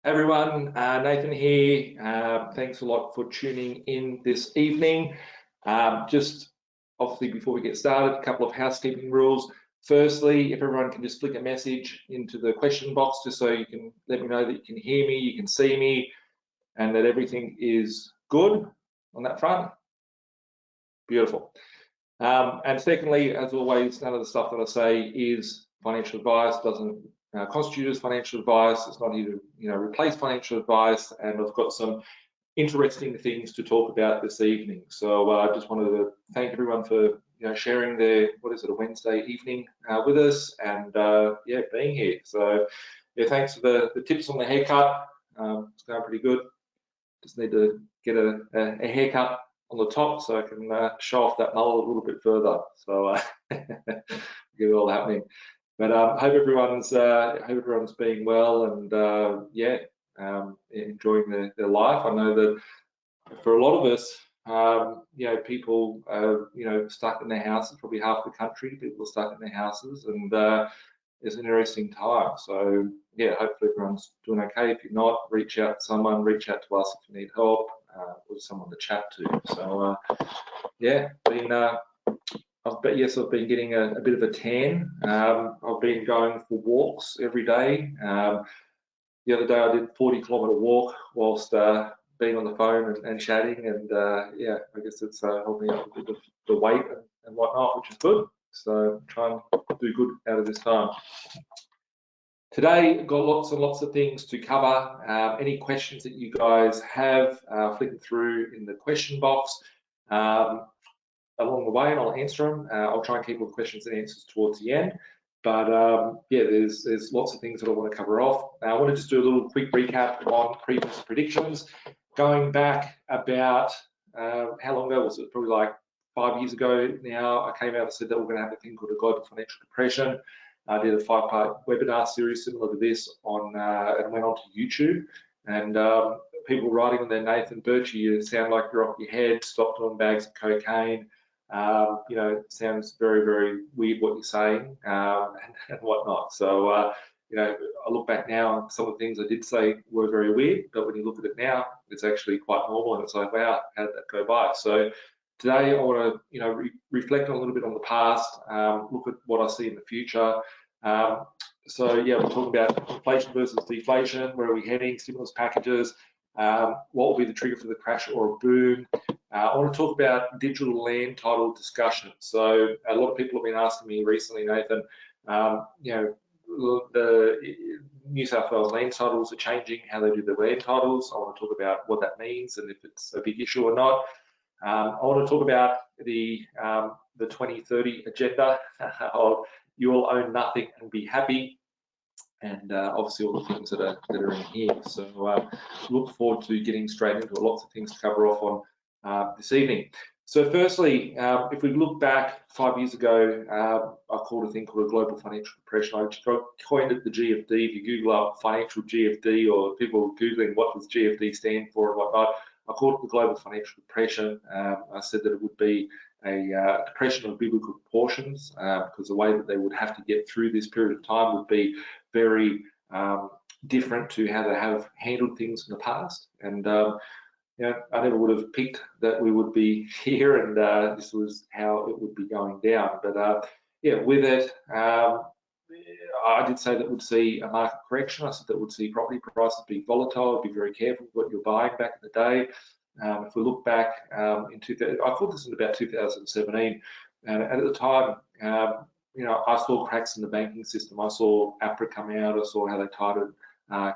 Everyone, Nathan here. Thanks a lot for tuning in this evening. Just obviously before we get started, a couple of housekeeping rules. Firstly, if everyone can just flick a message into the question box just so you can let me know that you can hear me, you can see me, and that everything is good on that front. Beautiful. And secondly, as always, none of the stuff that I say is financial advice, doesn't constitute as financial advice. It's not here to replace financial advice, and I've got some interesting things to talk about this evening. So I just wanted to thank everyone for sharing their a Wednesday evening with us, and being here. So thanks for the tips on the haircut. It's going pretty good. Just need to get a haircut on the top so I can show off that mullet a little bit further. So get it all happening. But hope everyone's being well and enjoying their life. I know that for a lot of us, people are stuck in their houses. Probably half the country, people are stuck in their houses, and it's an interesting time. So yeah, hopefully everyone's doing okay. If you're not, reach out to someone, reach out to us if you need help, or someone to chat to. So I've been getting a bit of a tan. I've been going for walks every day. The other day I did a 40-kilometre walk whilst being on the phone and chatting, and I guess it's helping out a bit of the weight and whatnot, which is good. So try and do good out of this time. Today, got lots and lots of things to cover. Any questions that you guys have, flick them through in the question box along the way, and I'll answer them. I'll try and keep all the questions and answers towards the end. But there's lots of things that I want to cover off. I want to just do a little quick recap on previous predictions. Going back about, how long ago was it? Probably like 5 years ago now, I came out and said that we're going to have a thing called a global financial depression. I did a 5-part webinar series similar to this and went onto YouTube. And people writing on there, Nathan Birchie, you sound like you're off your head, stop doing bags of cocaine. It sounds very, very weird what you're saying and whatnot. So, I look back now, some of the things I did say were very weird, but when you look at it now, it's actually quite normal, and it's like, wow, how did that go by? So today I want to, reflect a little bit on the past, look at what I see in the future. We're talking about inflation versus deflation. Where are we heading? Stimulus packages. What will be the trigger for the crash or a boom? I want to talk about digital land title discussion. So a lot of people have been asking me recently, Nathan, the New South Wales land titles are changing, how they do their land titles. I want to talk about what that means and if it's a big issue or not. I want to talk about the 2030 agenda of you will own nothing and be happy, and obviously all the things that are in here. So look forward to getting straight into lots of things to cover off on this evening. So firstly, if we look back 5 years ago, I called a thing called a global financial depression. I coined it the GFD. If you Google up financial GFD, or people Googling what does GFD stand for and whatnot, I called it the global financial depression. I said that it would be a depression of biblical proportions, because the way that they would have to get through this period of time would be very different to how they have handled things in the past. And I never would have picked that we would be here, and this was how it would be going down. But with it, I did say that we'd see a market correction. I said that we'd see property prices be volatile. Be very careful what you're buying back in the day. If we look back in 2000, I thought this in about 2017, and at the time, I saw cracks in the banking system. I saw APRA come out. I saw how they titled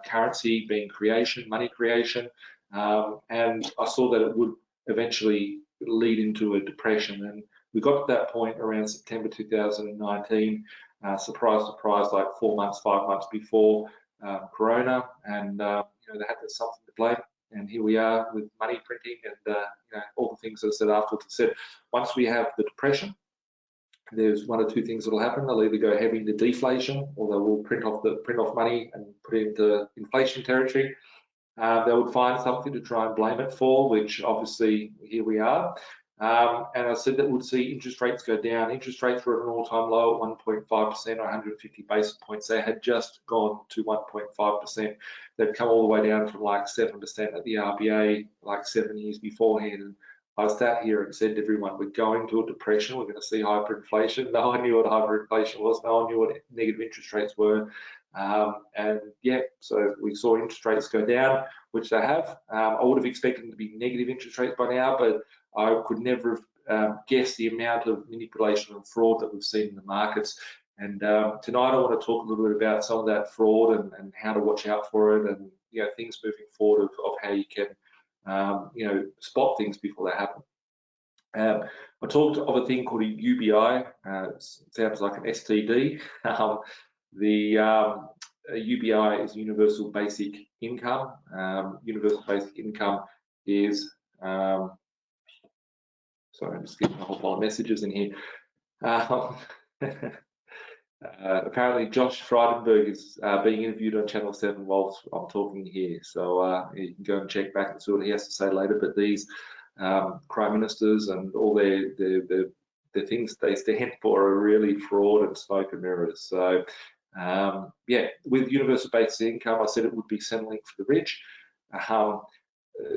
currency being creation, money creation. And I saw that it would eventually lead into a depression, and we got to that point around September 2019. Surprise, surprise, like 4 months, 5 months before Corona, and they had something to blame. And here we are with money printing and all the things that I said afterwards. I said once we have the depression, there's one or two things that will happen. They'll either go heavy into deflation, or they will print off money and put it into inflation territory. They would find something to try and blame it for, which obviously here we are. And I said that we'd see interest rates go down. Interest rates were at an all-time low at 1.5%, 150 basis points. They had just gone to 1.5%. They'd come all the way down from like 7% at the RBA like 7 years beforehand. And I sat here and said to everyone, we're going to a depression, we're going to see hyperinflation. No one knew what hyperinflation was, no one knew what negative interest rates were. And yeah, so we saw interest rates go down, which they have. I would have expected them to be negative interest rates by now, but I could never have guessed the amount of manipulation and fraud that we've seen in the markets. And tonight I want to talk a little bit about some of that fraud and how to watch out for it, and things moving forward of how you can spot things before they happen. I talked of a thing called a UBI. Sounds like an STD. The UBI is Universal Basic Income. Universal Basic Income is sorry, I'm just getting a whole pile of messages in here. Apparently Josh Frydenberg is being interviewed on Channel 7 while I'm talking here, so you can go and check back and see what he has to say later. But these prime ministers and all the things they stand for are really fraud and smoke and mirrors. So yeah, with universal basic income, I said it would be Centrelink for the rich.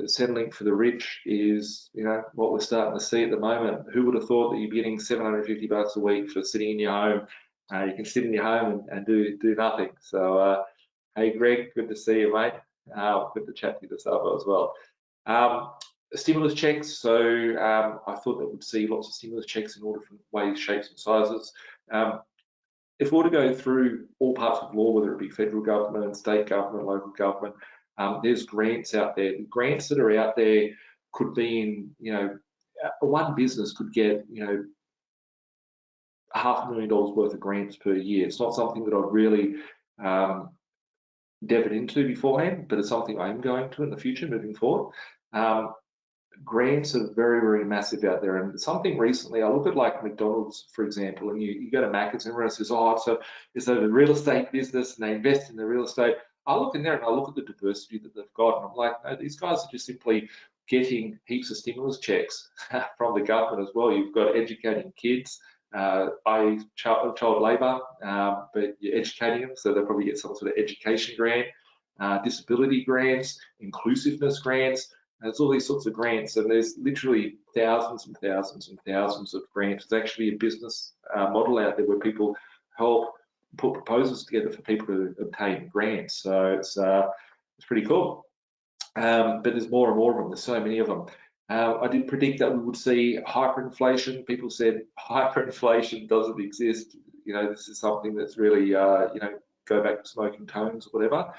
Centrelink for the rich is, what we're starting to see at the moment. Who would have thought that you'd be getting 750 bucks a week for sitting in your home? You can sit in your home and do nothing. So, hey Greg, good to see you, mate. Good to chat to you this hour as well. Stimulus checks. So I thought that we'd see lots of stimulus checks in all different ways, shapes, and sizes. If we were to go through all parts of law, whether it be federal government, state government, local government, there's grants out there. The grants that are out there could be in, one business could get, $500,000 worth of grants per year. It's not something that I've really delved into beforehand, but it's something I'm going to in the future moving forward. Grants are very, very massive out there, and something recently, I look at like McDonald's, for example, and you go to Macca's and everyone says, oh, it's a real estate business and they invest in the real estate. I look in there and I look at the diversity that they've got, and I'm like, no, these guys are just simply getting heaps of stimulus checks from the government as well. You've got educating kids, i.e. child labour, but you're educating them, so they'll probably get some sort of education grant, disability grants, inclusiveness grants. There's all these sorts of grants, and there's literally thousands and thousands and thousands of grants. It's actually a business model out there where people help put proposals together for people to obtain grants. So it's pretty cool. But there's more and more of them. There's so many of them. I did predict that we would see hyperinflation. People said hyperinflation doesn't exist. This is something that's really, go back to smoking tones or whatever.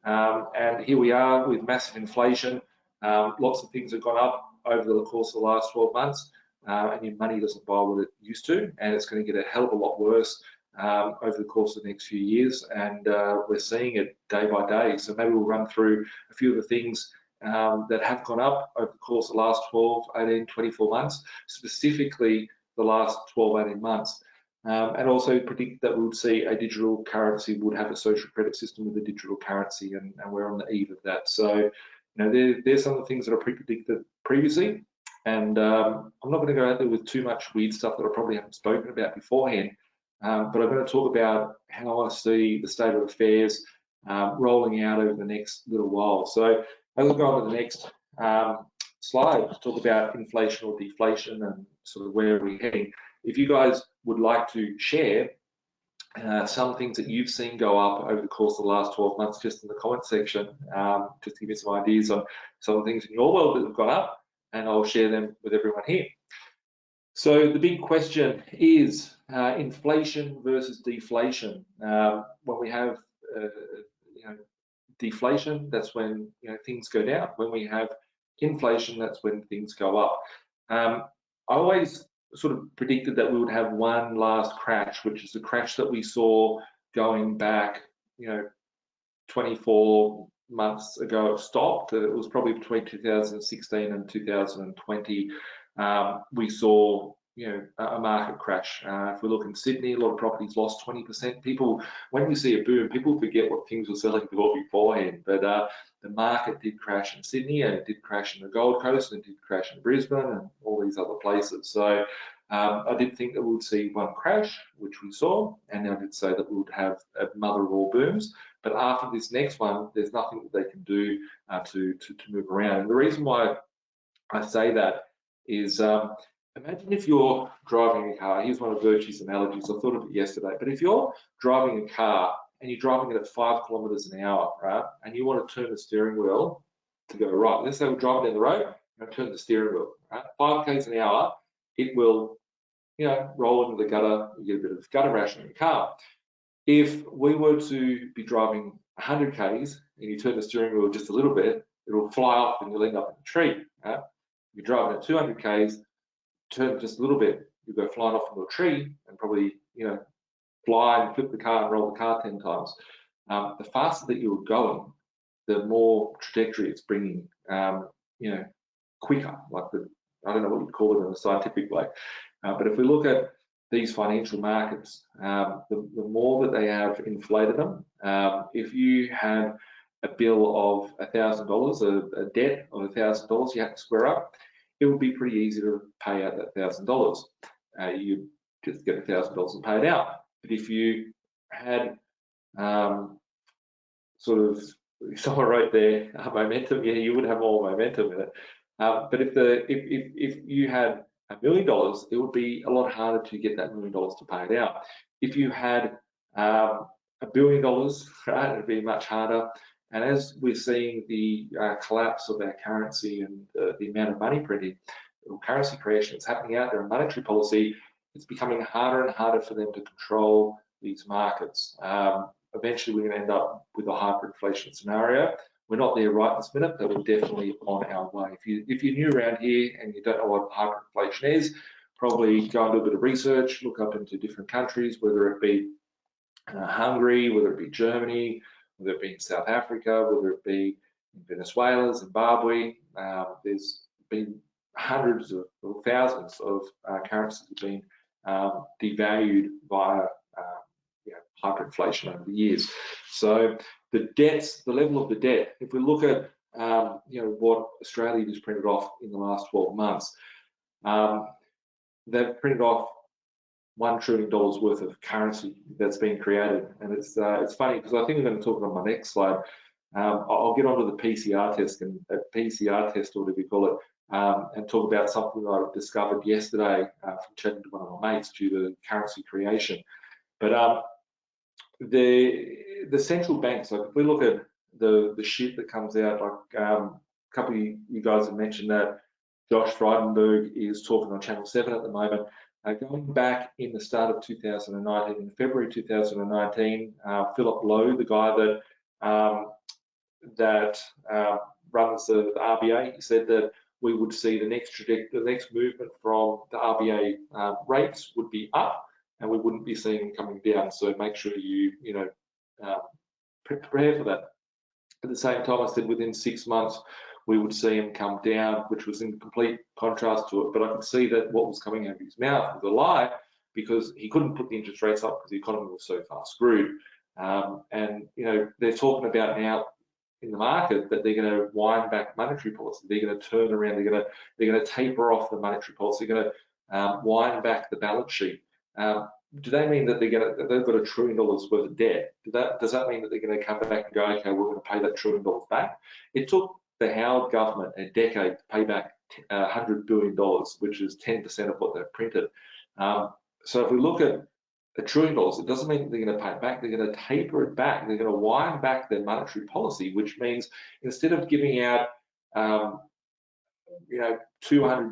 And here we are with massive inflation. Lots of things have gone up over the course of the last 12 months, and your money doesn't buy what it used to, and it's going to get a hell of a lot worse over the course of the next few years, and we're seeing it day by day. So maybe we'll run through a few of the things that have gone up over the course of the last 12, 18, 24 months, specifically the last 12, 18 months. And also predict that we would see a digital currency would have a social credit system with a digital currency, and we're on the eve of that. So, there's some of the things that I predicted previously, and I'm not going to go out there with too much weird stuff that I probably haven't spoken about beforehand, but I'm going to talk about how I see the state of affairs rolling out over the next little while. So as we go on to the next slide, to talk about inflation or deflation and sort of where we're heading. If you guys would like to share some things that you've seen go up over the course of the last 12 months, just in the comment section, just to give you some ideas on some of the things in your world that have gone up, and I'll share them with everyone here. So the big question is inflation versus deflation. When we have deflation, that's when things go down. When we have inflation, that's when things go up. I always sort of predicted that we would have one last crash, which is the crash that we saw going back, 24 months ago. It stopped. It was probably between 2016 and 2020. We saw, a market crash. If we look in Sydney, a lot of properties lost 20%. People, when you see a boom, people forget what things were selling for beforehand. But the market did crash in Sydney, and it did crash in the Gold Coast, and it did crash in Brisbane and all these other places. So I did think that we would see one crash, which we saw, and I did say that we would have a mother of all booms. But after this next one, there's nothing that they can do to move around. And the reason why I say that is, imagine if you're driving a car. Here's one of Virtue's analogies. I thought of it yesterday. But if you're driving a car and you're driving it at 5 kilometers an hour, right, and you want to turn the steering wheel to go right, let's say we're driving down the road and turn the steering wheel, right, 5 k's an hour, it will, roll into the gutter. You get a bit of gutter rash in your car. If we were to be driving 100 k's and you turn the steering wheel just a little bit, it'll fly off and you'll end up in a tree. Right? You're driving at 200 k's, turn just a little bit, you go flying off into a tree and probably, fly and flip the car and roll the car 10 times. The faster that you're going, the more trajectory it's bringing, quicker, like I don't know what you'd call it in a scientific way. But if we look at these financial markets, the more that they have inflated them, if you had a bill of $1,000, a debt of $1,000 you have to square up, it would be pretty easy to pay out that $1,000. You just get $1,000 and pay it out. But if you had sort of, someone wrote there, momentum, yeah, you would have more momentum in it. But if you had $1 million, it would be a lot harder to get that $1 million to pay it out. If you had $1 billion, right, it'd be much harder. And as we're seeing the collapse of our currency and the amount of money printing, or currency creation that's happening out there in monetary policy, it's becoming harder and harder for them to control these markets. Eventually, we're going to end up with a hyperinflation scenario. We're not there right this minute, but we're definitely on our way. If you're new around here and you don't know what hyperinflation is, probably go and do a bit of research, look up into different countries, whether it be Hungary, whether it be Germany, whether it be in South Africa, whether it be in Venezuela, Zimbabwe. There's been hundreds of or thousands of currencies have been devalued via hyperinflation over the years. So the debts, the level of the debt, if we look at what Australia has printed off in the last 12 months, they've printed off $1 trillion worth of currency that's been created. And it's funny because I think I'm going to talk on my next slide. I'll get onto the PCR test and a PCR test, or whatever you call it, and talk about something that I discovered yesterday from chatting to one of my mates due to currency creation. But the central banks, like if we look at the shit that comes out, like a couple of you guys have mentioned that Josh Frydenberg is talking on Channel 7 at the moment. Going back in the start of 2019, in February 2019, Philip Lowe, the guy that runs the RBA, he said that we would see the next movement from the RBA rates would be up, and we wouldn't be seeing them coming down. So make sure you prepare for that. At the same time, I said within 6 months we would see him come down, which was in complete contrast to it. But I could see that what was coming out of his mouth was a lie, because he couldn't put the interest rates up because the economy was so far screwed. And they're talking about now in the market that they're going to wind back monetary policy. They're going to turn around. They're going to taper off the monetary policy. They're going to wind back the balance sheet. Do they mean that they've got $1 trillion worth of debt? Does that mean that they're going to come back and go, okay, we're going to pay that $1 trillion back? It took the Howard government a decade to pay back $100 billion, which is 10% of what they've printed. So if we look at $1 trillion, it doesn't mean that they're going to pay it back. They're going to taper it back. They're going to wind back their monetary policy, which means instead of giving out $200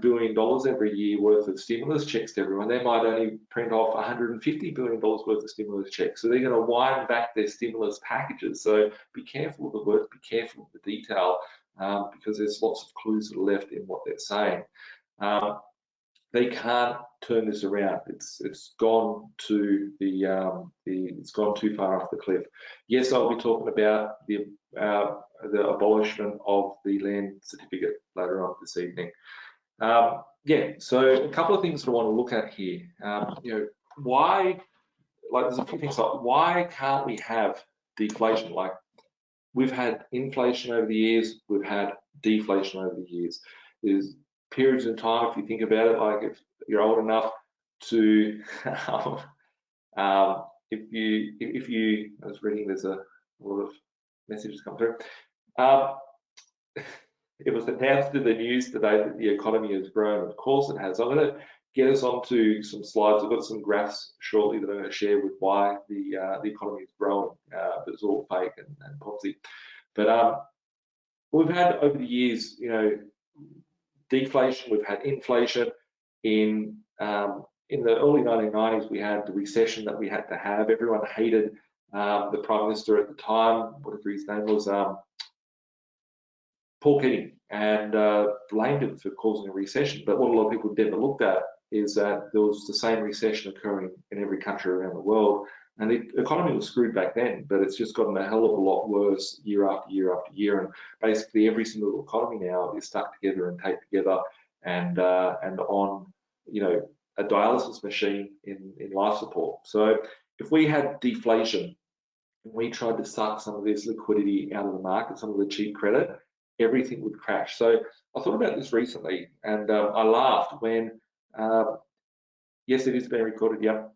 billion every year worth of stimulus checks to everyone, they might only print off $150 billion worth of stimulus checks. So they're going to wind back their stimulus packages. So be careful of the words, be careful of the detail, because there's lots of clues that are left in what they're saying. They can't turn this around. It's gone to it's gone too far off the cliff. Yes, I'll be talking about the abolishment of the land certificate later on this evening. yeah, so a couple of things that I want to look at here. You know, why, like there's a few things like, why can't we have deflation? Like we've had inflation over the years, we've had deflation over the years. There's periods in time, if you think about it, like if you're old enough to, if you, I was reading, there's a lot of messages come through. It was announced in the news today that the economy has grown. Of course it has. I'm going to get us onto some slides. I've got some graphs shortly that I'm going to share with why the economy is growing, but it's all fake and Ponzi. But we've had over the years, you know, deflation. We've had inflation. In the early 1990s, we had the recession that we had to have. Everyone hated the Prime Minister at the time, whatever his name was, Paul Keating, and blamed him for causing a recession. But what a lot of people never looked at is that there was the same recession occurring in every country around the world, and the economy was screwed back then, but it's just gotten a hell of a lot worse year after year after year, and basically every single economy now is stuck together and taped together and on, you know, a dialysis machine in life support. So if we had deflation and we tried to suck some of this liquidity out of the market, some of the cheap credit, everything would crash. So I thought about this recently, and I laughed when, yes, it is being recorded, yeah.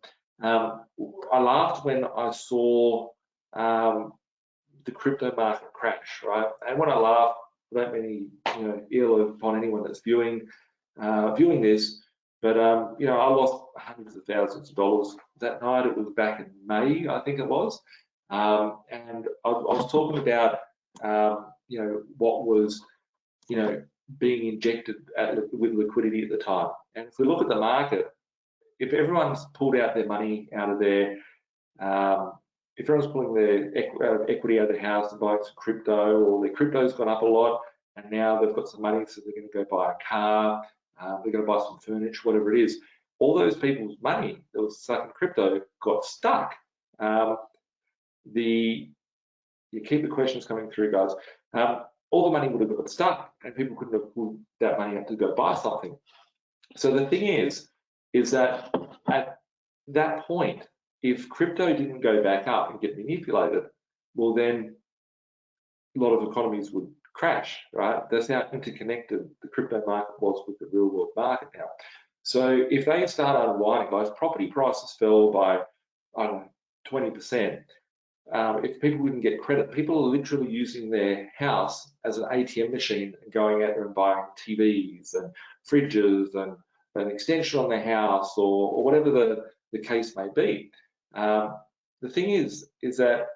I laughed when I saw the crypto market crash, right? And when I laugh, I don't mean, you know, ill upon anyone that's viewing this, but you know, I lost hundreds of thousands of dollars that night. It was back in May, I think it was, and I was talking about you know, what was, you know, being injected with liquidity at the time. And if we look at the market, if everyone's pulled out their money out of their, if everyone's pulling their equity out of their house and buying some crypto, or their crypto's gone up a lot, and now they've got some money, so they're going to go buy a car, they're going to buy some furniture, whatever it is. All those people's money that was stuck in crypto got stuck. You keep the questions coming through, guys. All the money would have got stuck, and people couldn't have pulled that money out to go buy something. So the thing is that at that point, if crypto didn't go back up and get manipulated, well then a lot of economies would crash, right? That's how interconnected the crypto market was with the real world market now. So if they start unwinding, like property prices fell by, I don't know, 20%, if people wouldn't get credit, people are literally using their house as an ATM machine and going out there and buying TVs and fridges and an extension on their house, or whatever the case may be. The thing is that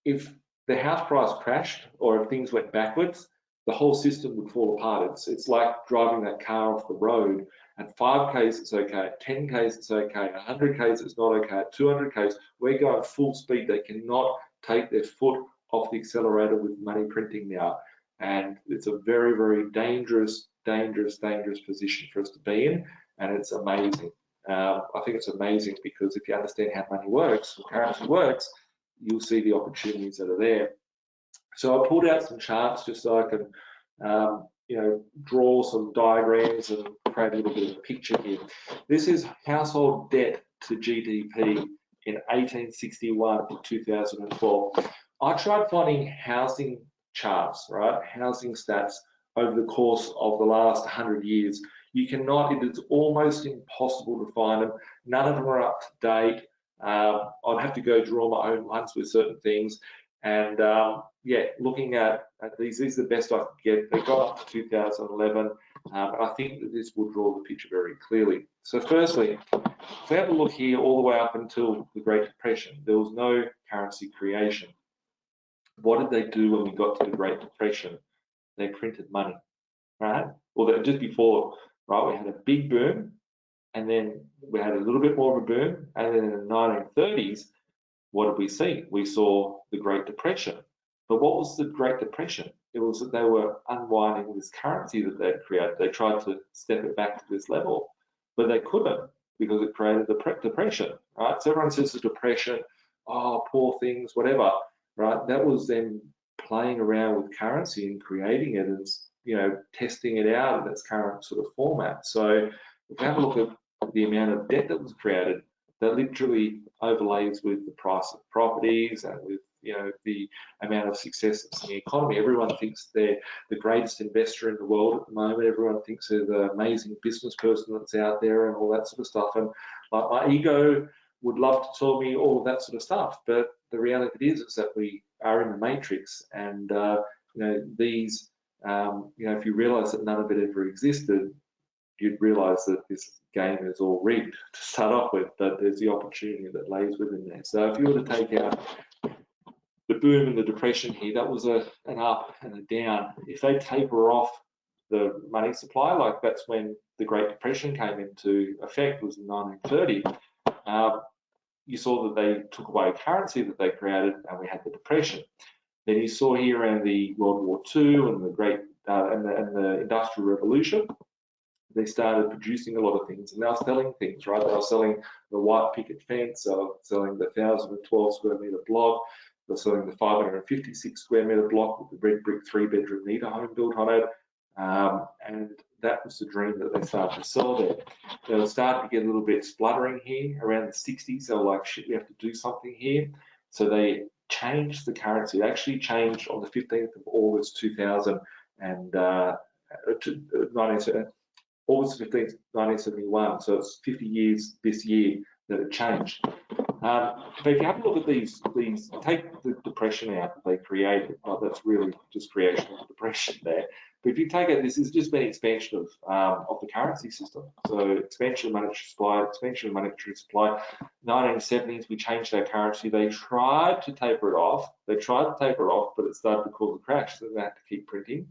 if the house price crashed or if things went backwards, the whole system would fall apart. It's like driving that car off the road. At 5Ks it's okay, at 10Ks it's okay, at 100Ks it's not okay, at 200Ks we're going full speed. They cannot take their foot off the accelerator with money printing now, and it's a very, very dangerous position for us to be in, and it's amazing. I think it's amazing because if you understand how money works, or currency works, you'll see the opportunities that are there. So I pulled out some charts just so I can you know, draw some diagrams and create a little bit of a picture here. This is household debt to GDP in 1861 to 2012. I tried finding housing charts, right? Housing stats over the course of the last 100 years. You cannot, it is almost impossible to find them. None of them are up to date. I'd have to go draw my own ones with certain things. And yeah, looking at these are the best I could get. They got up to 2011. I think that this will draw the picture very clearly. So firstly, if we have a look here all the way up until the Great Depression, there was no currency creation. What did they do when we got to the Great Depression? They printed money, right? Well, just before, right, we had a big boom, and then we had a little bit more of a boom, and then in the 1930s, what did we see? We saw the Great Depression. But what was the Great Depression? It was that they were unwinding this currency that they'd created. They tried to step it back to this level, but they couldn't because it created the depression, right? So everyone says the depression, oh, poor things, whatever, right? That was them playing around with currency and creating it testing it out in its current sort of format. So if we have a look at the amount of debt that was created, that literally overlays with the price of properties and with the amount of successes in the economy. Everyone thinks they're the greatest investor in the world at the moment. Everyone thinks they're the amazing business person that's out there and all that sort of stuff. And like, my ego would love to tell me all of that sort of stuff, but the reality is that we are in the matrix, and these if you realize that none of it ever existed, you'd realize that this game is all rigged to start off with, but there's the opportunity that lays within there. So if you were to take out the boom and the depression here, that was an up and a down. If they taper off the money supply, like that's when the Great Depression came into effect, was in 1930, you saw that they took away currency that they created, and we had the depression. Then you saw here around the World War II and the Great and the Industrial Revolution, they started producing a lot of things, and they were selling things, right? They were selling the white picket fence, they were selling the 1,012 square metre block, they were selling the 556 square metre block with the red brick 3-bedroom meter home built on it, and that was the dream that they started to sell there. They were starting to get a little bit spluttering here around the 60s. They were like, shit, we have to do something here. So they changed the currency. It actually changed on the 15th of August 2000 and August 15th, 1971. So it's 50 years this year that it changed. But if you have a look at these take the depression out that they created. Well, that's really just creation of the depression there. But if you take it, this has just been expansion of the currency system. So expansion of monetary supply, expansion of monetary supply. 1970s, we changed our currency. They tried to taper it off. But it started to cause a crash. So they had to keep printing.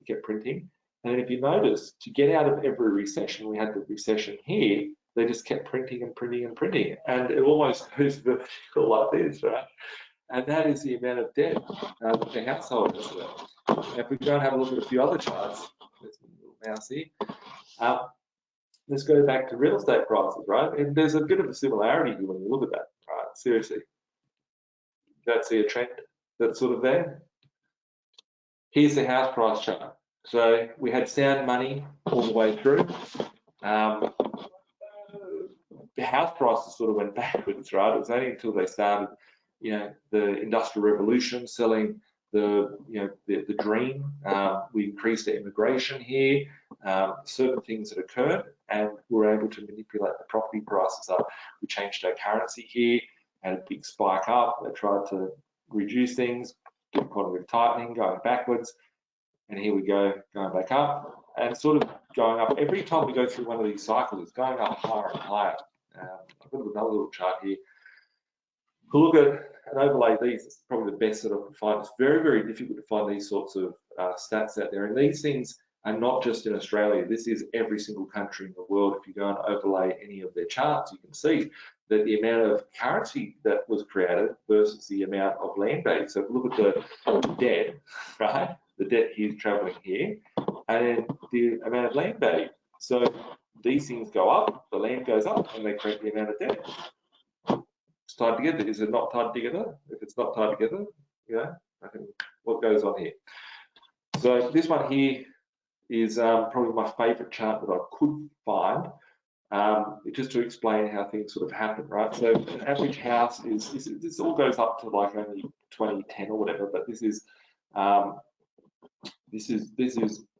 They kept printing. And then if you notice, to get out of every recession, we had the recession here. They just kept printing and printing and printing. And it almost goes vertical like this, right? And that is the amount of debt that the household has got. If we go and have a look at a few other charts, there's a little mouse here. Let's go back to real estate prices, right? And there's a bit of a similarity here when you look at that, right? Seriously. You don't see a trend that's sort of there. Here's the house price chart. So we had sound money all the way through. The house prices sort of went backwards, right? It was only until they started, the Industrial Revolution, selling the dream. We increased the immigration here, certain things that occurred, and we were able to manipulate the property prices up. We changed our currency here, had a big spike up. They tried to reduce things, do quantitative tightening, going backwards. And here we go, going back up, and sort of going up. Every time we go through one of these cycles, it's going up higher and higher. I've got another little chart here. Look at and overlay these. It's probably the best that I can find. It's very, very difficult to find these sorts of stats out there. And these things are not just in Australia. This is every single country in the world. If you go and overlay any of their charts, you can see that the amount of currency that was created versus the amount of land value. So if you look at the debt, right? The debt here is traveling here, and then the amount of land value. So these things go up, the land goes up, and they create the amount of debt. It's tied together. Is it not tied together? If it's not tied together, I think what goes on here. So this one here is probably my favorite chart that I could find, just to explain how things sort of happen, right? So an average house this all goes up to like only 2010 or whatever, but this is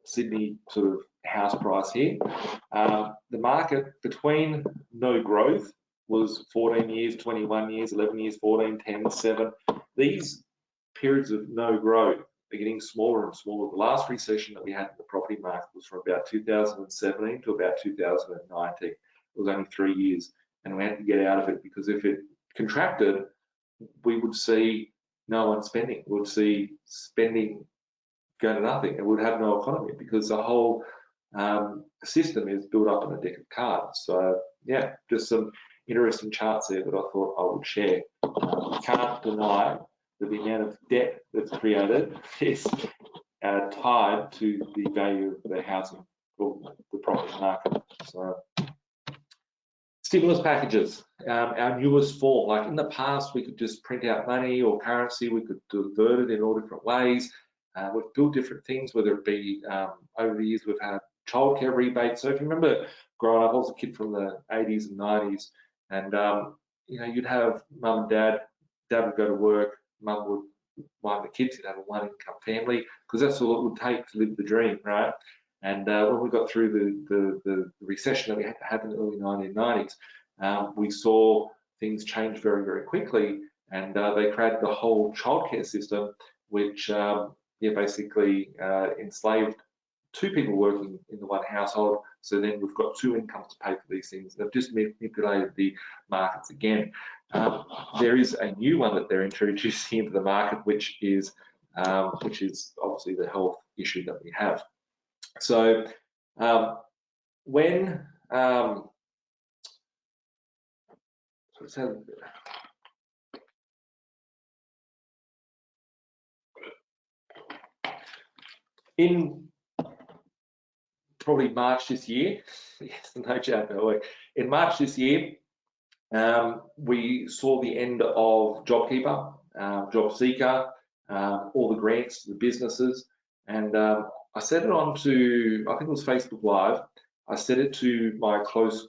Sydney sort of house price here. The market between no growth was 14 years, 21 years, 11 years, 14, 10, 7. These periods of no growth are getting smaller and smaller. The last recession that we had in the property market was from about 2017 to about 2019. It was only 3 years, and we had to get out of it, because if it contracted, we would see no one spending. We would see spending go to nothing, and we'd have no economy, because the whole system is built up on a deck of cards. So yeah, just some interesting charts there that I thought I would share. Can't deny that the amount of debt that's created is tied to the value of the housing or the property market. So stimulus packages, our newest form. Like in the past, we could just print out money or currency. We could divert it in all different ways. We've built different things, whether it be over the years we've had childcare rebates. So if you remember growing up, I was a kid from the 80s and 90s, and you know, you'd have mum and dad would go to work, mum would mind the kids, you'd have a one-income family, because that's all it would take to live the dream, right? And when we got through the recession that we had to have in the early 1990s, we saw things change very, very quickly, and they created the whole childcare system, which basically enslaved two people working in the one household. So then we've got two incomes to pay for these things. They've just manipulated the markets again. There is a new one that they're introducing into the market, which is obviously the health issue that we have. So when in probably March this year, yes, no joke, in March this year, we saw the end of JobKeeper, JobSeeker, all the grants to the businesses, and I set it on to, I think it was Facebook Live. I set it to my close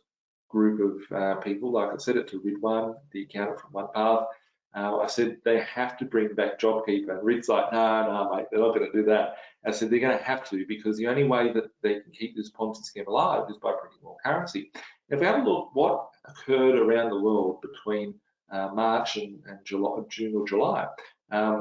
group of people, like I said it to Ridwan, the accountant from OnePath. I said they have to bring back JobKeeper, and Rid's like, no, mate, they're not going to do that. I said they're going to have to, because the only way that they can keep this Ponzi scheme alive is by printing more currency. If we have a look what occurred around the world between March and June or July,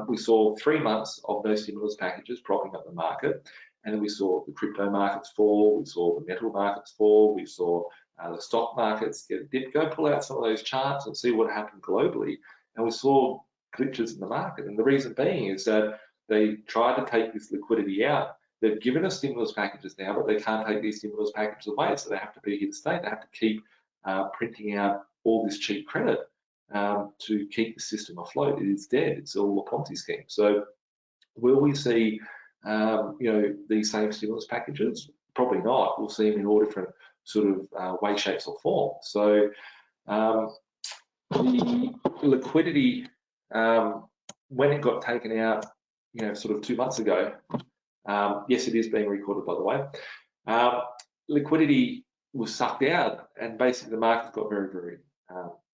we saw 3 months of no stimulus packages propping up the market, and then we saw the crypto markets fall, we saw the metal markets fall, we saw the stock markets get a dip. Go pull out some of those charts and see what happened globally, and we saw glitches in the market. And the reason being is that they tried to take this liquidity out. They've given us stimulus packages now, but they can't take these stimulus packages away, so they have to be here to stay. They have to keep printing out all this cheap credit to keep the system afloat. It is dead. It's all a Ponzi scheme. So will we see these same stimulus packages? Probably not. We'll see them in all different sort of ways, shapes, or form. So the liquidity, when it got taken out, sort of 2 months ago, yes, it is being recorded, by the way, liquidity was sucked out, and basically the market got very, very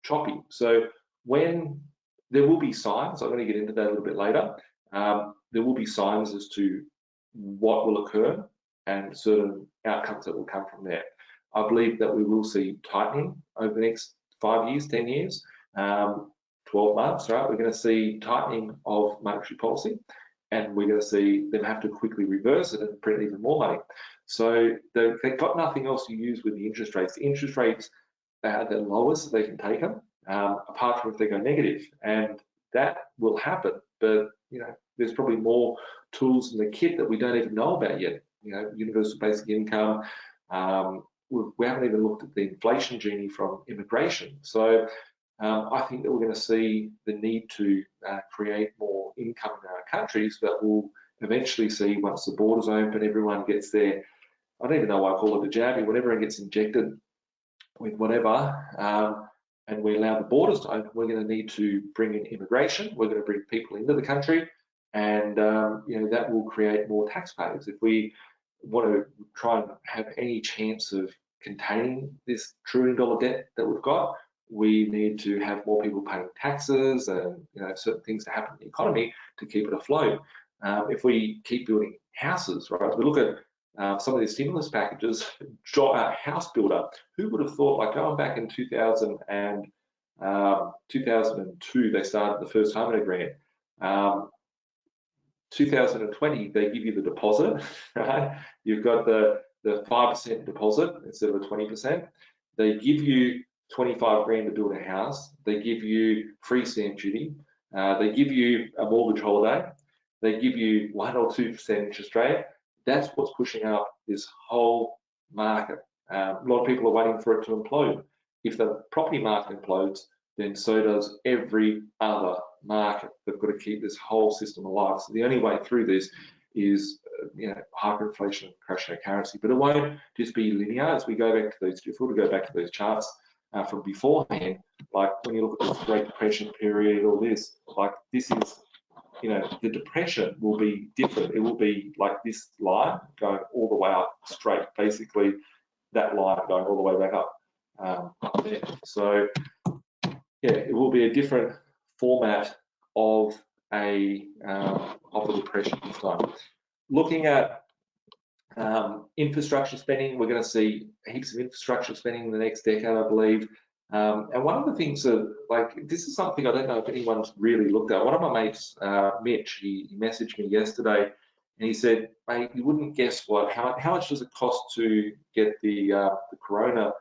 choppy. So when there will be signs, I'm going to get into that a little bit later, there will be signs as to what will occur and certain outcomes that will come from there. I believe that we will see tightening over the next 5 years, 10 years, 12 months, right? We're going to see tightening of monetary policy, and we're going to see them have to quickly reverse it and print even more money. So they've got nothing else to use with the interest rates. The interest rates are the lowest they can take them, apart from if they go negative, and that will happen. But there's probably more tools in the kit that we don't even know about yet. Universal basic income. We haven't even looked at the inflation genie from immigration. So I think that we're going to see the need to create more income in our countries that will eventually see, once the borders open, everyone gets their, I don't even know why I call it a jab, when everyone gets injected with whatever, and we allow the borders to open, we're going to need to bring in immigration. We're going to bring people into the country, and that will create more taxpayers. If we want to try and have any chance of containing this $1 trillion debt that we've got, we need to have more people paying taxes and certain things to happen in the economy to keep it afloat. If we keep building houses, right? We look at some of these stimulus packages. House builder, who would have thought, like going back in 2000 and 2002, they started the first homeowner grant. 2020, they give you the deposit, right? You've got the 5% deposit instead of a 20%. They give you 25 grand to build a house. They give you free stamp duty. They give you a mortgage holiday. They give you 1 or 2% interest rate. That's what's pushing up this whole market. A lot of people are waiting for it to implode. If the property market implodes, then so does every other market. They've got to keep this whole system alive. So the only way through this is hyperinflation and crash our currency. But it won't just be linear. As we go back to those, if we were to go back to those charts from beforehand, like when you look at this Great Depression period, all this, like this is you know, the depression will be different. It will be like this line going all the way up straight, basically that line going all the way back up there. So yeah, it will be a different format of the depression this time. Looking at infrastructure spending, we're going to see heaps of infrastructure spending in the next decade, I believe. And one of the things that, like, this is something I don't know if anyone's really looked at. One of my mates, Mitch, he messaged me yesterday, and he said, "Mate, you wouldn't guess how much does it cost to get the corona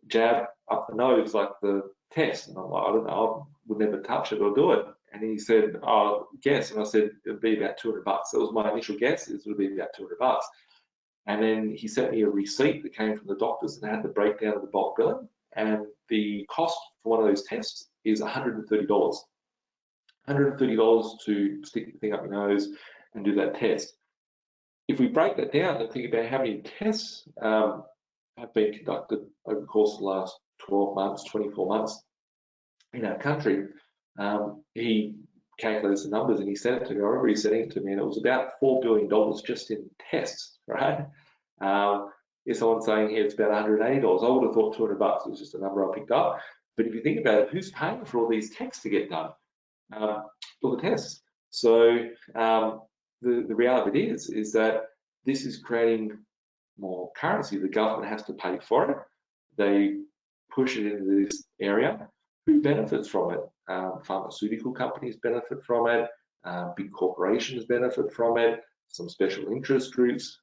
jab up the nose, like the test?" And I'm like, "I don't know, I would never touch it or do it." And he said, "Oh, guess." And I said, "It'd be about $200. That was my initial guess, it would be about $200. And then he sent me a receipt that came from the doctors and had the breakdown of the bulk billing. And the cost for one of those tests is $130. $130 to stick the thing up your nose and do that test. If we break that down and think about how many tests have been conducted over the course of the last 12 months, 24 months in our country, he calculated the numbers and he sent it to me. I remember he sending it to me, and it was about $4 billion just in tests, right? If someone's saying here it's about $180, I would have thought $200 was just a number I picked up. But if you think about it, who's paying for all these tests to get done? All the tests. So the reality is that this is creating more currency. The government has to pay for it. They push it into this area. Who benefits from it? Pharmaceutical companies benefit from it. Big corporations benefit from it. Some special interest groups.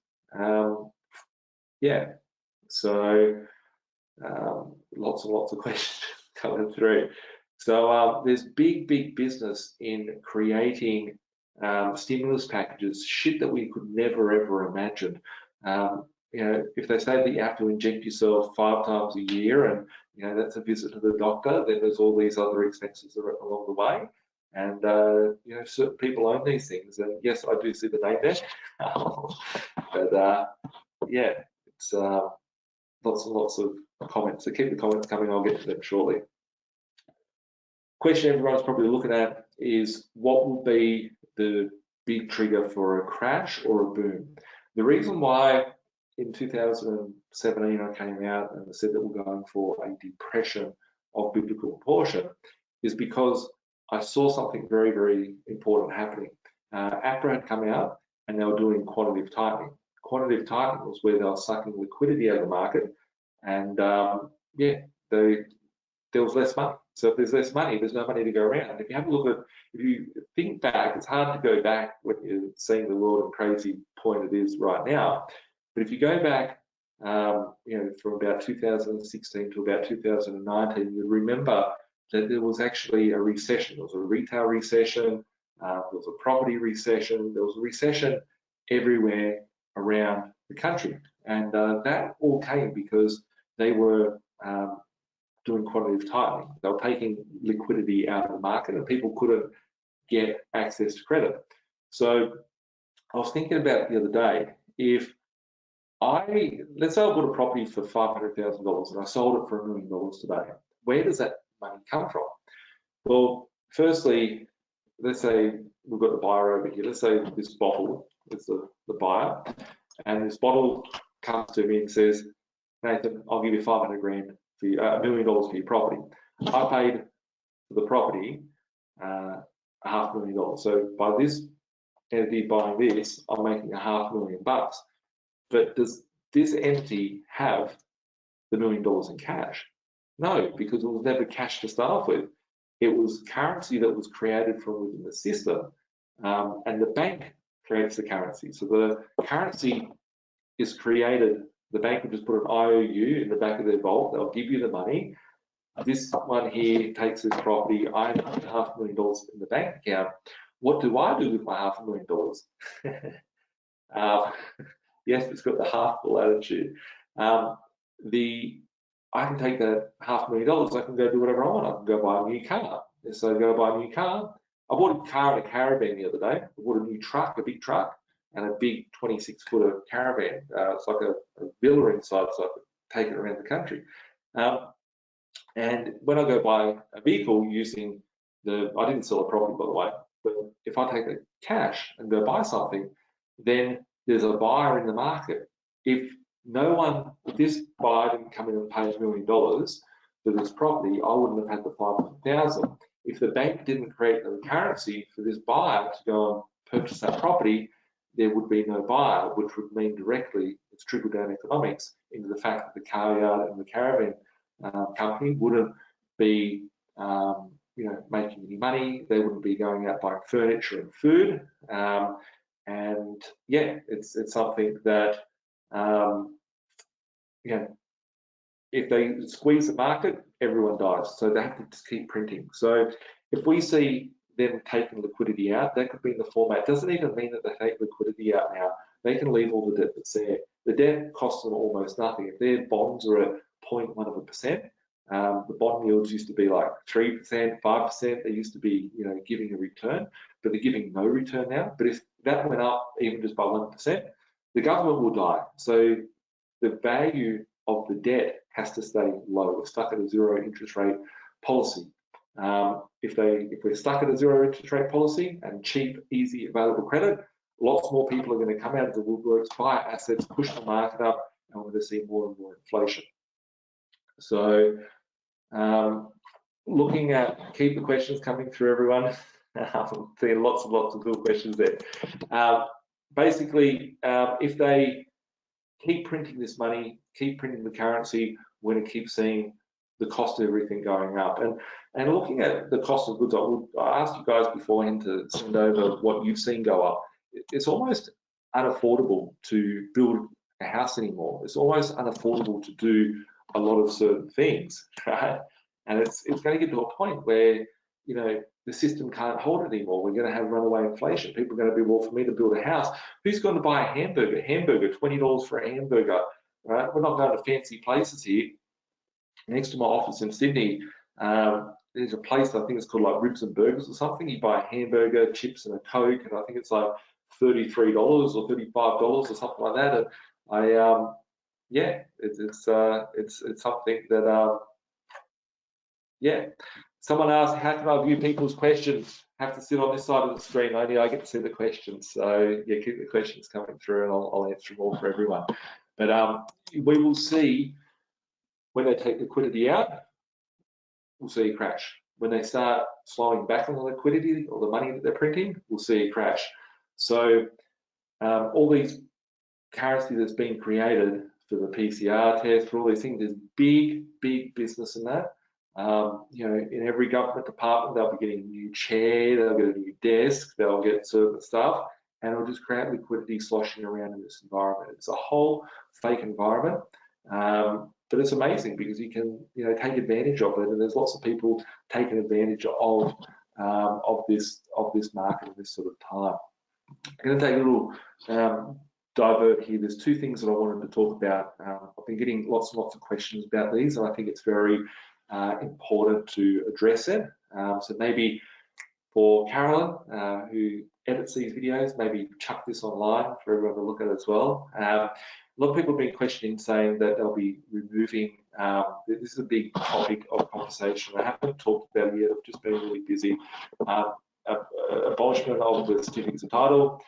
Yeah, so lots and lots of questions coming through. So there's big business in creating stimulus packages, shit that we could never ever imagine. You know, if they say that you have to inject yourself 5 times a year, and you know that's a visit to the doctor, then there's all these other expenses along the way. And you know, certain people own these things, and yes, I do see the name there. But yeah, it's lots and lots of comments. So keep the comments coming. I'll get to them shortly. Question everyone's probably looking at is, what will be the big trigger for a crash or a boom? The reason why in 2017 I came out and said that we're going for a depression of biblical proportion is because I saw something very important happening. APRA had come out and they were doing quantitative tightening. Quantitative tightening was where they were sucking liquidity out of the market, and yeah, there was less money. So if there's less money, there's no money to go around. If you have a look at, if you think back, it's hard to go back when you're seeing the world at a crazy point it is right now. But if you go back, you know, from about 2016 to about 2019, you remember that there was actually a recession. There was a retail recession, there was a property recession, there was a recession everywhere around the country. And that all came because they were doing quantitative tightening. They were taking liquidity out of the market and people couldn't get access to credit. So I was thinking about it the other day, if let's say I bought a property for $500,000 and I sold it for $1 million today, where does that money come from? Well, firstly, let's say we've got the buyer over here. Let's say this bottle is the buyer, and this bottle comes to me and says, "Nathan, I'll give you 500 grand for $1 million for your property." I paid for the property $500,000. So by this entity buying this, I'm making $500,000. But does this entity have the $1 million in cash? No, because it was never cash to start off with. It was currency that was created from within the system, and the bank creates the currency. So the currency is created. The bank will just put an IOU in the back of their vault. They'll give you the money. This one here takes this property. I have $500,000 in the bank account. What do I do with my $500,000? Yes, it's got the half full attitude. I can take that $500,000. I can go do whatever I want. I can go buy a new car. So I go buy a new car. I bought a car in a caravan the other day. I bought a new truck, a big truck, and a big 26-footer caravan. It's like a villa inside, so I could take it around the country. And when I go buy a vehicle using I didn't sell a property, by the way. But if I take the cash and go buy something, then there's a buyer in the market. If this buyer didn't come in and pay $1 million for this property, I wouldn't have had the 500,000. If the bank didn't create the currency for this buyer to go and purchase that property, there would be no buyer, which would mean directly it's trickle down economics into the fact that the car yard and the caravan company wouldn't be making any money. They wouldn't be going out buying furniture and food. And yeah, it's something that if they squeeze the market, everyone dies. So they have to just keep printing. So if we see them taking liquidity out, that could be in the format. It doesn't even mean that they take liquidity out now. They can leave all the debt that's there. The debt costs them almost nothing. If their bonds are at 0.1%, the bond yields used to be like 3%, 5%. They used to be, giving a return, but they're giving no return now. But if that went up even just by 1%, the government will die. So the value of the debt has to stay low. We're stuck at a zero interest rate policy. If we're stuck at a zero interest rate policy and cheap, easy, available credit, lots more people are going to come out of the woodworks, buy assets, push the market up, and we're going to see more and more inflation. So looking at, keep the questions coming through, everyone. I'm seeing lots and lots of good questions there. Basically, if they keep printing this money, keep printing the currency, we're going to keep seeing the cost of everything going up. And looking at the cost of goods, I asked you guys beforehand to send over what you've seen go up. It's almost unaffordable to build a house anymore. It's almost unaffordable to do a lot of certain things, right? And it's going to get to a point where, the system can't hold it anymore. We're going to have runaway inflation. People are going to be, well, for me to build a house, who's going to buy a hamburger? $20 for a hamburger, right? We're not going to fancy places here. Next to my office in Sydney, there's a place, I think it's called like Ribs and Burgers or something. You buy a hamburger, chips and a Coke, and I think it's like $33 or $35 or something like that. And it's something that, Someone asked, how can I view people's questions? Have to sit on this side of the screen, only I get to see the questions. So yeah, keep the questions coming through and I'll answer them all for everyone. But we will see when they take liquidity out, we'll see a crash. When they start slowing back on the liquidity or the money that they're printing, we'll see a crash. So all these currency that's been created for the PCR test, for all these things, there's big business in that. In every government department, they'll be getting a new chair, they'll get a new desk, they'll get certain stuff, and it'll just create liquidity sloshing around in this environment. It's a whole fake environment, but it's amazing because you can, take advantage of it, and there's lots of people taking advantage of this market at this sort of time. I'm going to take a little divert here. There's two things that I wanted to talk about. I've been getting lots and lots of questions about these, and I think it's very important to address it. So maybe for Carolyn, who edits these videos, maybe chuck this online for everyone to look at as well. A lot of people have been questioning, saying that they'll be removing, this is a big topic of conversation. I haven't talked about it yet, I've just been really busy. Abolishment of the certificates of title,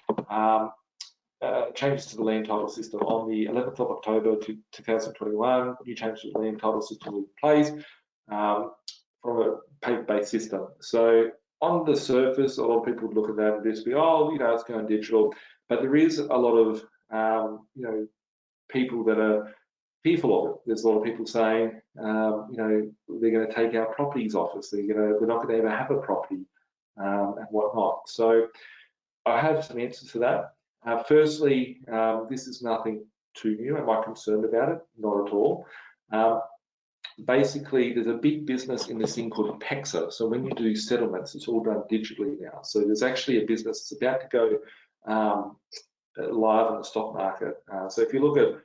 changes to the land title system. On the 11th of October 2021, new changes to the land title system will be in place. From a paper-based system. So on the surface, a lot of people would look at that and just be, oh, it's going digital. But there is a lot of, people that are fearful of it. There's a lot of people saying, they're going to take our properties off us. We're not going to ever have a property and whatnot. So I have some answers to that. Firstly, this is nothing too new. Am I concerned about it? Not at all. Basically, there's a big business in this thing called PEXA. So when you do settlements, it's all done digitally now. So there's actually a business that's about to go live on the stock market. So if you look at,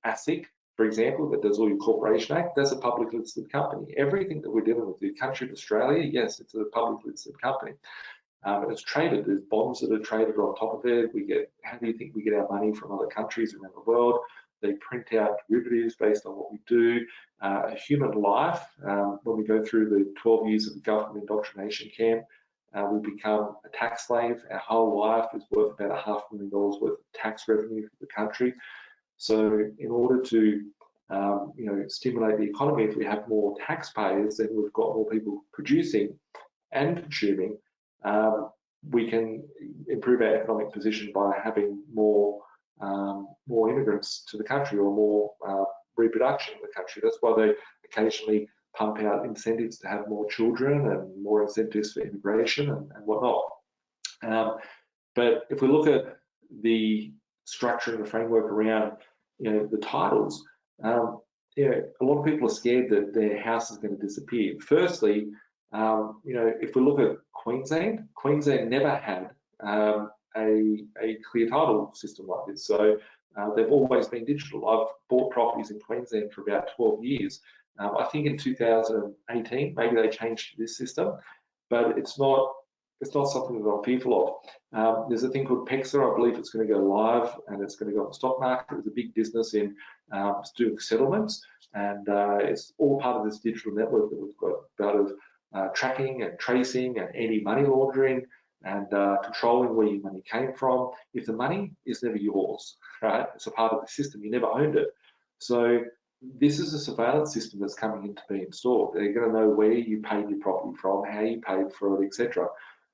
ASIC, for example, that does all your Corporation Act, that's a publicly listed company. Everything that we're dealing with, the country of Australia, yes, it's a publicly listed company. It's traded. There's bonds that are traded on top of it. How do you think we get our money from other countries around the world? They print out derivatives based on what we do. A human life, when we go through the 12 years of the government indoctrination camp, we become a tax slave. Our whole life is worth about $500,000 worth of tax revenue for the country. So in order to stimulate the economy, if we have more taxpayers, then we've got more people producing and consuming. We can improve our economic position by having more immigrants to the country, or more reproduction in the country. That's why they occasionally pump out incentives to have more children and more incentives for immigration and whatnot. But if we look at the structure and the framework around the titles, a lot of people are scared that their house is going to disappear. Firstly, if we look at Queensland never had a clear title system like this. So they've always been digital. I've bought properties in Queensland for about 12 years. I think in 2018, maybe they changed this system, but it's not something that I'm fearful of. There's a thing called PEXA. I believe it's going to go live, and it's going to go on the stock market. It's a big business in doing settlements, and it's all part of this digital network that we've got about tracking and tracing and anti-money laundering and controlling where your money came from. If the money is never yours, right? It's a part of the system. You never owned it. So this is a surveillance system that's coming into being installed. They're going to know where you paid your property from, how you paid for it, etc.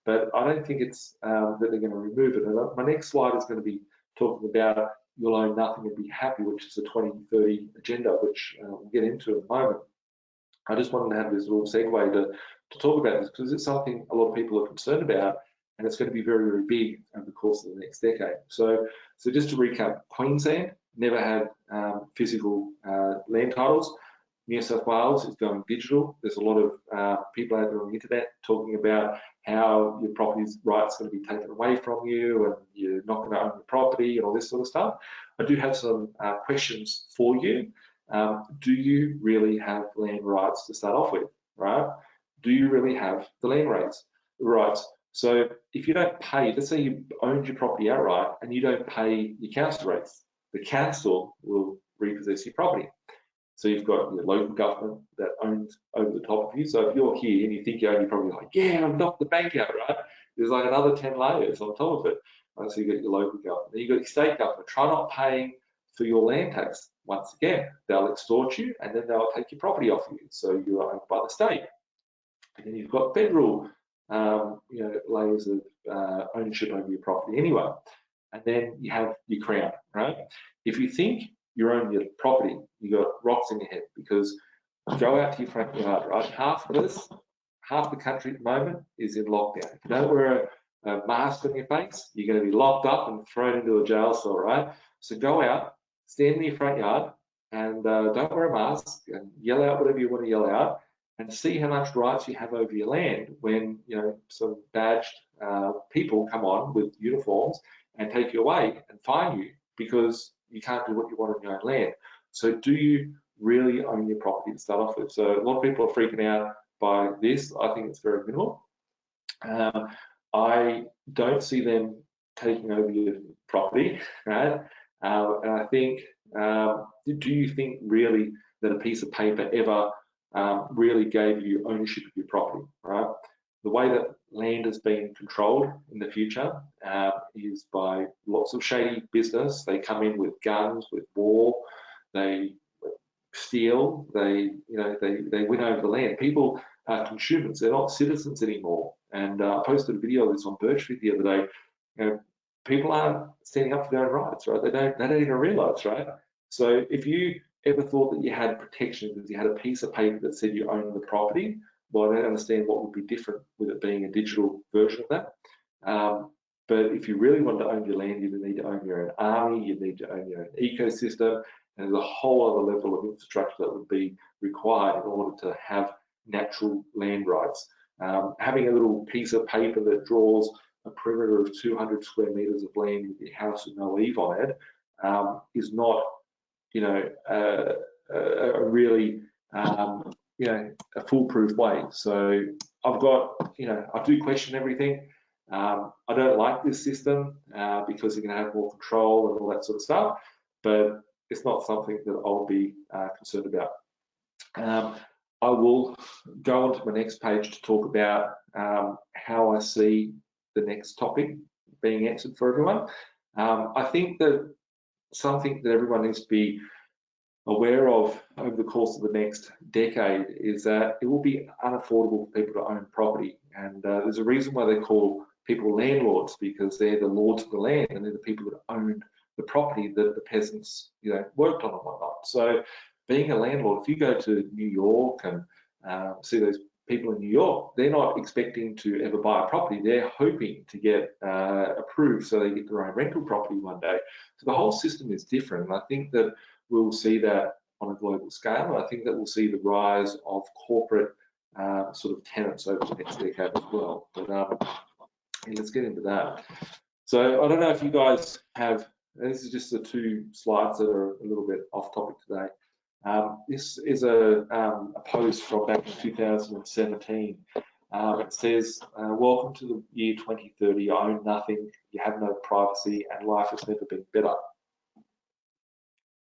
But I don't think it's that they're going to remove it. And my next slide is going to be talking about you'll own nothing and be happy, which is a 2030 agenda, which we'll get into in a moment. I just wanted to have this little segue to talk about this, because it's something a lot of people are concerned about, and it's going to be very, very big over the course of the next decade. So just to recap, Queensland never had physical land titles. New South Wales is going digital. There's a lot of people out there on the internet talking about how your property's rights are going to be taken away from you, and you're not going to own the property and all this sort of stuff. I do have some questions for you. Do you really have land rights to start off with, right? Do you really have the land rights? So if you don't pay, let's say you owned your property outright and you don't pay your council rates, the council will repossess your property. So you've got your local government that owns over the top of you. So if you're here and you think you own your property, like, yeah, I've knocked the bank out, right? There's like another 10 layers on top of it. Right? So you've got your local government. Then you've got your state government. Try not paying for your land tax. Once again, they'll extort you, and then they'll take your property off you. So you're owned by the state. And then you've got federal layers of ownership over your property anyway. And then you have your crown, right? If you think you own your property, you got rocks in your head, because go out to your front yard, right? Half the country at the moment is in lockdown. If you don't wear a mask on your face, you're going to be locked up and thrown into a jail cell, right? So go out, stand in your front yard, and don't wear a mask, and yell out whatever you want to yell out, and see how much rights you have over your land when some badged people come on with uniforms and take you away and fine you because you can't do what you want on your own land. So do you really own your property to start off with? So a lot of people are freaking out by this. I think it's very minimal. I don't see them taking over your property, right? And I think, do you think really that a piece of paper ever really gave you ownership of your property, right? The way that land has been controlled in the future is by lots of shady business. They come in with guns, with war, they steal, they win over the land. People are consumers, they're not citizens anymore. And I posted a video of this on Birchford the other day. People aren't standing up for their own rights, right? They don't even realize, right? So if you ever thought that you had protection because you had a piece of paper that said you own the property, well, I don't understand what would be different with it being a digital version of that. But if you really want to own your land, you need to own your own army, you need to own your own ecosystem, and there's a whole other level of infrastructure that would be required in order to have natural land rights. Having a little piece of paper that draws a perimeter of 200 square meters of land with your house with no eave on it is not, a really, a foolproof way. So I've got, I do question everything. I don't like this system because you're going to have more control and all that sort of stuff, but it's not something that I'll be concerned about. I will go on to my next page to talk about how I see the next topic being answered for everyone. I think that something that everyone needs to be aware of over the course of the next decade is that it will be unaffordable for people to own property. And there's a reason why they call people landlords, because they're the lords of the land and they're the people that own the property that the peasants, worked on and whatnot. So being a landlord, if you go to New York and see those people in New York, they're not expecting to ever buy a property. They're hoping to get approved so they get their own rental property one day. So the whole system is different. And I think that we'll see that on a global scale. And I think that we'll see the rise of corporate sort of tenants over the next decade as well. But let's get into that. So I don't know if you guys have, this is just the two slides that are a little bit off topic today. This is a post from back in 2017. It says, welcome to the year 2030, you own nothing, you have no privacy, and life has never been better.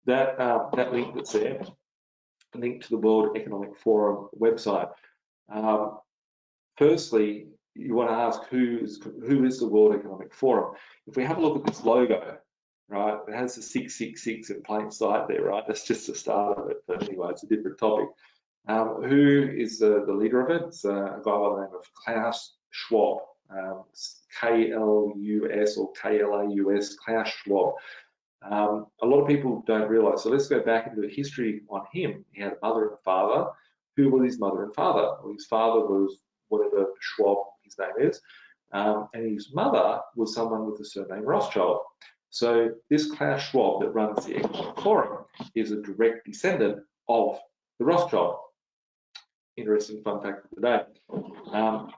That link that's there, a link to the World Economic Forum website. Firstly, you want to ask who is the World Economic Forum? If we have a look at this logo, right, it has the 666 in plain sight there, right? That's just the start of it. But anyway, it's a different topic. Who is the leader of it? It's a guy by the name of Klaus Schwab, K-L-U-S or K-L-A-U-S, Klaus Schwab. A lot of people don't realize. So let's go back into the history on him. He had a mother and a father. Who were his mother and father? Well, his father was whatever Schwab his name is, and his mother was someone with the surname Rothschild. So this Klaus Schwab that runs the Economic Forum is a direct descendant of the Rothschild. Interesting fun fact of the day.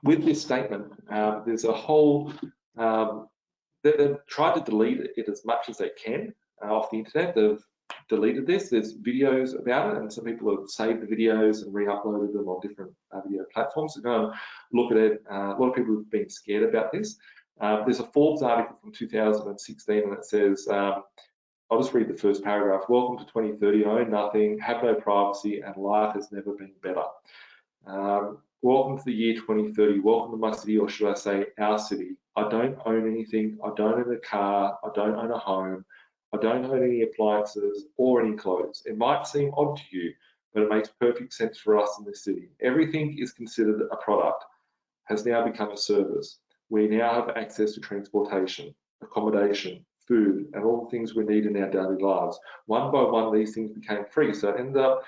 With this statement, there's a whole, they've tried to delete it as much as they can off the internet. They've deleted this. There's videos about it, and some people have saved the videos and re-uploaded them on different video platforms. So go and look at it. A lot of people have been scared about this. There's a Forbes article from 2016, and it says, I'll just read the first paragraph. Welcome to 2030, own nothing, have no privacy, and life has never been better. Welcome to the year 2030, welcome to my city, or should I say our city. I don't own anything, I don't own a car, I don't own a home, I don't own any appliances or any clothes. It might seem odd to you, but it makes perfect sense for us in this city. Everything is considered a product, has now become a service. We now have access to transportation, accommodation, food, and all the things we need in our daily lives. One by one, these things became free, so it ended up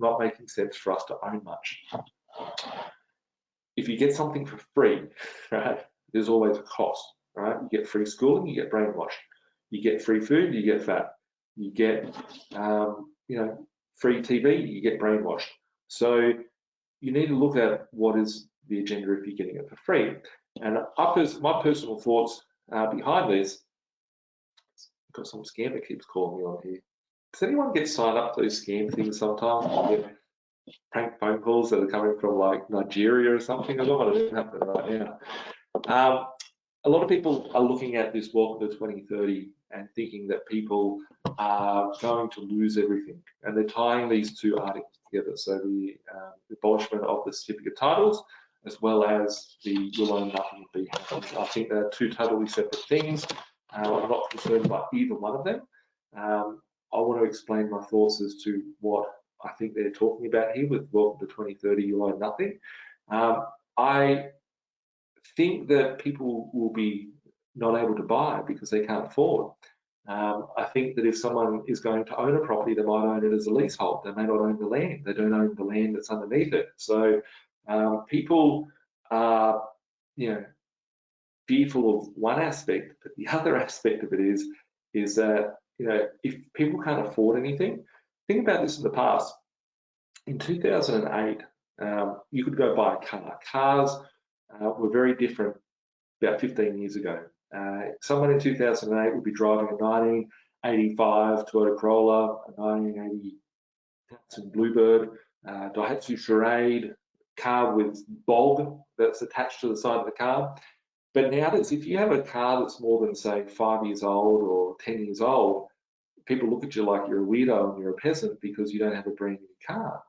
not making sense for us to own much. If you get something for free, right, there's always a cost, right? You get free schooling, you get brainwashed. You get free food, you get fat. You get, free TV, you get brainwashed. So you need to look at what is the agenda if you're getting it for free. And my personal thoughts behind this, I've got some scam that keeps calling me on here. Does anyone get signed up to those scam things sometimes? You get prank phone calls that are coming from like Nigeria or something. I don't want to happen right now. A lot of people are looking at this Welcome to 2030 and thinking that people are going to lose everything, and they're tying these two articles together. So the abolishment of the certificate titles, as well as the will own nothing and be happy. I think they're two totally separate things. I'm not concerned by either one of them. I want to explain my thoughts as to what I think they're talking about here with Welcome to 2030, you own nothing. I think that people will be not able to buy because they can't afford. I think that if someone is going to own a property, they might own it as a leasehold. They may not own the land. They don't own the land that's underneath it. So people are, fearful of one aspect, but the other aspect of it is that, if people can't afford anything, think about this in the past. In 2008, you could go buy a car. Cars were very different about 15 years ago. Someone in 2008 would be driving a 1985 Toyota Corolla, a 1980 Datsun Bluebird, Daihatsu Charade, car with bulb that's attached to the side of the car. But nowadays, if you have a car that's more than, say, 5 years old or 10 years old, people look at you like you're a weirdo and you're a peasant because you don't have a brand new car.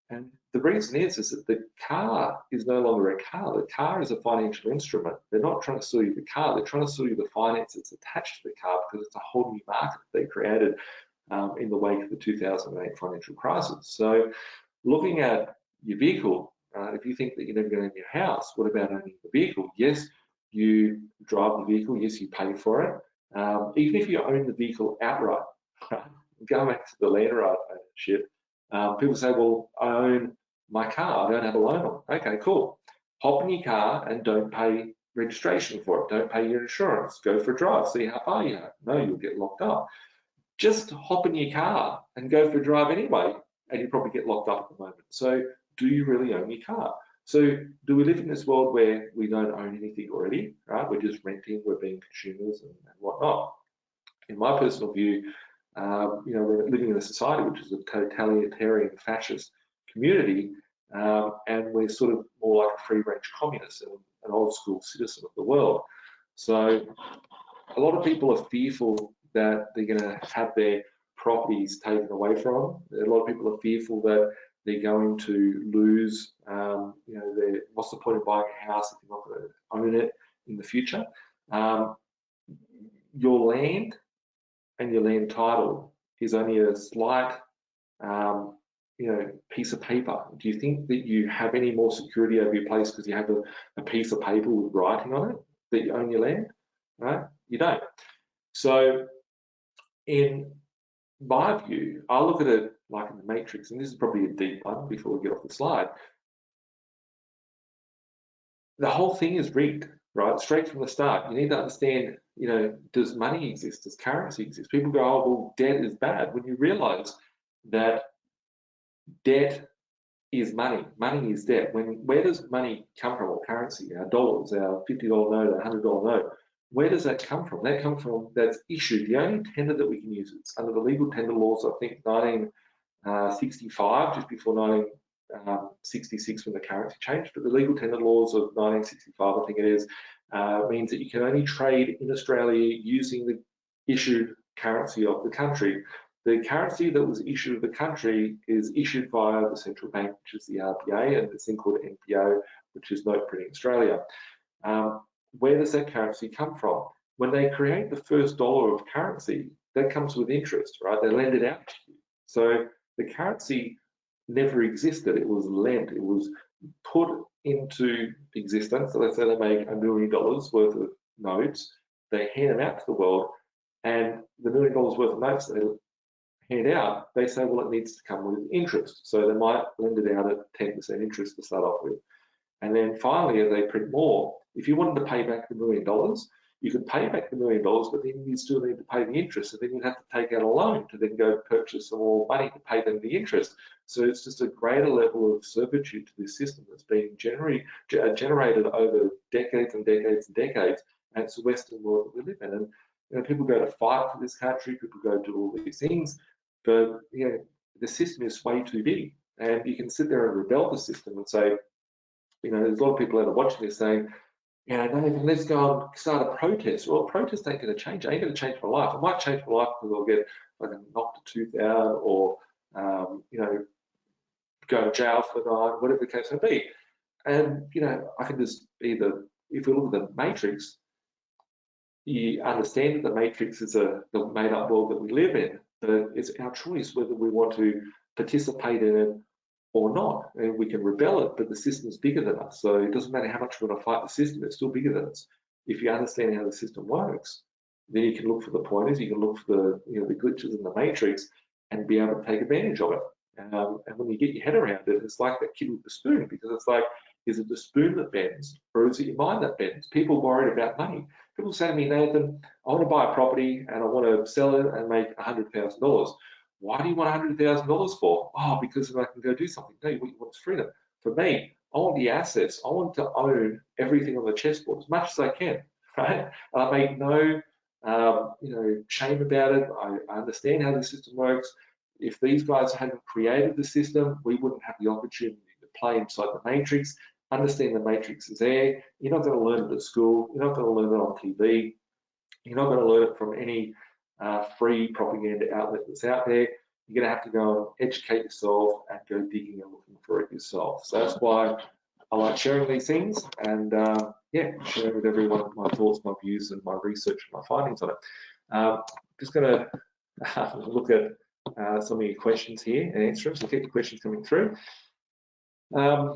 And the reason is that the car is no longer a car. The car is a financial instrument. They're not trying to sell you the car. They're trying to sell you the finance that's attached to the car, because it's a whole new market they created in the wake of the 2008 financial crisis. So looking at your vehicle, if you think that you're never going to own your house, what about owning the vehicle? Yes, you drive the vehicle. Yes, you pay for it. Even if you own the vehicle outright, right? Going back to the land right ownership, people say, well, I own my car, I don't have a loan on it. Okay, cool. Hop in your car and don't pay registration for it. Don't pay your insurance. Go for a drive, see how far you have. No, you'll get locked up. Just hop in your car and go for a drive anyway, and you probably get locked up at the moment. So do you really own your car? So do we live in this world where we don't own anything already, right? We're just renting, we're being consumers and whatnot. In my personal view, we're living in a society which is a totalitarian fascist community, and we're sort of more like a free-range communist and an old-school citizen of the world. So a lot of people are fearful that they're going to have their properties taken away from them. A lot of people are fearful that they're going to lose, what's the point of buying a house if you're not going to own it in the future? Your land and your land title is only a slight, piece of paper. Do you think that you have any more security over your place because you have a piece of paper with writing on it that you own your land? Right? You don't. So in my view, I look at it like in the Matrix, and this is probably a deep one before we get off the slide. The whole thing is rigged, right? Straight from the start. You need to understand, does money exist? Does currency exist? People go, oh, well, debt is bad. When you realize that debt is money, money is debt. Where does money come from, or currency? Our dollars, our $50 note, our $100 note. Where does that come from? That comes from, that's issued. The only tender that we can use, it's under the legal tender laws, I think 1965, just before 1966 when the currency changed, but the legal tender laws of 1965, I think it is, means that you can only trade in Australia using the issued currency of the country. The currency that was issued of the country is issued via the central bank, which is the RBA, and this thing called NPO, which is Note Printing Australia. Where does that currency come from? When they create the first dollar of currency, that comes with interest, right? They lend it out to you. So the currency never existed. It was lent. It was put into existence. So let's say they make $1 million worth of notes. They hand them out to the world, and the $1 million worth of notes they hand out, they say, well, it needs to come with interest. So they might lend it out at 10% interest to start off with. And then finally, as they print more, if you wanted to pay back the $1 million, you could pay back the $1 million, but then you still need to pay the interest. And then you'd have to take out a loan to then go purchase some more money to pay them the interest. So it's just a greater level of servitude to this system that's being generated over decades and decades and decades. And it's the Western world that we live in. And people go to fight for this country, people go do all these things, but the system is way too big. And you can sit there and rebel the system and say, there's a lot of people that are watching this saying, Nathan, let's go and start a protest. Well, a protest ain't going to change. It ain't going to change my life. It might change my life because I'll get knocked a tooth out or, go to jail for the night, whatever the case may be. And, I can just either, if we look at the Matrix, you understand that the Matrix is the made-up world that we live in, but it's our choice whether we want to participate in it or not. And we can rebel it, but the system's bigger than us. So it doesn't matter how much we want to fight the system, it's still bigger than us. If you understand how the system works, then you can look for the pointers, you can look for the glitches in the Matrix and be able to take advantage of it. And when you get your head around it, it's like that kid with the spoon, because it's like, is it the spoon that bends or is it your mind that bends? People are worried about money. People say to me, Nathan, I want to buy a property and I want to sell it and make $100,000. Why do you want $100,000 for? Oh, because I can go do something. No, what you want is freedom. For me, I want the assets. I want to own everything on the chessboard as much as I can, right? And I make no, shame about it. I understand how the system works. If these guys hadn't created the system, we wouldn't have the opportunity to play inside the Matrix, understand the Matrix is there. You're not going to learn it at school. You're not going to learn it on TV. You're not going to learn it from any free propaganda outlet that's out there. you're going to have to go and educate yourself and go digging and looking for it yourself. So that's why I like sharing these things, and yeah, sharing with everyone my thoughts, my views, and my research and my findings on it. Just going to look at some of your questions here and answer them. So keep the questions coming through. I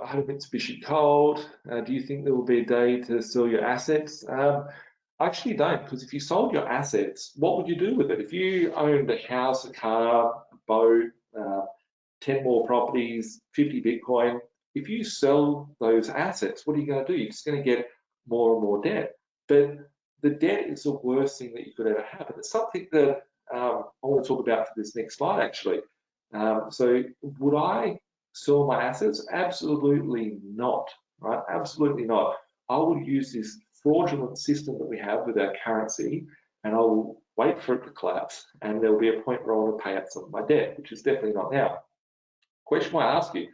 hope Mitsubishi cold. Do you think there will be a day to sell your assets? I actually don't, because if you sold your assets, what would you do with it? If you owned a house, a car, a boat, 10 more properties, 50 Bitcoin, if you sell those assets, what are you going to do? You're just going to get more and more debt. But the debt is the worst thing that you could ever have. And it's something that I want to talk about for this next slide, actually. So would I sell my assets? Absolutely not, right? Absolutely not. I will use this fraudulent system that we have with our currency, and I will wait for it to collapse, and there'll be a point where I want to pay out some of my debt, which is definitely not now. Question I ask you,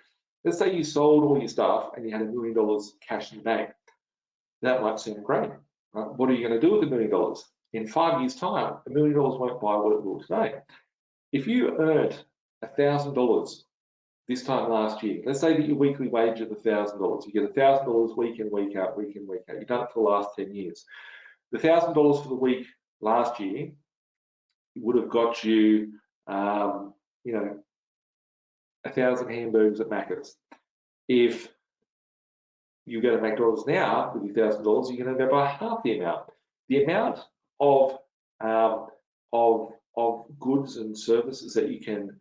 let's say you sold all your stuff and you had $1 million cash in the bank. That might seem great, right? What are you going to do with $1 million? In 5 years' time, $1 million won't buy what it will today. If you earned $1,000 this time last year, let's say that your weekly wage is $1,000. You get $1,000 week in, week out, week in, week out. You've done it for the last 10 years. The $1,000 for the week last year would have got you, you know, 1,000 hamburgers at Macca's. If you go to McDonald's now with your $1,000, you're going to go buy half the amount. The amount of goods and services that you can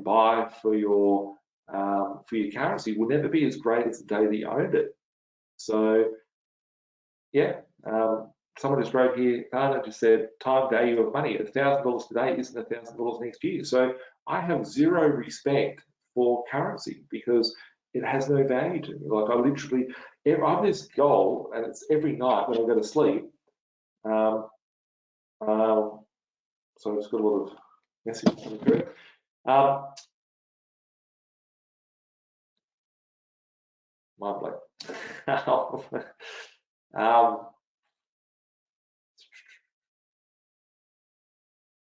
buy for your currency will never be as great as the day that you owned it. So yeah, someone just wrote here, Dana just said, time value of money. $1,000 today isn't $1,000 next year. So I have zero respect for currency because it has no value to me. Like I literally, I have this goal, and it's every night when I go to sleep. So I've just got a lot of messages coming through. Mind blank.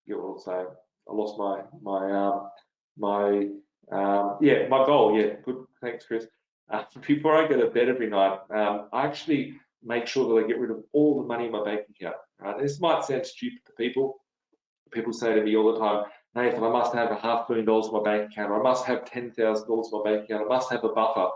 You will say I lost my goal. Yeah, good. Thanks, Chris. Before I go to bed every night, I actually make sure that I get rid of all the money in my bank account. This might sound stupid to people. People say to me all the time, Nathan, I must have $500 million in my bank account, or I must have $10,000 in my bank account, I must have a buffer.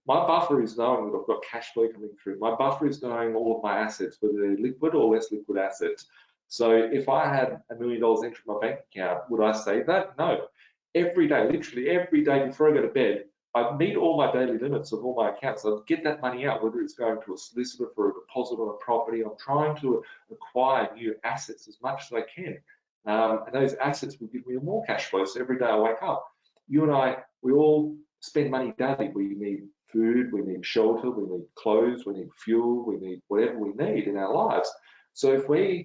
My buffer is knowing that I've got cash flow coming through. My buffer is knowing all of my assets, whether they're liquid or less liquid assets. So if I had $1 million into my bank account, would I save that? No. Every day, literally every day before I go to bed, I meet all my daily limits of all my accounts. I get that money out, whether it's going to a solicitor for a deposit on a property. I'm trying to acquire new assets as much as I can. And those assets will give me more cash flow. So every day I wake up, you and I, we all spend money daily. We need food, we need shelter, we need clothes, we need fuel, we need whatever we need in our lives. So if you're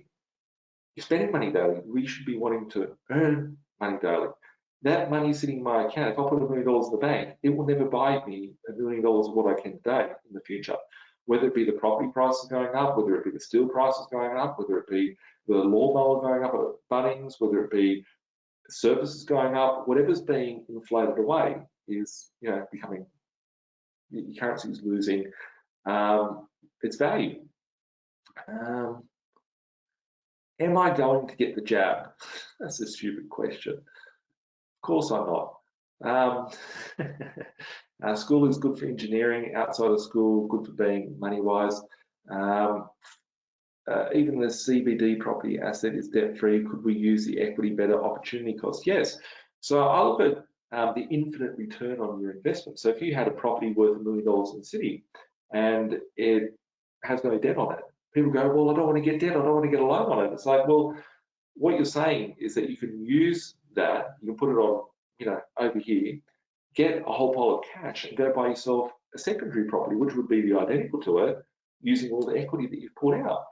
spending money daily, we should be wanting to earn money daily. That money sitting in my account, if I put $1 million in the bank, it will never buy me $1 million of what I can today in the future. Whether it be the property prices going up, whether it be the steel prices going up, whether it be the lawnmower going up at Bunnings, whether it be services going up, whatever's being inflated away is, becoming, the currency is losing its value. Am I going to get the jab? That's a stupid question. Of course I'm not. School is good for engineering. Outside of school, good for being money-wise. Even the CBD property asset is debt-free. Could we use the equity better opportunity cost? Yes. So I look at the infinite return on your investment. So if you had a property worth $1 million in the city and it has no debt on it, people go, well, I don't want to get debt. I don't want to get a loan on it. It's like, well, what you're saying is that you can use that, you can put it on, over here, get a whole pile of cash and go buy yourself a secondary property, which would be the identical to it, using all the equity that you've put out.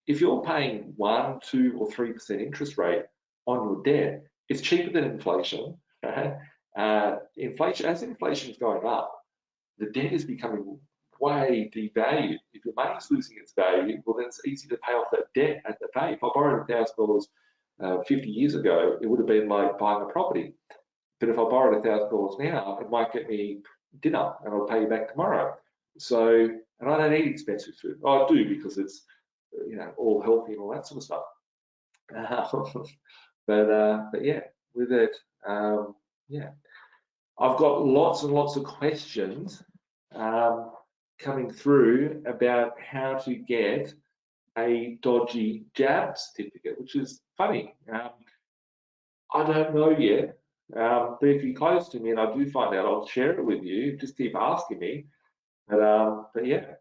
If you're paying 1%, 2%, or 3% interest rate on your debt, it's cheaper than inflation. Okay? As inflation is going up, the debt is becoming way devalued. if your money's losing its value, well, then it's easy to pay off that debt at the pay. If I borrowed $1,000 50 years ago, it would have been like buying a property. But if I borrowed $1,000 now, it might get me dinner and I'll pay you back tomorrow. So, and I don't eat expensive food. I do because it's, you know, all healthy and all that sort of stuff. But yeah, with it, yeah, I've got lots and lots of questions coming through about how to get a dodgy jab certificate, which is funny. I don't know yet, but if you're close to me and I do find out, I'll share it with you. Just keep asking me. But yeah.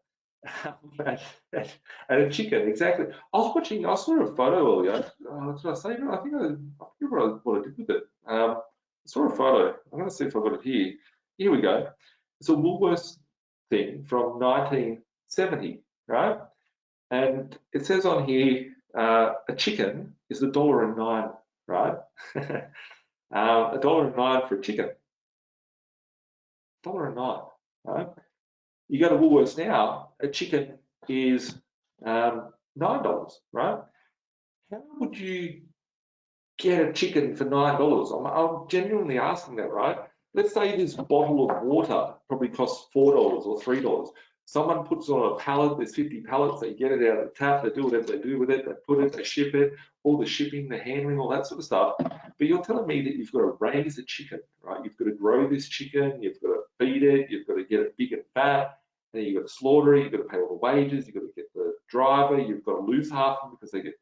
And a chicken, exactly. I saw a photo earlier. What did I say? I think what I did with it. I saw a photo. I'm going to see if I've got it here. Here we go. It's a Woolworths thing from 1970, right? And it says on here, a chicken is $1.09, right? $1.09 for a chicken. $1.09, right? You go to Woolworths now, a chicken is $9, right? How would you get a chicken for $9? I'm genuinely asking that, right? Let's say this bottle of water probably costs $4 or $3. Someone puts it on a pallet, there's 50 pallets, they get it out of the tap, they do whatever they do with it, they put it, they ship it, all the shipping, the handling, all that sort of stuff. But you're telling me that you've got to raise a chicken, right? You've got to grow this chicken, you've got to feed it, you've got to get it big and fat, and you've got to slaughter it, you've got to pay all the wages, you've got to get the driver, you've got to lose half of them because they get,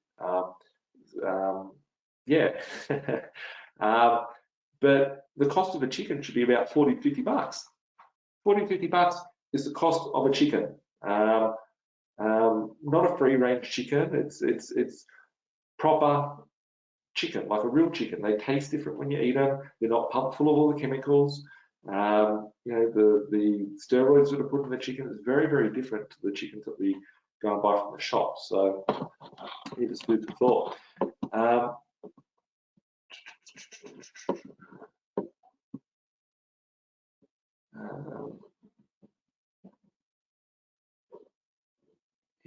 yeah. But the cost of a chicken should be about 40, 50 bucks. 40, 50 bucks is the cost of a chicken. Not a free range chicken. It's proper chicken, like a real chicken. They taste different when you eat them. They're not pumped full of all the chemicals. You know, the steroids that are put in the chicken is very, very different to the chickens that we go and buy from the shop. So it is food for thought.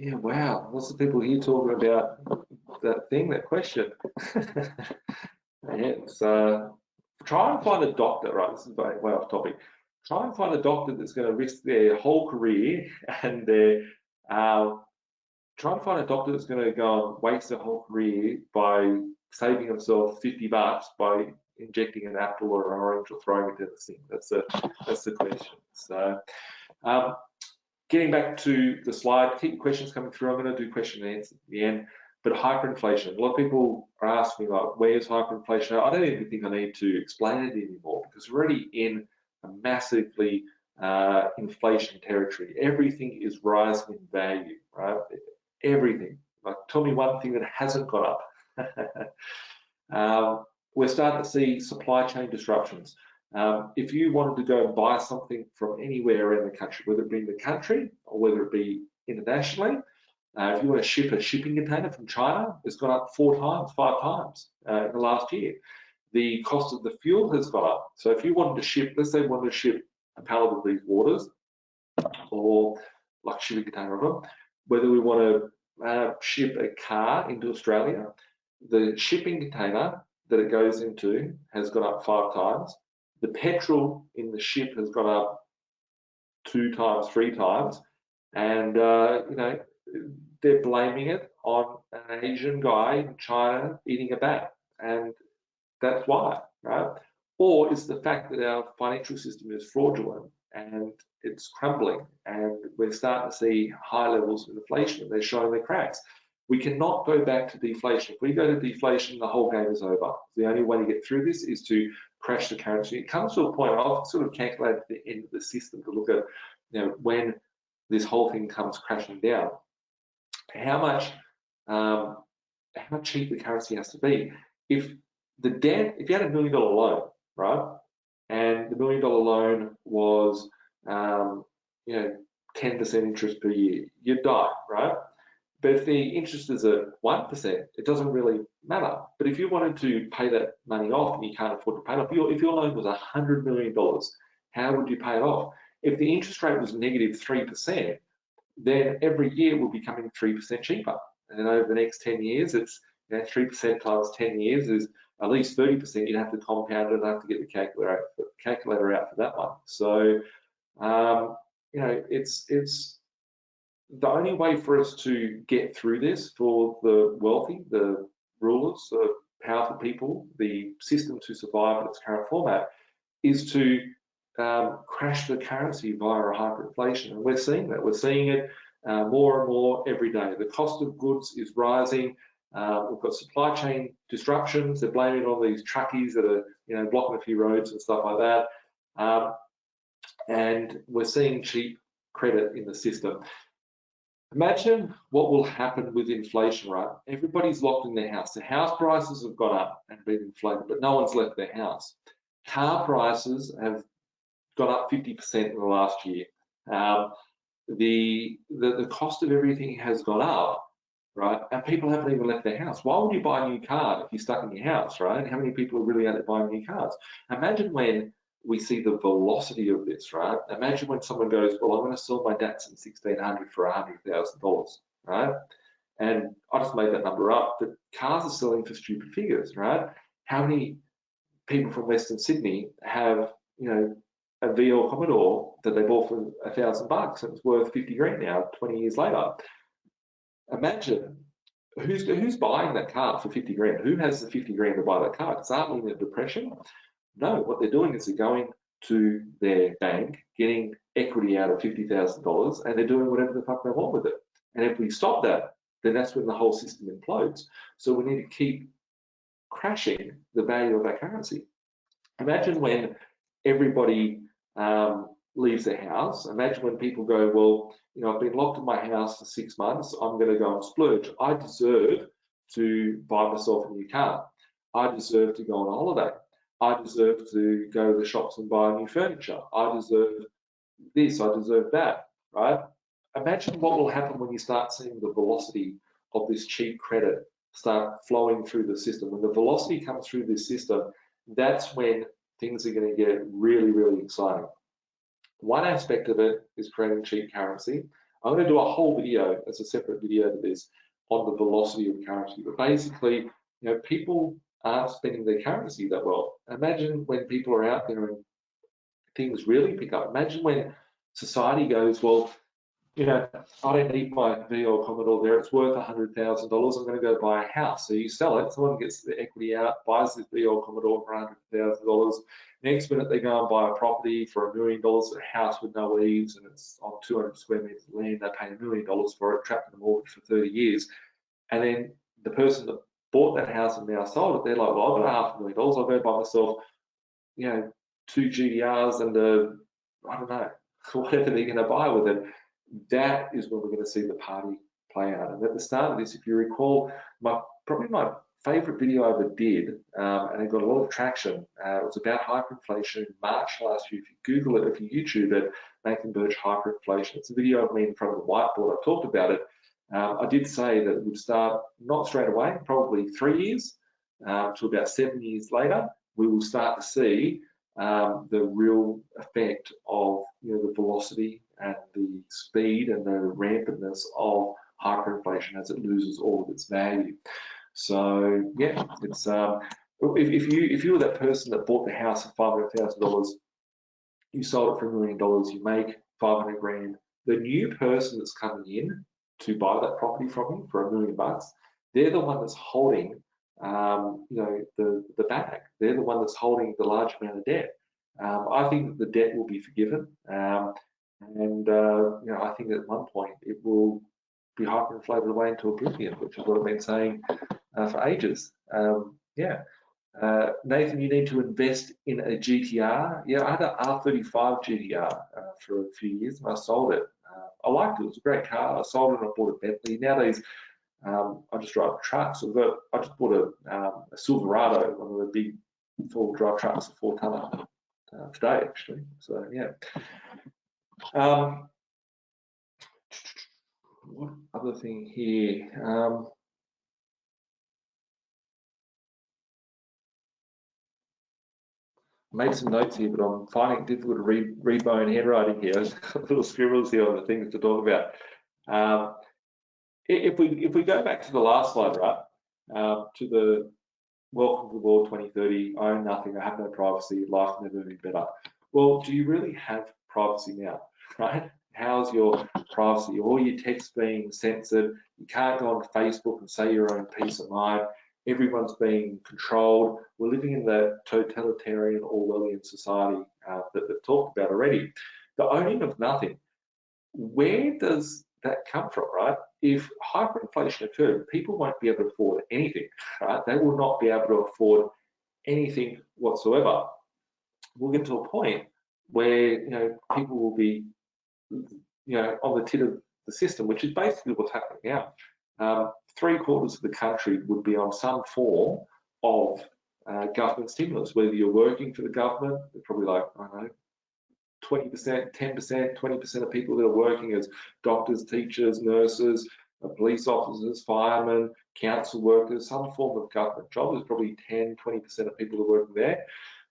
Yeah, wow, lots of people here talking about that thing, that question. Yeah, so try and find a doctor, right? This is way off topic. Try and find a doctor that's going to risk their whole career and their try and find a doctor that's going to go and waste their whole career by saving themselves 50 bucks by injecting an apple or an orange or throwing it in the sink. That's the question. So getting back to the slide, keep your questions coming through. I'm going to do question and answer at the end. But hyperinflation, a lot of people are asking me, like, where's hyperinflation? I don't even think I need to explain it anymore because we're already in a massively inflation territory. Everything is rising in value, right? Everything. Like, tell me one thing that hasn't gone up. We're starting to see supply chain disruptions. If you wanted to go and buy something from anywhere around the country, whether it be in the country or whether it be internationally, if you want to ship a shipping container from China, it's gone up 4 times, 5 times in the last year. The cost of the fuel has gone up. So if you wanted to ship, let's say you wanted to ship a pallet of these waters or like a shipping container of them, whether we want to ship a car into Australia, the shipping container that it goes into has gone up 5 times. The petrol in the ship has gone up 2 times, 3 times, and you know, they're blaming it on an Asian guy in China eating a bat, and that's why, right? Or it's the fact that our financial system is fraudulent and it's crumbling, and we're starting to see high levels of inflation, and they're showing the cracks. We cannot go back to deflation. If we go to deflation, the whole game is over. The only way to get through this is to crash the currency. It comes to a point, I've sort of calculated the end of the system to look at, you know, when this whole thing comes crashing down, how cheap the currency has to be. If the debt, if you had $1 million loan, right, and the $1 million loan was, you know, 10% interest per year, you'd die, right? But if the interest is at 1%, it doesn't really matter. But if you wanted to pay that money off and you can't afford to pay it off, if your loan was $100 million, how would you pay it off? If the interest rate was -3%, then every year will be becoming 3% cheaper. And then over the next 10 years, it's 3% times 10 years is at least 30%. You'd have to compound it and have to get the calculator out for that one. So, it's the only way for us to get through this for the wealthy, the rulers, the powerful people, the system to survive in its current format is to crash the currency via a hyperinflation. And we're seeing that. We're seeing it more and more every day. The cost of goods is rising. We've got supply chain disruptions. They're blaming it on these truckies that are, blocking a few roads and stuff like that. And we're seeing cheap credit in the system. Imagine what will happen with inflation, right? Everybody's locked in their house. The house prices have gone up and been inflated, but no one's left their house. Car prices have gone up 50% in the last year. The cost of everything has gone up, right? And people haven't even left their house. Why would you buy a new car if you're stuck in your house, right? How many people are really out there buying new cars? Imagine when we see the velocity of this, right? Imagine when someone goes, well, I'm going to sell my Datsun 1600 for $100,000, right? And I just made that number up, but cars are selling for stupid figures, right? How many people from Western Sydney have, a VL Commodore that they bought for $1,000 and it's worth 50 grand now, 20 years later? Imagine who's buying that car for 50 grand? Who has the 50 grand to buy that car? Because aren't we in a depression? No, what they're doing is they're going to their bank, getting equity out of $50,000, and they're doing whatever the fuck they want with it. And if we stop that, then that's when the whole system implodes. So we need to keep crashing the value of our currency. Imagine when everybody leaves their house. Imagine when people go, well, I've been locked in my house for 6 months. I'm going to go and splurge. I deserve to buy myself a new car. I deserve to go on a holiday. I deserve to go to the shops and buy new furniture. I deserve this. I deserve that, right? Imagine what will happen when you start seeing the velocity of this cheap credit start flowing through the system. When the velocity comes through this system, that's when things are going to get really, really exciting. One aspect of it is creating cheap currency. I'm going to do a whole video as a separate video to this on the velocity of currency. But basically, people aren't spending their currency that well. Imagine when people are out there and things really pick up. Imagine when society goes, well, I don't need my VL Commodore there. It's worth $100,000. I'm going to go buy a house. So you sell it. Someone gets the equity out, buys this VL Commodore for $100,000. Next minute, they go and buy a property for $1 million, a house with no eaves, and it's on 200 square meters of land. They pay $1 million for it, trapped in a mortgage for 30 years. And then the person that bought that house and now sold it, they're like, well, I've got $500,000. I'll go buy myself, 2 GDRs and I don't know, whatever they're going to buy with it. That is when we're going to see the party play out. And at the start of this, if you recall, probably my favorite video I ever did, and it got a lot of traction. It was about hyperinflation in March last year. If you Google it, if you YouTube it, Nathan Birch hyperinflation. It's a video of me in front of the whiteboard. I talked about it. I did say that it would start not straight away, probably 3 years to about 7 years later. We will start to see the real effect of the velocity and the speed and the rampantness of hyperinflation as it loses all of its value. So yeah, it's if you were that person that bought the house for $500,000, you sold it for $1 million, you make 500 grand. The new person that's coming in to buy that property from you for $1 million, they're the one that's holding the bag. They're the one that's holding the large amount of debt. I think that the debt will be forgiven, and I think at one point it will be hyperinflated away into oblivion, which is what I've been saying for ages. Nathan, you need to invest in a GTR. Yeah, I had an R35 GTR for a few years, and I sold it. I liked it. It was a great car. I sold it and I bought a Bentley. Nowadays, I just drive trucks. I just bought a Silverado, one of the big four-wheel drive trucks, a 4-tonner, today actually. So yeah. What other thing here? Made some notes here, but I'm finding it difficult to read my own handwriting here. There's little scribbles here on the things to talk about. If we go back to the last slide, right, to the welcome to the world 2030, I own nothing, I have no privacy, life can never be better. Well, do you really have privacy now, right? How's your privacy? All your text being censored. You can't go on Facebook and say your own peace of mind. Everyone's being controlled. We're living in the totalitarian Orwellian society that they've talked about already. The owning of nothing. Where does that come from, right? If hyperinflation occurred, people won't be able to afford anything, right? They will not be able to afford anything whatsoever. We'll get to a point where people will be on the tit of the system, which is basically what's happening now. 3/4 of the country would be on some form of government stimulus. Whether you're working for the government, they're probably like, I don't know, 20%, 10%, 20% of people that are working as doctors, teachers, nurses, police officers, firemen, council workers, some form of government job. There's probably 10, 20% of people that are working there.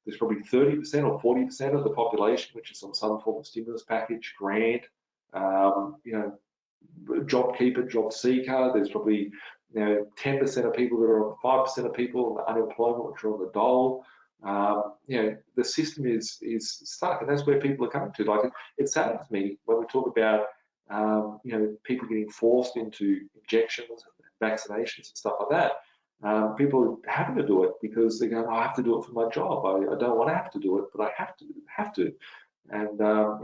There's probably 30% or 40% of the population which is on some form of stimulus package, grant, job keeper, job seeker. There's probably 10% of people that are on 5% of people on the unemployment, which are on the dole. The system is stuck, and that's where people are coming to. Like, it saddens me when we talk about people getting forced into injections and vaccinations and stuff like that. People are having to do it because they're going, I have to do it for my job. I don't want to have to do it, but I have to. And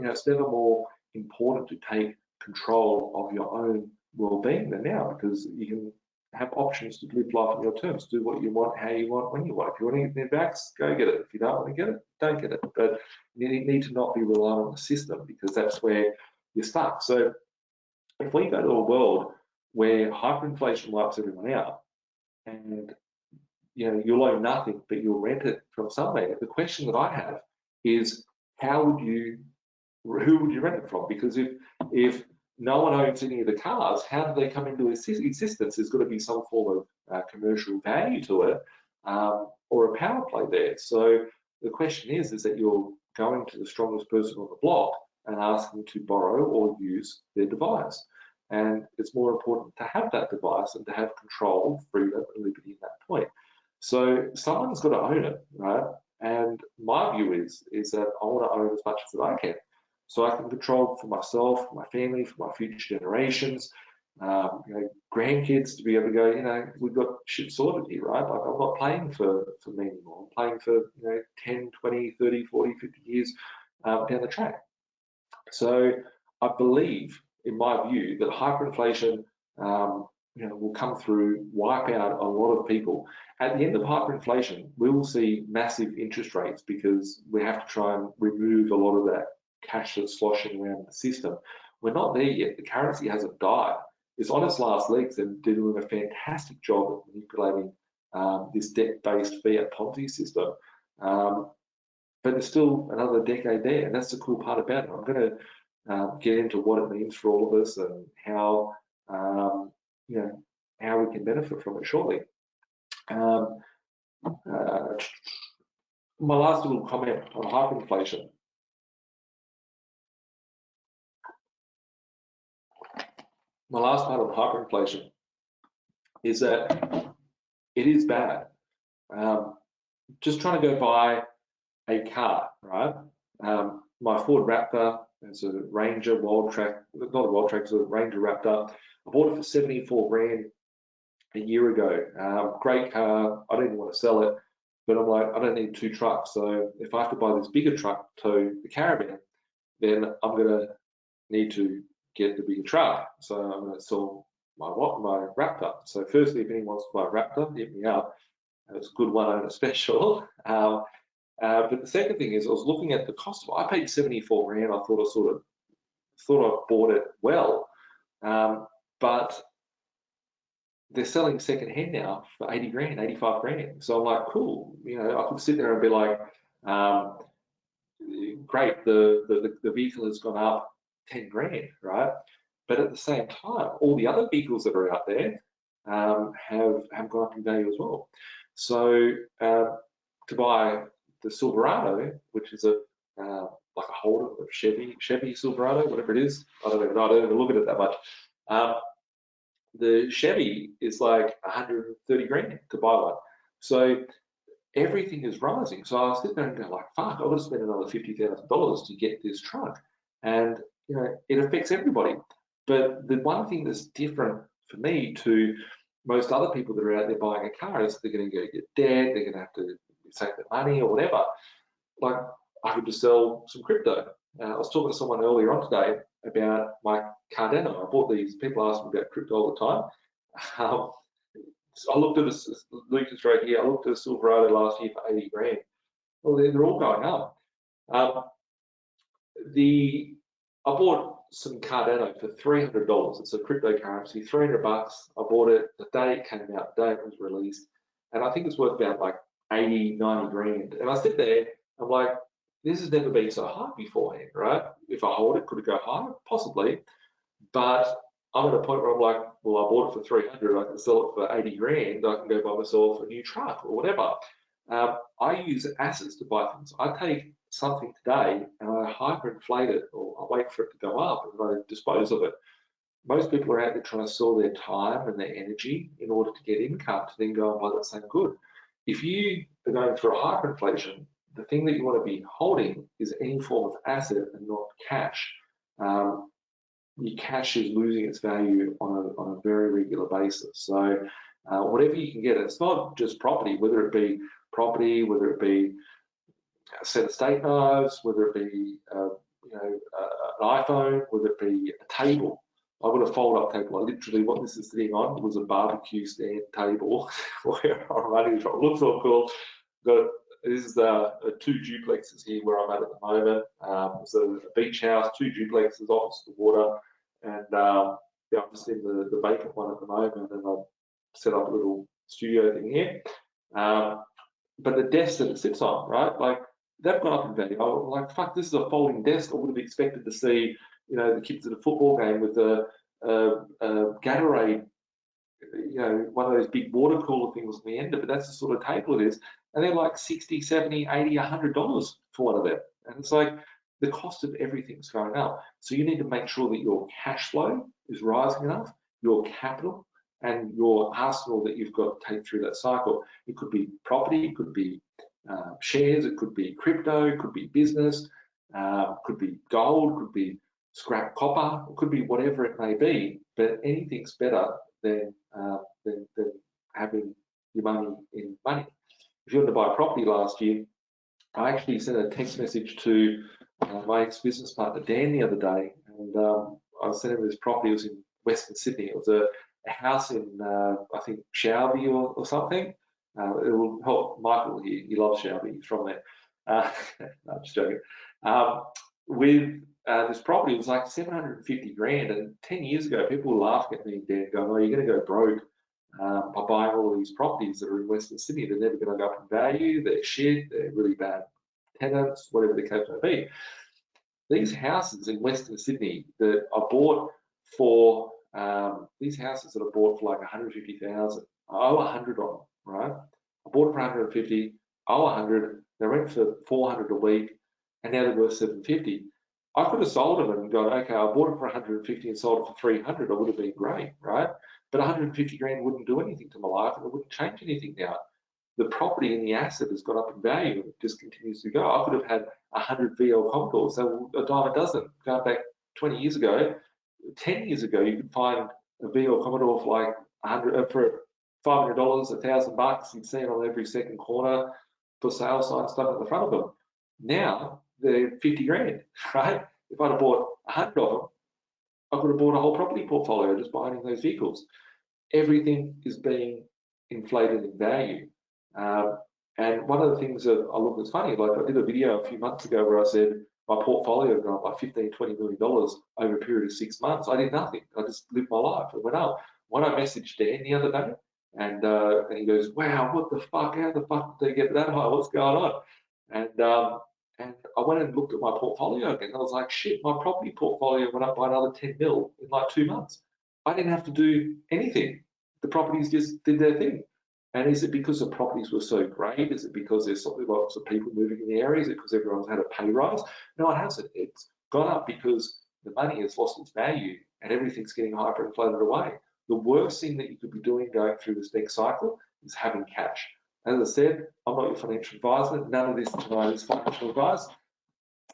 it's never more important to take control of your own well-being than now, because you can have options to live life on your terms, do what you want, how you want, when you want. If you want to get the vax, go get it. If you don't want to get it, don't get it. But you need to not be reliant on the system, because that's where you're stuck. So if we go to a world where hyperinflation wipes everyone out, and you'll own nothing, but you'll rent it from somewhere, the question that I have is, who would you rent it from? Because if no one owns any of the cars, how do they come into existence? There's got to be some form of commercial value to it, or a power play there. So the question is that you're going to the strongest person on the block and asking to borrow or use their device. And it's more important to have that device and to have control, freedom, and liberty in that point. So someone's got to own it, right? And my view is that I want to own as much as I can, so I can control for myself, for my family, for my future generations, grandkids, to be able to go, we've got shit sorted here, right? Like, I'm not playing for me anymore. I'm playing for 10, 20, 30, 40, 50 years down the track. So I believe, in my view, that hyperinflation will come through, wipe out a lot of people. At the end of hyperinflation, we will see massive interest rates, because we have to try and remove a lot of that cash that's sloshing around the system. We're not there yet. The currency hasn't died. It's on its last legs, and they're doing a fantastic job of manipulating this debt-based fiat Ponzi system. But there's still another decade there, and that's the cool part about it. I'm going to get into what it means for all of us and how how we can benefit from it shortly. My last little comment on hyperinflation. My last part on hyperinflation is that it is bad. Just trying to go buy a car, right? My Ford Raptor, it's a Ranger Wild Track, not a Wild Track, it's a Ranger Raptor. I bought it for 74 grand a year ago. Great car. I didn't want to sell it, but I'm like, I don't need 2 trucks. So if I have to buy this bigger truck to tow the caravan, then I'm going to need to get the bigger truck. So I'm going to sell my Raptor. So firstly, if anyone wants to buy a Raptor, hit me up. It's a good one owner special. But the second thing is, I was looking at the cost of it. I paid 74 grand. I thought I bought it well, but they're selling second hand now for 80 grand, 85 grand. So I'm like, cool. I could sit there and be like, great, the vehicle has gone up 10 grand, right? But at the same time, all the other vehicles that are out there have gone up in value as well. So to buy the Silverado, which is like a holder of Chevy Silverado, whatever it is, I don't even look at it that much. The Chevy is like 130 grand to buy one. So everything is rising. So I was sitting there and go like, fuck, I've got to spend another $50,000 to get this truck. And, you know, it affects everybody. But the one thing that's different for me to most other people that are out there buying a car is they're going to go get debt, they're going to have to save their money or whatever. Like, I could just sell some crypto. I was talking to someone earlier on today about my Cardano. I bought these. People ask me about crypto all the time. So I looked at Lucas right here. I looked at a Silverado last year for 80 grand. Well, they're all going up. I bought some Cardano for $300. It's a cryptocurrency, 300 bucks. I bought it the day it came out, the day it was released, and I think it's worth about like 80, 90 grand. And I sit there, I'm like, this has never been so high beforehand, right? If I hold it, could it go higher? Possibly, but I'm at a point where I'm like, well, I bought it for 300, I can sell it for 80 grand, I can go buy myself a new truck or whatever. I use assets to buy things. I take something today and I hyperinflate it, or I wait for it to go up and I dispose of it. Most people are out there trying to sell their time and their energy in order to get income to then go and buy that same good. If you are going through a hyperinflation, the thing that you want to be holding is any form of asset and not cash. Your cash is losing its value on a very regular basis. So whatever you can get, it's not just property, whether it be property, whether it be a set of steak knives, whether it be an iPhone, whether it be a table. I've got a fold-up table. Literally, what this is sitting on was a barbecue stand table where I'm running from. It looks all cool. This is two duplexes here where I'm at the moment. So a beach house, two duplexes, office to water, and yeah, I'm just in the vacant one at the moment, and I've set up a little studio thing here. But the desk that it sits on, right? Like, they've gone up in value. I'm like, fuck, this is a folding desk. I would have expected to see, you know, the kids at a football game with a Gatorade, you know, one of those big water cooler things on the end of it. That's the sort of table it is. And they're like 60, 70, 80, $100 for one of them. And it's like, the cost of everything's going up. So you need to make sure that your cash flow is rising enough, your capital, and your arsenal that you've got to take through that cycle. It could be property, it could be shares, it could be crypto, it could be business, could be gold, could be scrap copper, it could be whatever it may be, but anything's better than having your money in money. If you wanted to buy property last year, I actually sent a text message to my ex-business partner, Dan, the other day, and I sent him this property. It was in Western Sydney. It was a house in, I think, Shelby or something. It will help Michael here. He loves Shelby. He's from there. No, I'm just joking. With this property, it was like 750 grand. And 10 years ago, people were laughing at me, Dan, going, oh, you're going to go broke by buying all of these properties that are in Western Sydney. They're never going to go up in value. They're shit. They're really bad tenants, whatever the case may be. These houses in Western Sydney that I bought for, these houses that I bought for like 150,000, I owe 100 on them, right? I bought it for 150, I owe 100, they rent for 400 a week, and now they're worth 750. I could have sold them and gone, okay, I bought it for 150 and sold it for 300, it would have been great, right? But 150 grand wouldn't do anything to my life, and it wouldn't change anything now. The property and the asset has gone up in value, and it just continues to go. I could have had 100 VL Commodores, so a dime a dozen. Going back 20 years ago, 10 years ago, you could find a VL Commodore for like 100, for $500, $1,000. You'd see it on every second corner, for sale signs stuff at the front of them. Now they're 50 grand, right? If I'd have bought 100 of them, I could have bought a whole property portfolio just by owning those vehicles. Everything is being inflated in value. And one of the things that I look, it's funny, like I did a video a few months ago where I said my portfolio had gone up by $15, $20 million over a period of 6 months. I did nothing. I just lived my life. It went up. When I messaged Dan the other day, and he goes, wow, what the fuck? How the fuck did they get that high? What's going on? And I went and looked at my portfolio again. I was like, shit, my property portfolio went up by another 10 mil in like 2 months. I didn't have to do anything. The properties just did their thing. And is it because the properties were so great? Is it because there's lots of people moving in the area? Is it because everyone's had a pay rise? No, it hasn't. It's gone up because the money has lost its value and everything's getting hyperinflated away. The worst thing that you could be doing going through this next cycle is having cash. As I said, I'm not your financial advisor. None of this tonight is financial advice.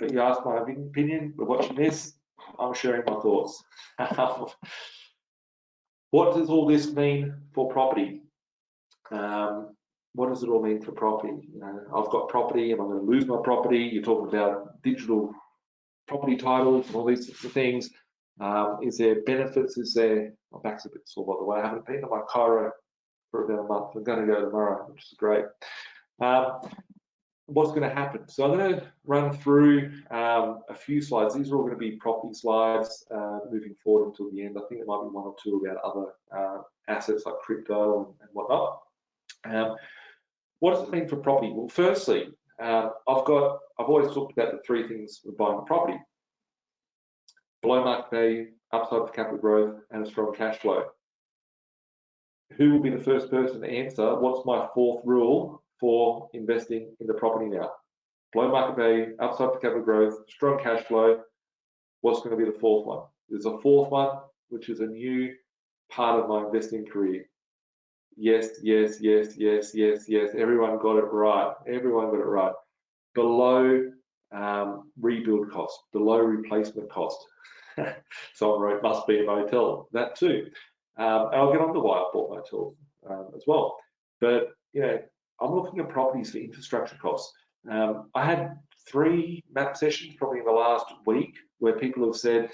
But you asked my opinion. We're watching this. I'm sharing my thoughts. What does all this mean for property? What does it all mean for property? You know, I've got property and I'm going to lose my property. You're talking about digital property titles and all these sorts of things. Is there benefits? Is there, my back's a bit sore by the way. I haven't been to my chiro for about a month. I'm going to go tomorrow, which is great. What's going to happen? So I'm going to run through a few slides. These are all going to be property slides moving forward until the end. I think there might be one or two about other assets like crypto and whatnot. What does it mean for property? Well, firstly, I've always talked about the three things with buying a property: below market value, upside for capital growth, and a strong cash flow. Who will be the first person to answer what's my fourth rule for investing in the property now? Below market value, upside for capital growth, strong cash flow. What's going to be the fourth one? There's a fourth one, which is a new part of my investing career. Yes, yes, yes, yes, yes, yes. Everyone got it right. Everyone got it right. Below rebuild cost, below replacement cost. Someone wrote, must be a motel. That too. And I'll get on to why I bought motels as well. But you know, I'm looking at properties for infrastructure costs. I had 3 map sessions probably in the last week where people have said,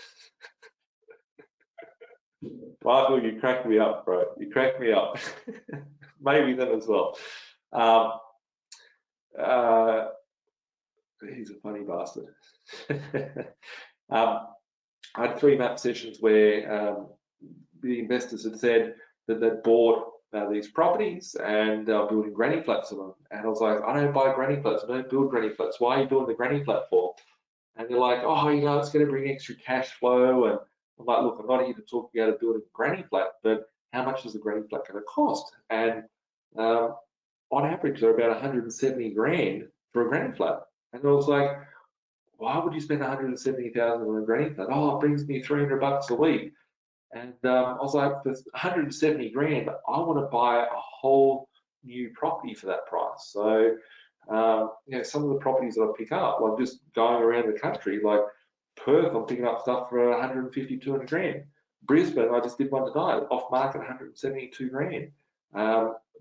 Michael, you cracked me up, bro. You cracked me up. Maybe them as well. He's a funny bastard. I had 3 map sessions where the investors had said that they'd bought these properties and they're building granny flats on them. And I was like, I don't buy granny flats. I don't build granny flats. Why are you building the granny flat for? And they're like, oh, you know, it's going to bring extra cash flow. And I'm like, look, I'm not here to talk about building a granny flat, but how much is the granny flat going to cost? And on average, they're about 170 grand for a granny flat. And I was like, why would you spend 170,000 on a granny flat? Oh, it brings me 300 bucks a week. And I was like, for 170 grand, I want to buy a whole new property for that price. So, you know, some of the properties that I pick up, like just going around the country, like Perth, I'm picking up stuff for 150, 200 grand. Brisbane, I just did one tonight, off market 172 grand.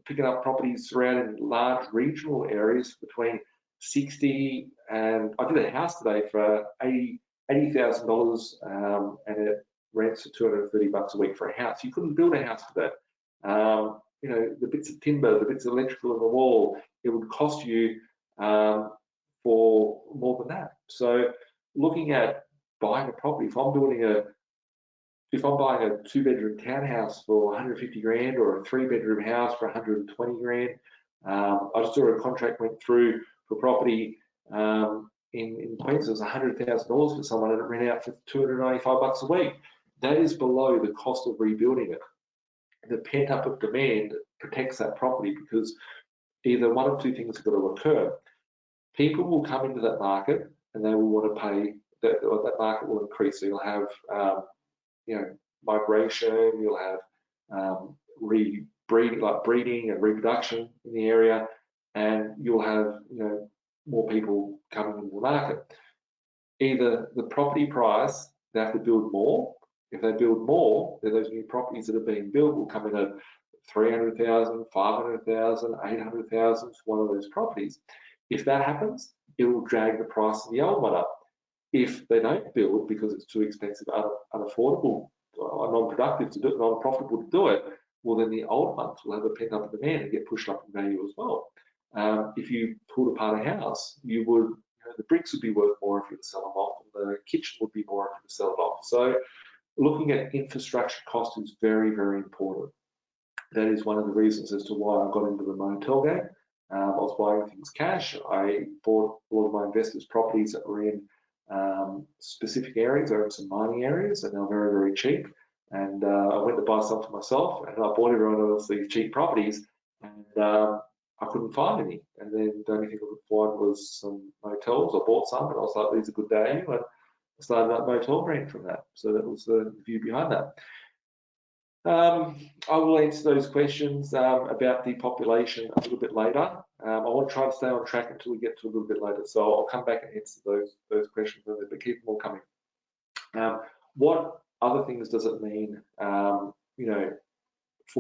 Picking up properties surrounding large regional areas between 60 and I did a house today for $80,000 and it rents for 230 bucks a week for a house. You couldn't build a house for that. You know, the bits of timber, the bits of electrical in the wall, it would cost you for more than that. So looking at buying a property, if I'm buying a 2-bedroom townhouse for 150 grand or a 3-bedroom house for 120 grand, I just saw a contract went through for property in Queensland, it was $100,000 for someone and it ran out for 295 bucks a week. That is below the cost of rebuilding it. The pent up demand protects that property because either one of two things have got to occur. People will come into that market and they will want to pay, that market will increase. So you'll have you know, migration, you'll have breeding and reproduction in the area, and you'll have, you know, more people coming into the market. Either the property price, they have to build more. If they build more, then those new properties that are being built will come in at 300,000, 500,000, 800,000 for one of those properties. If that happens, it will drag the price of the old one up. If they don't build because it's too expensive, unaffordable, non-productive to do it, non-profitable to do it, well then the old ones will have a pent up demand and get pushed up in value as well. If you pulled apart a house, you would, you know, the bricks would be worth more if you sell them off, and the kitchen would be more if you sell it off. So looking at infrastructure cost is very, very important. That is one of the reasons as to why I got into the motel game. I was buying things cash. I bought a lot of my investors' properties that were in specific areas, or in some mining areas, and they were very, very cheap. And I went to buy some for myself, and I bought everyone else these cheap properties, and I couldn't find any. And then the only thing I could find was some motels. I bought some, and I was like, these are good value. And started up motel brand from that. So that was the view behind that. I will answer those questions about the population a little bit later. I want to try to stay on track until we get to a little bit later. So I'll come back and answer those questions, but keep them all coming. What other things does it mean, for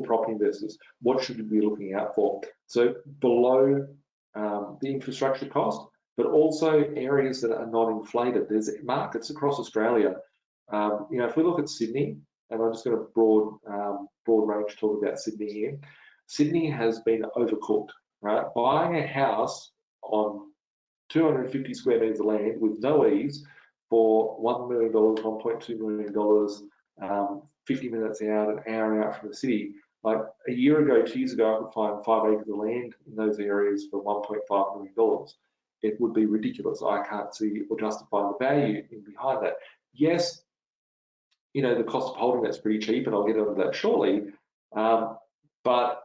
property investors? What should we be looking out for? So below the infrastructure cost, but also areas that are not inflated. There's markets across Australia. If we look at Sydney, and I'm just going to broad range talk about Sydney here. Sydney has been overcooked, right? Buying a house on 250 square metres of land with no ease for $1 million, $1.2 million, 50 minutes out, an hour out from the city. Like a year ago, 2 years ago, I could find 5 acres of land in those areas for $1.5 million. It would be ridiculous. I can't see or justify the value in behind that. Yes, the cost of holding that's pretty cheap, and I'll get onto that shortly. But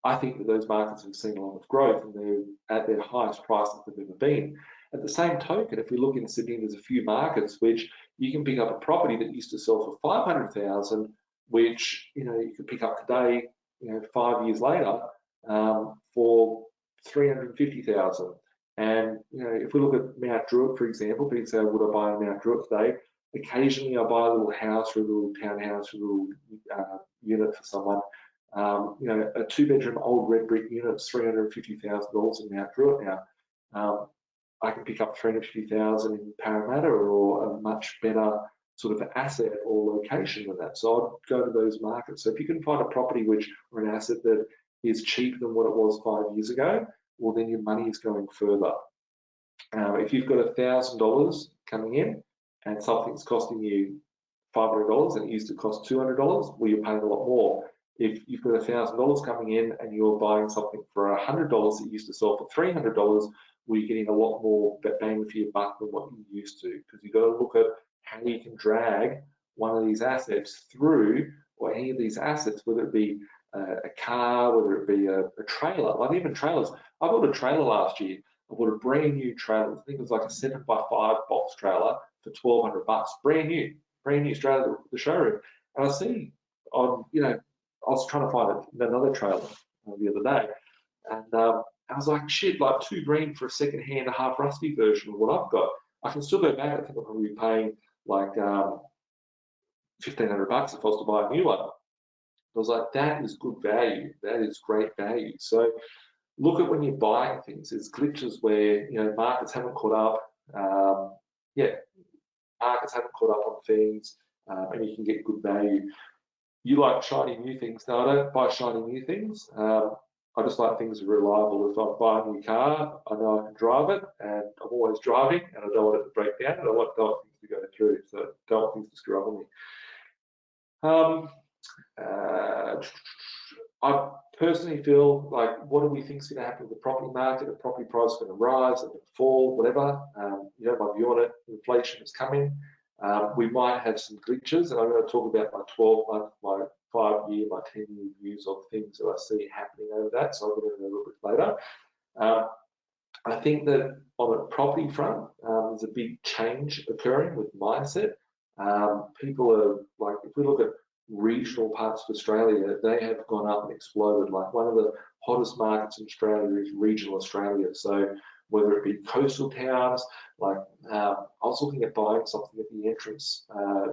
I think that those markets have seen a lot of growth, and they're at their highest prices they've ever been. At the same token, if we look in Sydney, there's a few markets which you can pick up a property that used to sell for $500,000, which you could pick up today, 5 years later, for $350,000. And if we look at Mount Druitt, for example, people say, would I buy a Mount Druitt today? Occasionally, I buy a little house or a little townhouse or a little unit for someone. A 2-bedroom old red brick unit is $350,000 in Mount Druitt now. I can pick up $350,000 in Parramatta or a much better sort of asset or location than that. So I'd go to those markets. So if you can find a property or an asset that is cheaper than what it was 5 years ago, well, then your money is going further. If you've got $1,000 coming in and something's costing you $500 and it used to cost $200, well, you're paying a lot more. If you've got $1,000 coming in and you're buying something for $100 that used to sell for $300, well, you're getting a lot more bang for your buck than what you used to, because you've got to look at how you can drag one of these assets through, or any of these assets, whether it be a car, whether it be a trailer, like even trailers. I bought a trailer last year. I bought a brand new trailer. I think it was like a 7x5 box trailer for $1,200, brand new straight out of the showroom. And I see on, I was trying to find another trailer the other day, and I was like, shit, like $2,000 for a second-hand, half rusty version of what I've got. I can still go back. I think I'll probably be paying like $1,500 if I was to buy a new one. I was like, that is good value. That is great value. So look at when you're buying things. There's glitches where markets haven't caught up. Markets haven't caught up on things, and you can get good value. You like shiny new things. No, I don't buy shiny new things. I just like things that are reliable. If I buy a new car, I know I can drive it, and I'm always driving, and I don't want it to break down, and I don't want things to go through, so I don't want things to screw up on me. I personally feel like, what do we think is going to happen with the property market? The property price is going to rise, it's going to fall, whatever. My view on it, inflation is coming. We might have some glitches, and I'm going to talk about my 12-month, my 5-year, my 10-year views of things that I see happening over that, so I'll get into a little bit later. I think that on a property front, there's a big change occurring with mindset. People are like, if we look at regional parts of Australia, they have gone up and exploded. Like one of the hottest markets in Australia is regional Australia. So whether it be coastal towns, like I was looking at buying something at the entrance,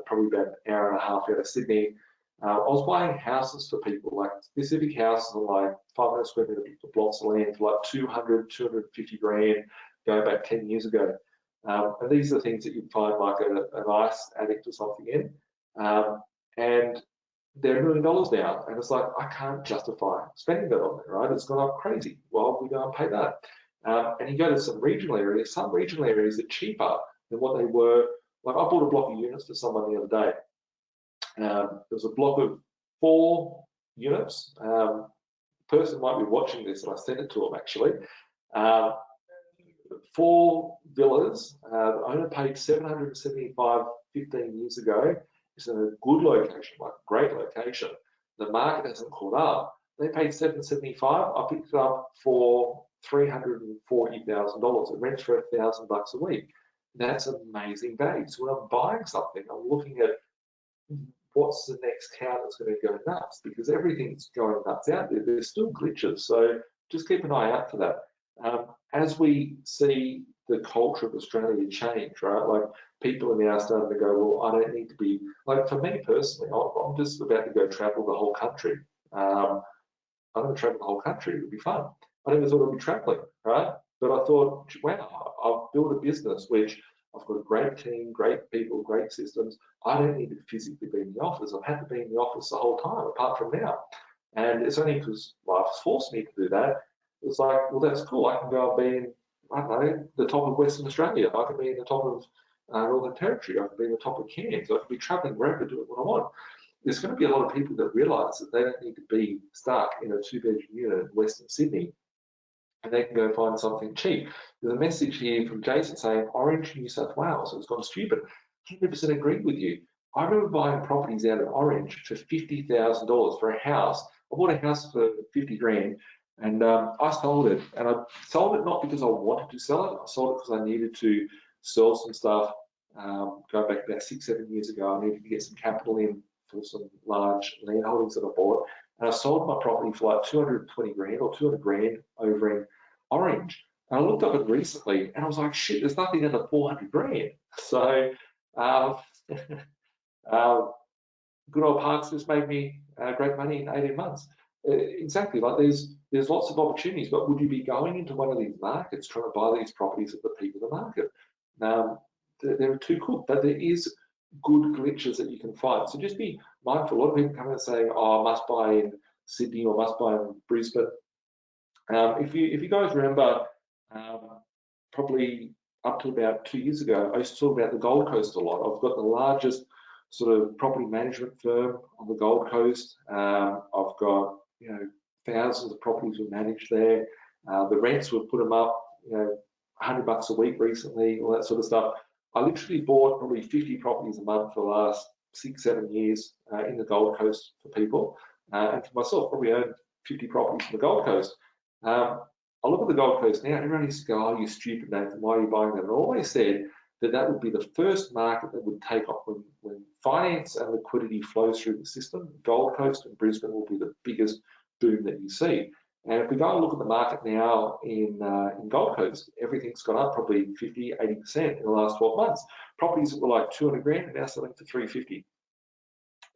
probably about an hour and a half out of Sydney. I was buying houses for people, like specific houses on like 500 square metre blocks of land for like 200, 250 grand, going back 10 years ago. And these are the things that you'd find like a nice addict or something in. And they're $1 million now. And it's like, I can't justify spending that on it, right? It's gone up crazy. Well, we go and pay that. And you go to some regional areas are cheaper than what they were. Like I bought a block of units for someone the other day. There was a block of 4 units. The person might be watching this, and I sent it to them actually. 4 villas. The owner paid $775 15 years ago. It's in a good location, like a great location. The market hasn't caught up. They paid $775. I picked it up for $340,000. It rents for $1,000 a week. That's amazing value. So when I'm buying something, I'm looking at what's the next town that's going to go nuts, because everything's going nuts out there. There's still glitches, so just keep an eye out for that. As we see the culture of Australia change, right? Like people are now starting to go, well, I don't need to be, like for me personally, I'm just about to go travel the whole country. I'm going to travel the whole country. It would be fun. I never thought I'd be traveling, right? But I thought, wow, I've built a business which I've got a great team, great people, great systems. I don't need to physically be in the office. I've had to be in the office the whole time, apart from now. And it's only because life's forced me to do that. It's like, well, that's cool. I can go and be in, I don't know, the top of Western Australia. I can be in the top of Northern Territory. I can be in the top of Cairns. I can be traveling wherever, doing what I want. There's going to be a lot of people that realise that they don't need to be stuck in a two-bedroom unit in Western Sydney, and they can go find something cheap. There's a message here from Jason saying Orange, New South Wales. It's gone stupid. 100% agree with you. I remember buying properties out of Orange for $50,000 for a house. I bought a house for 50 grand, and I sold it. And I sold it not because I wanted to sell it. I sold it because I needed to sell some stuff. Going back about 6-7 years ago, I needed to get some capital in for some large land holdings that I bought. And I sold my property for like 220 grand or 200 grand over in Orange. And I looked up it recently and I was like, shit, there's nothing under 400 grand. So, um, uh, good old Parks just made me great money in 18 months. Exactly, like there's lots of opportunities, but would you be going into one of these markets trying to buy these properties at the peak of the market? They're too cool, but there is good glitches that you can find. So just be mindful. A lot of people come in and saying, "Oh, I must buy in Sydney or must buy in Brisbane." If you guys remember, um, probably up to about 2 years ago, I used to talk about the Gold Coast a lot. I've got the largest sort of property management firm on the Gold Coast. I've got thousands of properties we manage there. The rents we've put them up, $100 a week recently, all that sort of stuff. I literally bought probably 50 properties a month for the last 6-7 years in the Gold Coast for people, and for myself, probably owned 50 properties in the Gold Coast. I look at the Gold Coast now, everyone used to go, oh, you stupid Nathan, why are you buying that? And I always said that that would be the first market that would take off when finance and liquidity flows through the system. Gold Coast and Brisbane will be the biggest boom that you see. And if we go and look at the market now in Gold Coast, everything's gone up probably 50, 80% in the last 12 months. Properties that were like 200 grand are now selling for 350.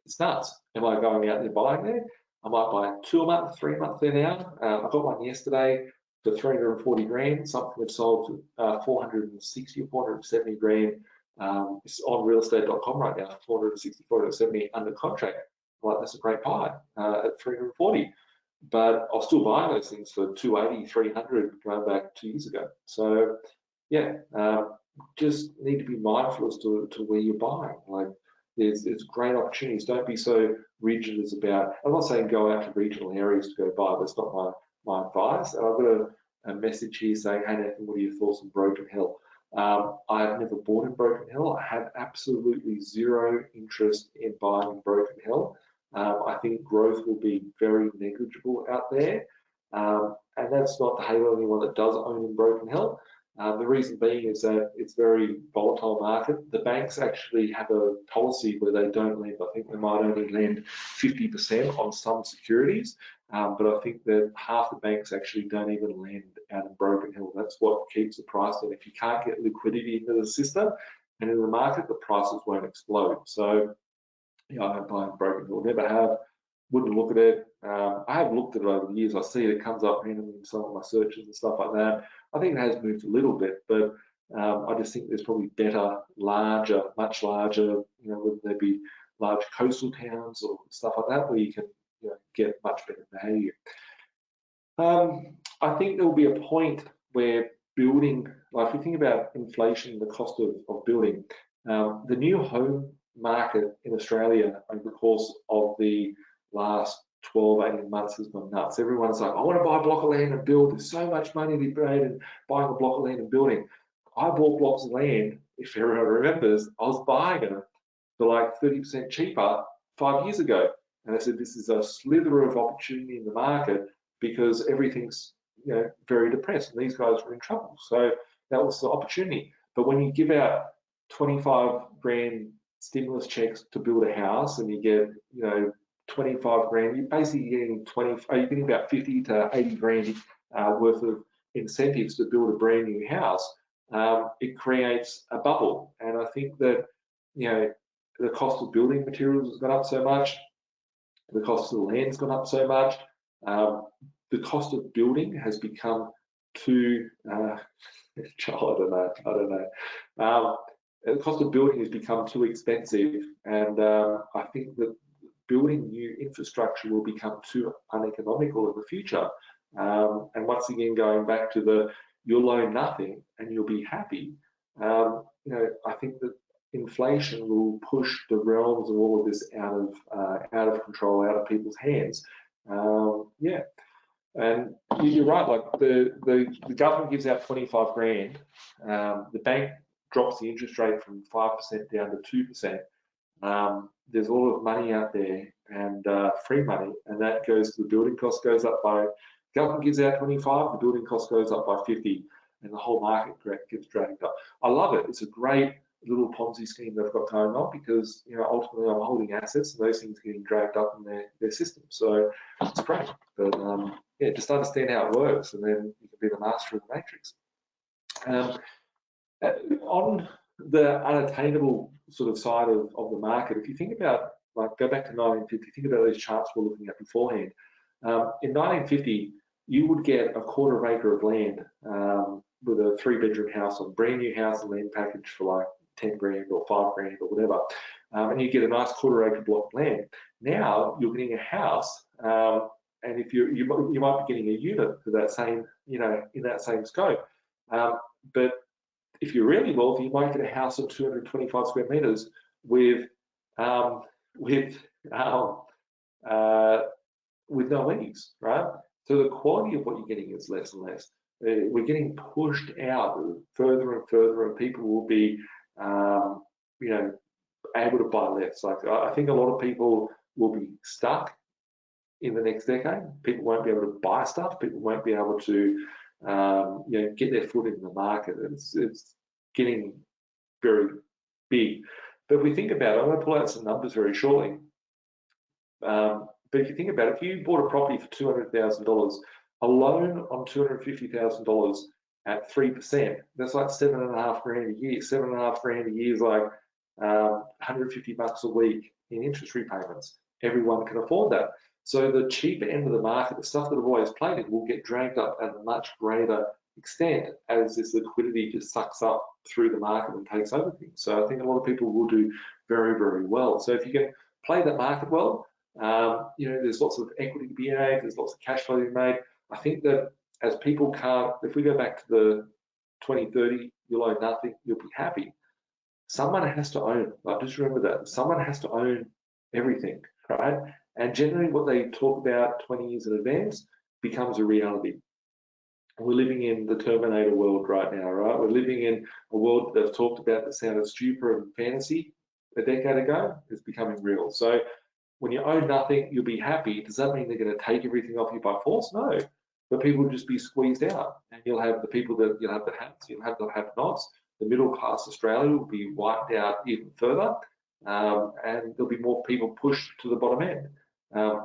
It's nuts. Am I going out there buying there? I might buy 2 a month, 3 a month there now. I got one yesterday for 340 grand, something we've sold for 460 or 470 grand. It's on realestate.com right now, 460, 470 under contract. Like, that's a great buy at 340. But I was still buying those things for 280, 300 going back 2 years ago. So yeah, just need to be mindful as to where you're buying. Like, there's great opportunities. Don't be so rigid as about, I'm not saying go out to regional areas to go buy, that's not my advice. And I've got a message here saying, hey Nathan, what are your thoughts on Broken Hill? I've never bought in Broken Hill. I have absolutely zero interest in buying in Broken Hill. I think growth will be very negligible out there. And that's not to hate on anyone that does own in Broken Hill. The reason being is that it's a very volatile market. The banks actually have a policy where they don't lend. I think they might only lend 50% on some securities, but I think that half the banks actually don't even lend out in Broken Hill. That's what keeps the price down. If you can't get liquidity into the system and in the market, the prices won't explode. So I don't buy in Broken Hill, never have. Wouldn't look at it. I have looked at it over the years. I see it comes up randomly in some of my searches and stuff like that. I think it has moved a little bit, but I just think there's probably better, larger, much larger, whether they be large coastal towns or stuff like that, where you can get much better value. I think there will be a point where building, like if you think about inflation, the cost of building, the new home market in Australia over the course of the last 12, 18 months has gone nuts. Everyone's like, I want to buy a block of land and build. There's so much money to be made in buying a block of land and building. I bought blocks of land, if everyone remembers, I was buying them for like 30% cheaper 5 years ago. And I said, this is a slither of opportunity in the market because everything's very depressed and these guys were in trouble. So that was the opportunity. But when you give out 25 grand stimulus checks to build a house, and you get, 25 grand, you're basically getting you're getting about 50 to 80 grand worth of incentives to build a brand new house. It creates a bubble, and I think that the cost of building materials has gone up so much, the cost of the land's gone up so much, the cost of building has become too. I don't know. The cost of building has become too expensive, and I think that building new infrastructure will become too uneconomical in the future. And once again, going back to you'll own nothing and you'll be happy. I think that inflation will push the realms of all of this out of control, out of people's hands. Yeah, and you're right. Like the government gives out 25 grand. The bank drops the interest rate from 5% down to 2%. There's a lot of money out there, and free money, and that goes to the building cost goes up by. Government gives out 25, the building cost goes up by 50, and the whole market gets dragged up. I love it. It's a great little Ponzi scheme they've got going on, because ultimately I'm holding assets, and those things are getting dragged up in their system. So it's great. But yeah, just understand how it works, and then you can be the master of the matrix. On the unattainable sort of side of the market, if you think about, like, go back to 1950, think about those charts we're looking at beforehand. In 1950, you would get a quarter acre of land with a 3-bedroom house, or a brand new house and land package for like 10 grand or 5 grand or whatever, and you get a nice quarter acre block of land. Now you're getting a house, and if you might be getting a unit for that same, in that same scope. But if you're really wealthy, you might get a house of 225 square meters with no ease, right? So the quality of what you're getting is less and less. We're getting pushed out further and further, and people will be, able to buy less. Like, I think a lot of people will be stuck in the next decade. People won't be able to buy stuff. People won't be able to, get their foot in the market. It's getting very big. But if we think about it, I'm going to pull out some numbers very shortly. But if you think about it, if you bought a property for $200,000, a loan on $250,000 at 3%, that's like $7.5 grand a year. $7.5 grand a year is like $150 a week in interest repayments. Everyone can afford that. So the cheaper end of the market, the stuff that I've always played in, will get dragged up at a much greater extent as this liquidity just sucks up through the market and takes over things. So I think a lot of people will do very, very well. So if you can play that market well, there's lots of equity to be made, there's lots of cash flow to be made. I think that as people can't, if we go back to the 2030, you'll own nothing, you'll be happy. Someone has to own, like, just remember that, someone has to own everything, right? And generally what they talk about 20 years in advance becomes a reality. We're living in the Terminator world right now, right? We're living in a world that they've talked about that sounded stupid and fantasy a decade ago. It's becoming real. So when you own nothing, you'll be happy. Does that mean they're going to take everything off you by force? No. But people will just be squeezed out, and you'll have the people that you'll have the haves, you'll have the have-nots. The middle class Australia will be wiped out even further, and there'll be more people pushed to the bottom end.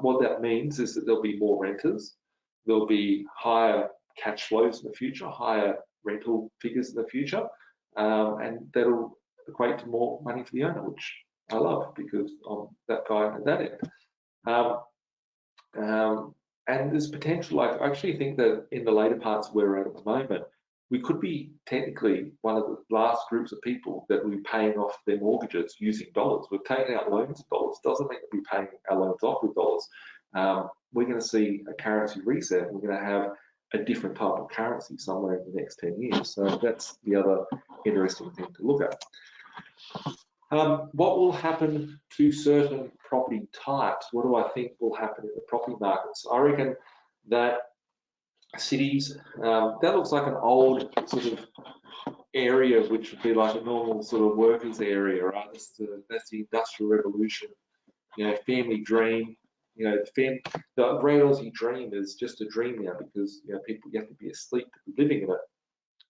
What that means is that there'll be more renters, there'll be higher cash flows in the future, higher rental figures in the future, and that'll equate to more money for the owner, which I love because I'm that guy at that end. And there's potential, like, I actually think that in the later parts of where we're at the moment, we could be technically one of the last groups of people that will be paying off their mortgages using dollars. We're taking out loans in dollars. Doesn't mean we'll be paying our loans off with dollars. We're going to see a currency reset. We're going to have a different type of currency somewhere in the next 10 years. So that's the other interesting thing to look at. What will happen to certain property types? What do I think will happen in the property markets? I reckon that cities, that looks like an old sort of area, which would be like a normal sort of workers area, right? That's the Industrial Revolution, family dream. The Great Aussie Dream is just a dream now because people, you have to be asleep to be living in it.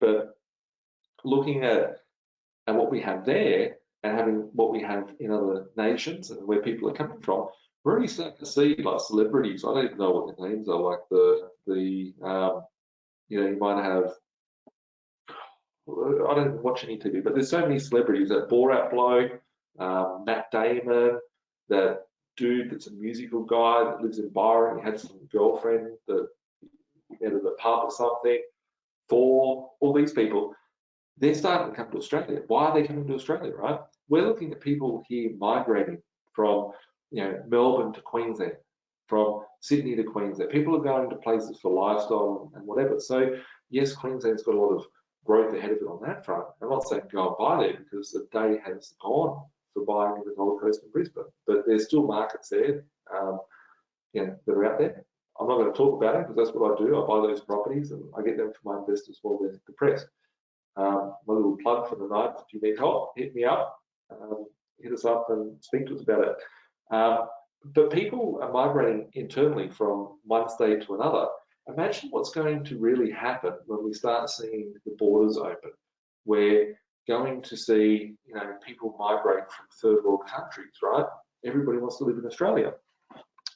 But looking at what we have there and having what we have in other nations and where people are coming from, we're already starting to see like celebrities. I don't even know what their names are. Like you might have. I don't watch any TV, but there's so many celebrities. That Borat bloke, Matt Damon, that dude that's a musical guy that lives in Byron. He had some girlfriend that he met at a pub or something. Thor, all these people, they're starting to come to Australia. Why are they coming to Australia, right? We're looking at people here migrating from, Melbourne to Queensland, from Sydney to Queensland. People are going to places for lifestyle and whatever. So yes, Queensland's got a lot of growth ahead of it on that front. I'm not saying go and buy there because the day has gone for buying in the Gold Coast and Brisbane, but there's still markets there, that are out there. I'm not going to talk about it because that's what I do. I buy those properties and I get them for my investors while they're depressed. My little plug for the night: if you need help, hit me up, hit us up and speak to us about it. But people are migrating internally from one state to another. Imagine what's going to really happen when we start seeing the borders open. We're going to see, people migrate from third world countries, right? Everybody wants to live in Australia.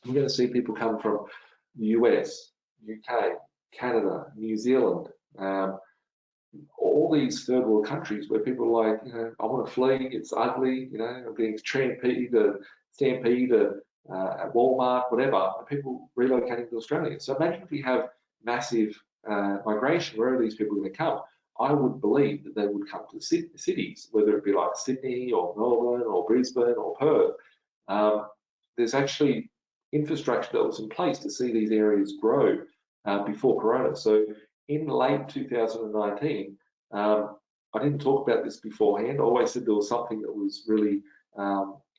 We're going to see people come from the US, UK, Canada, New Zealand, all these third world countries where people are like, I want to flee, it's ugly, I'm getting stampede at Walmart, whatever, and people relocating to Australia. So imagine if we have massive migration, where are these people going to come? I would believe that they would come to cities, whether it be like Sydney or Melbourne or Brisbane or Perth. There's actually infrastructure that was in place to see these areas grow before Corona. So in late 2019, I didn't talk about this beforehand. I always said there was something that was really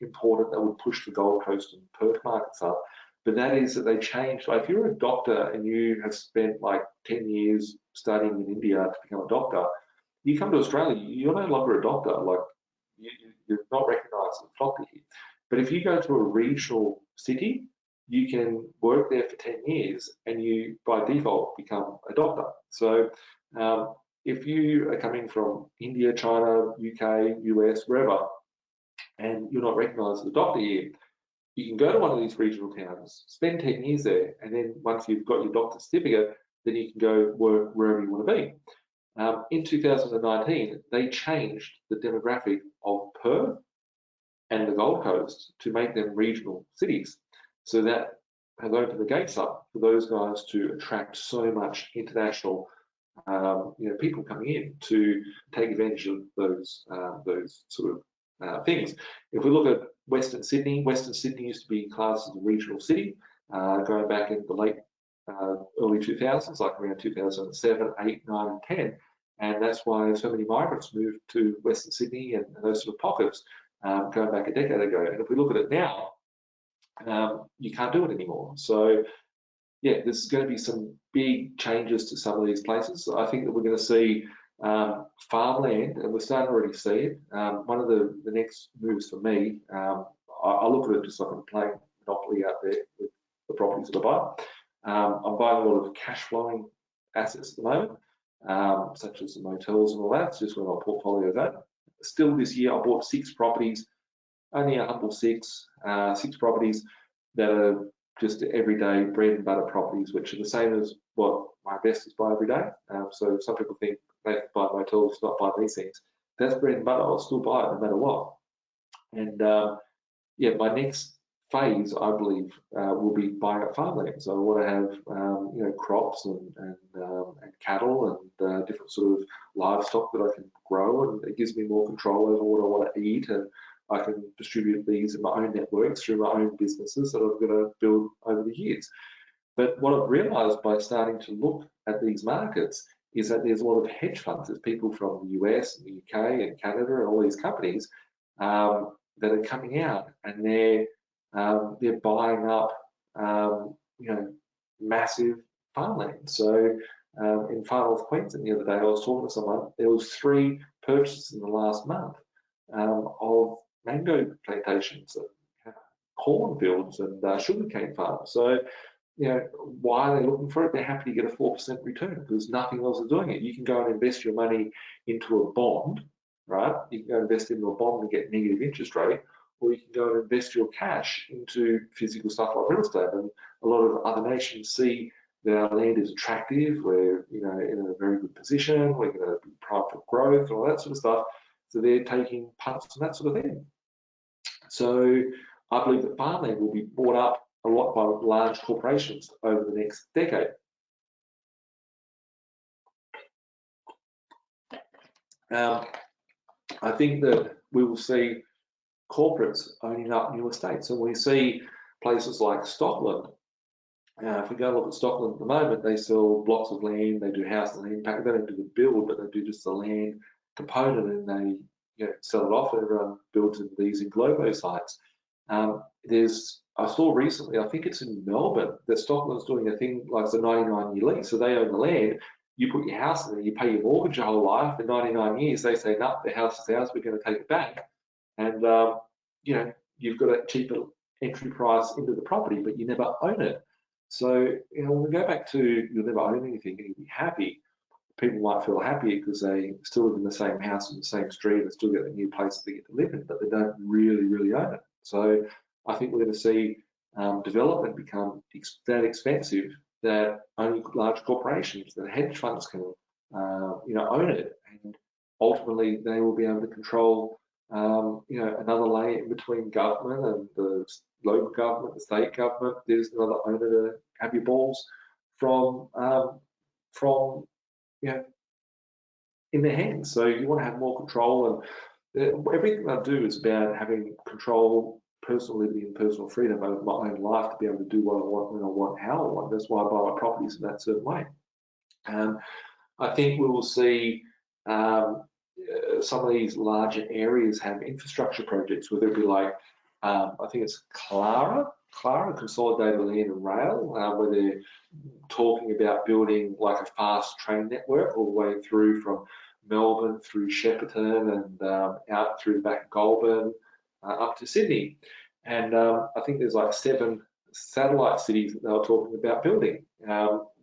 important that would push the Gold Coast and Perth markets up. But that is that they changed. Like if you're a doctor and you have spent like 10 years studying in India to become a doctor, you come to Australia, you're no longer a doctor. Like you're not recognised as a doctor here. But if you go to a regional city, you can work there for 10 years and you, by default, become a doctor. So if you are coming from India, China, UK, US, wherever, and you're not recognised as a doctor here, you can go to one of these regional towns, spend 10 years there, and then once you've got your doctor's certificate, then you can go work wherever you want to be. In 2019, they changed the demographic of Perth and the Gold Coast to make them regional cities. So that has opened the gates up for those guys to attract so much international people coming in to take advantage of those sort of things. If we look at Western Sydney used to be classed as a regional city, going back in the late early 2000s, like around 2007, 8, 9, and 10, and that's why so many migrants moved to Western Sydney and those sort of pockets going back a decade ago. And if we look at it now, you can't do it anymore. So yeah, there's going to be some big changes to some of these places. I think that we're going to see farmland, and we're starting to already see it. One of the next moves for me, I look at it just like I'm playing Monopoly out there with the properties that I buy. I'm buying a lot of cash flowing assets at the moment, such as the motels and all that. It's just where my portfolio is at. Still this year, I bought 6 properties, only a humble 6 properties that are just everyday bread and butter properties, which are the same as what my investors buy every day. So some people think they can buy motels, not buy these things. That's bread and butter. I'll still buy it no matter what. And yeah, my next phase, I believe, will be buying up farmland. So I want to have crops and cattle and different sort of livestock that I can grow, and it gives me more control over what I want to eat, and I can distribute these in my own networks through my own businesses that I'm going to build over the years. But what I've realized by starting to look at these markets is that there's a lot of hedge funds. There's people from the US and the UK and Canada and all these companies that are coming out, and they're buying up massive farmland. So in Far North Queensland the other day, I was talking to someone. There was 3 purchases in the last month of mango plantations and cornfields and sugarcane farms. So why are they looking for it? They're happy to get a 4% return because nothing else is doing it. You can go and invest your money into a bond, right? You can go invest into a bond and get negative interest rate, or you can go and invest your cash into physical stuff like real estate. And a lot of other nations see that our land is attractive. We're, in a very good position. We're going to be primed for growth and all that sort of stuff. So they're taking punts and that sort of thing. So I believe that farmland will be bought up a lot by large corporations over the next decade. I think that we will see corporates owning up new estates. And we see places like Stockland. If we go look at Stockland at the moment, they sell blocks of land, they do house and land pack. They don't do the build, but they do just the land component, and they sell it off. Everyone builds in these in Globo sites. I saw recently, I think it's in Melbourne, that Stockland's doing a thing like it's a 99-year lease. So they own the land, you put your house in there, you pay your mortgage your whole life. For 99 years, they say, no, the house is ours, we're going to take it back. And, you've got a cheaper entry price into the property, but you never own it. So, when we go back to you'll never own anything and you'll be happy, people might feel happier because they still live in the same house in the same street and still get a new place they get to live in, but they don't really own it. So I think we're going to see development become that expensive that only large corporations, that hedge funds can, own it, and ultimately they will be able to control, another layer in between government and the local government, the state government. There's another owner to have your balls from in their hands. So you want to have more control, and everything I do is about having control, personal liberty and personal freedom over my own life to be able to do what I want, when I want, how I want. That's why I buy my properties in that certain way. I think we will see some of these larger areas have infrastructure projects, whether it be like, I think it's Clara Consolidated Land and Rail, where they're talking about building like a fast train network all the way through from Melbourne through Shepparton and out through the back of Goulburn up to Sydney. And I think there's like 7 satellite cities that they were talking about building,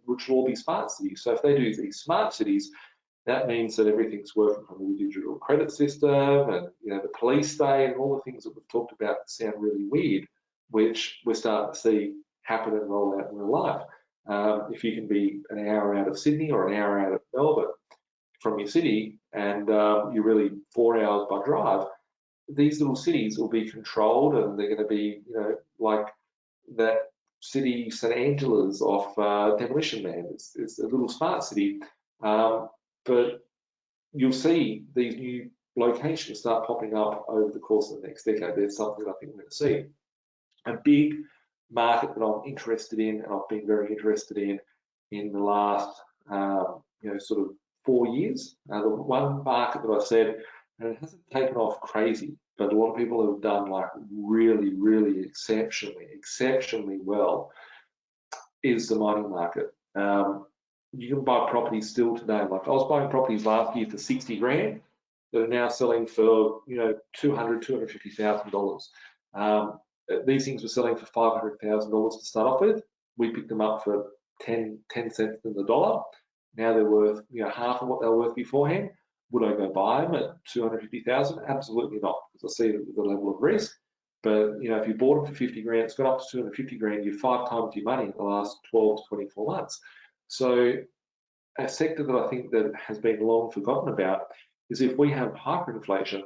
which will all be smart cities. So if they do these smart cities, that means that everything's working from the digital credit system, and the police state, and all the things that we've talked about that sound really weird, which we're starting to see happen and roll out in real life. If you can be an hour out of Sydney or an hour out of Melbourne from your city, and you're really 4 hours by drive, these little cities will be controlled, and they're going to be, like that city St. Angela's off Demolition Man. It's a little smart city, but you'll see these new locations start popping up over the course of the next decade. There's something I think we're going to see. A big market that I'm interested in, and I've been very interested in the last, sort of 4 years. The one market that I said, and it hasn't taken off crazy, but a lot of people have done like really exceptionally well, is the mining market. You can buy properties still today. Like I was buying properties last year for 60 grand that are now selling for, $250,000. These things were selling for $500,000 to start off with. We picked them up for 10 cents in the dollar. Now they're worth, half of what they were worth beforehand. Would I go buy them at 250,000? Absolutely not, because I see the level of risk. But if you bought them for 50 grand, it's got up to 250 grand. You're 5 times your money in the last 12 to 24 months. So a sector that I think that has been long forgotten about is if we have hyperinflation,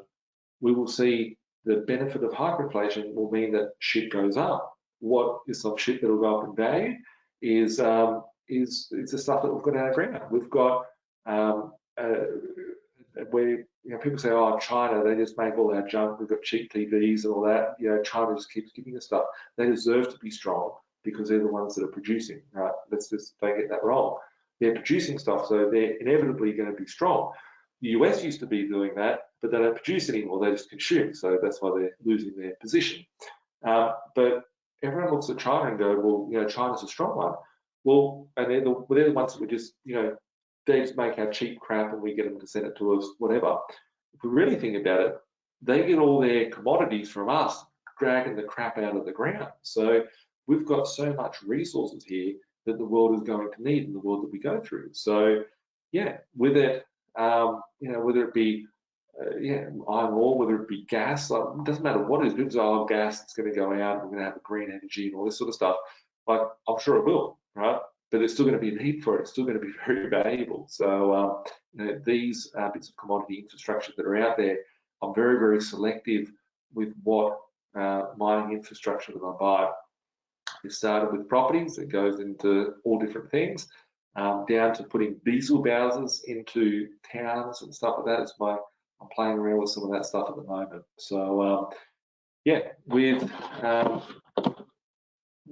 we will see the benefit of hyperinflation will mean that shit goes up. What is some shit that will go up in value is the stuff that we've got out of ground. We've got where people say, oh, China, they just make all our junk. We've got cheap TVs and all that. China just keeps giving us stuff. They deserve to be strong because they're the ones that are producing, right? Let's just don't get that wrong. They're producing stuff, so they're inevitably going to be strong. The US used to be doing that, but they don't produce anymore. They just consume, so that's why they're losing their position. But everyone looks at China and go, well, China's a strong one. Well, and they're the ones that we just, they just make our cheap crap and we get them to send it to us, whatever. If we really think about it, they get all their commodities from us, dragging the crap out of the ground. So we've got so much resources here that the world is going to need in the world that we go through. So yeah, with it, whether it be iron ore, whether it be gas, like, it doesn't matter what it is. People say, oh, gas, it's going to go out, we're going to have a green energy and all this sort of stuff. Like, I'm sure it will, right? But there's still going to be a need for it. It's still going to be very valuable. So these bits of commodity infrastructure that are out there, I'm very, very selective with what mining infrastructure that I buy. It started with properties, it goes into all different things, down to putting diesel bowsers into towns and stuff like that. I'm playing around with some of that stuff at the moment. So yeah,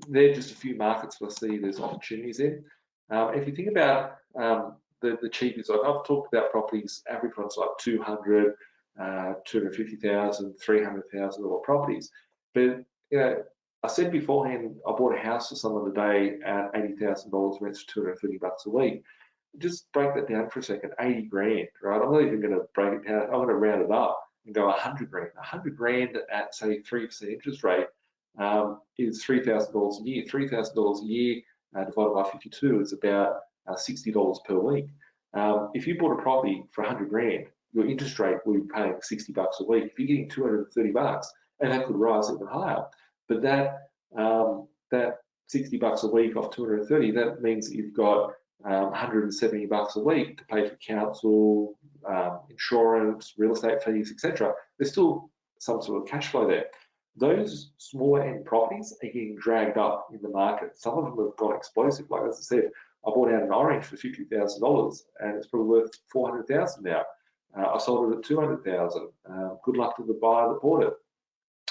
they're just a few markets that I see there's opportunities in. If you think about the cheapest, like I've talked about properties, average ones like 200, 250,000, $300,000 properties. But I said beforehand, I bought a house for someone today at $80,000, rents for $230 a week. Just break that down for a second, 80 grand, right? I'm not even going to break it down. I'm going to round it up and go 100 grand. 100 grand at say 3% interest rate is $3,000 a year. $3,000 a year divided by 52 is about $60 per week. If you bought a property for 100 grand, your interest rate will be paying $60 a week. If you're getting $230, and that could rise even higher, but that $60 a week off 230, that means that you've got $170 a week to pay for council, insurance, real estate fees, etc. There's still some sort of cash flow there. Those smaller end properties are getting dragged up in the market. Some of them have gone explosive. Like as I said, I bought out an orange for $50,000 and it's probably worth $400,000 now. I sold it at $200,000. Good luck to the buyer that bought it.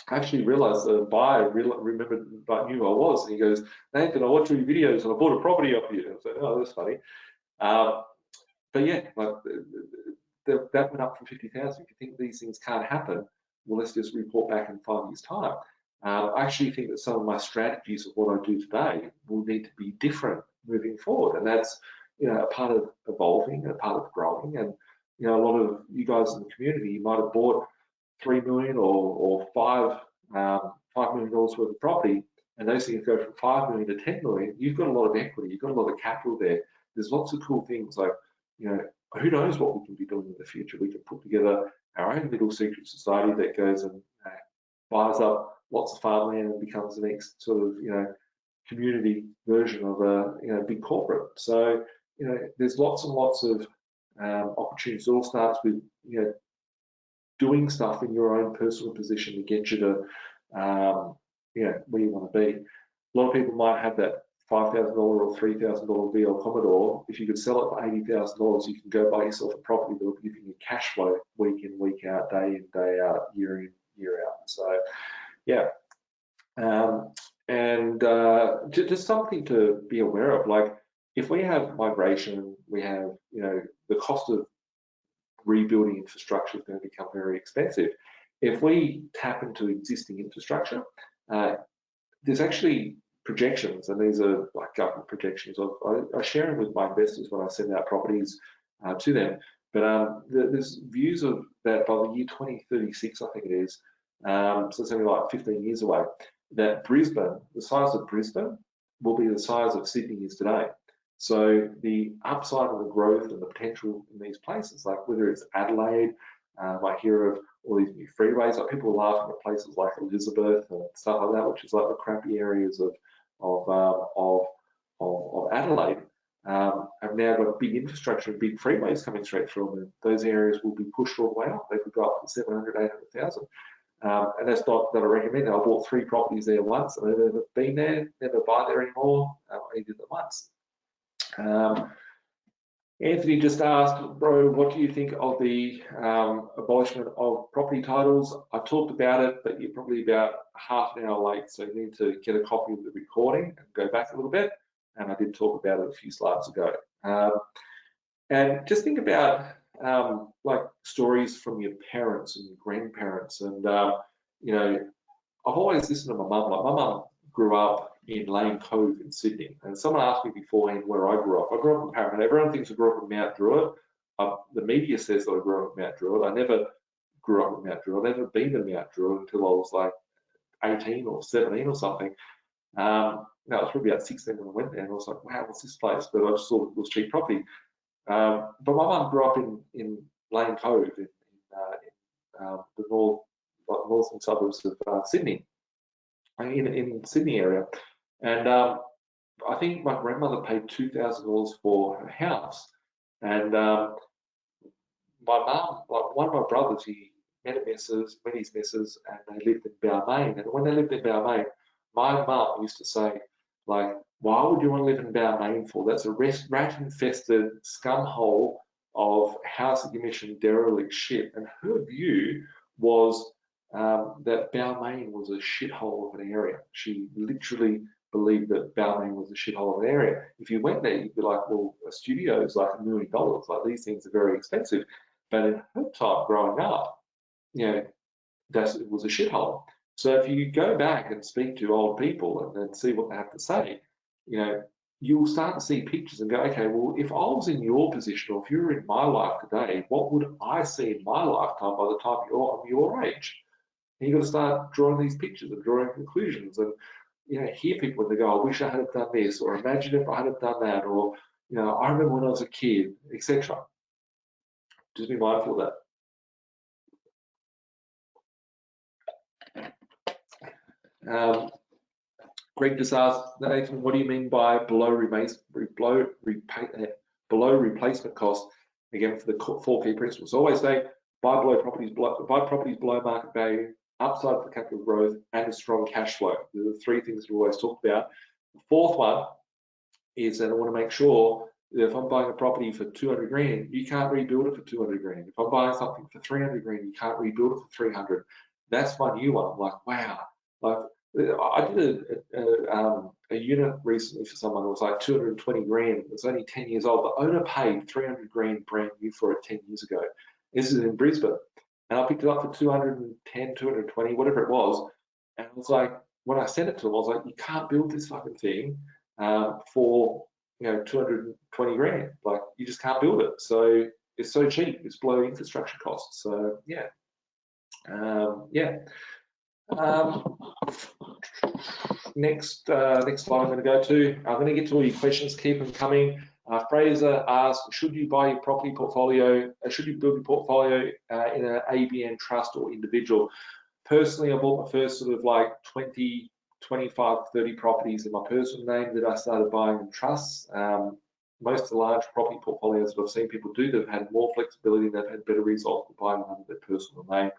I actually realized the buyer remembered, but knew who I was, and he goes, "Nathan, I watched your videos and I bought a property off you." I was like, "Oh, that's funny." But yeah, like that went up from 50,000. If you think these things can't happen, well, let's just report back in 5 years' time. I actually think that some of my strategies of what I do today will need to be different moving forward, and that's a part of evolving and a part of growing. And a lot of you guys in the community, you might have bought $3 million or $5 million worth of property, and those things go from $5 million to $10 million. You've got a lot of equity, you've got a lot of capital there. There's lots of cool things like, who knows what we can be doing in the future. We can put together our own little secret society that goes and buys up lots of farmland and becomes the next sort of community version of a big corporate. So there's lots and lots of opportunities. It all starts with doing stuff in your own personal position to get you to where you want to be. A lot of people might have that $5,000 or $3,000 VL Commodore. If you could sell it for $80,000, you can go buy yourself a property that will give you cash flow week in, week out, day in, day out, year in, year out. So yeah, just something to be aware of. Like if we have migration, we have the cost of rebuilding infrastructure is going to become very expensive. If we tap into existing infrastructure, there's actually projections, and these are like government projections. I share them with my investors when I send out properties to them. But there's views of that by the year 2036, I think it is, so it's only like 15 years away, that Brisbane, the size of Brisbane, will be the size of Sydney is today. So the upside of the growth and the potential in these places, like whether it's Adelaide, I hear of all these new freeways. Like people are laughing at places like Elizabeth and stuff like that, which is like the crappy areas of Adelaide. Have now got big infrastructure and big freeways coming straight through them. And those areas will be pushed all the way up. They could go up to 700, 800,000. And that's not that I recommend. I bought 3 properties there once, and I've never been there, never buy there anymore. I only did it once. Anthony just asked, bro, what do you think of the abolishment of property titles? I talked about it, but you're probably about half an hour late, so you need to get a copy of the recording and go back a little bit. And I did talk about it a few slides ago. And just think about like stories from your parents and your grandparents. And I've always listened to my mum. Like my mum grew up in Lane Cove in Sydney, and someone asked me beforehand where I grew up. I grew up in Parramatta. Everyone thinks I grew up in Mount Druitt. The media says that I grew up in Mount Druitt. I never grew up in Mount Druitt. I've never been to Mount Druitt until I was like 18 or 17 or something. No, it was probably about 16 when I went there, and I was like, wow, what's this place? But I just thought it was cheap property. But my mum grew up in Lane Cove in the northern suburbs of Sydney, in Sydney area. And I think my grandmother paid $2,000 for her house. And my mum, like one of my brothers, he met his missus, and they lived in Balmain. And when they lived in Balmain, my mum used to say, like, why would you want to live in Balmain for? That's a rat-infested scum hole of housing commission derelict shit. And her view was that Balmain was a shithole of an area. She literally believed that Balmain was a shithole of an area. If you went there, you'd be like, well, a studio is like $1 million. Like, these things are very expensive. But in her time growing up, you know, it was a shithole. So if you go back and speak to old people and then see what they have to say, you know, you'll start to see pictures and go, okay, well, if I was in your position, or if you were in my life today, what would I see in my lifetime by the time I'm your age? And you've got to start drawing these pictures and drawing conclusions, and hear people when they go, I wish I had done this, or imagine if I had done that, or I remember when I was a kid, etc. Just be mindful of that. Greg just asked, Nathan, what do you mean by below replacement cost? Again, for the 4 key principles. So always say, buy properties below market value, upside for capital growth, and a strong cash flow. These are the 3 things we always talk about. The 4th one is that I want to make sure that if I'm buying a property for 200 grand, you can't rebuild it for 200 grand. If I'm buying something for 300 grand, you can't rebuild it for 300. That's my new one. I'm like, wow. Like, I did a unit recently for someone. It was like 220 grand. It's only 10 years old. The owner paid 300 grand brand new for it 10 years ago. This is in Brisbane. And I picked it up for 210, 220, whatever it was. And it was like, when I sent it to him, I was like, you can't build this fucking thing for 220 grand. Like, you just can't build it. So it's so cheap. It's below infrastructure costs. So yeah. Next slide I'm going to go to. I'm going to get to all your questions. Keep them coming. Fraser asked, should you buy your property portfolio? Should you build your portfolio in an ABN trust or individual? Personally, I bought my first sort of like 20, 25, 30 properties in my personal name that I started buying in trusts. Most of the large property portfolios that I've seen people do, they've had more flexibility, they've had better results for buying under their personal name.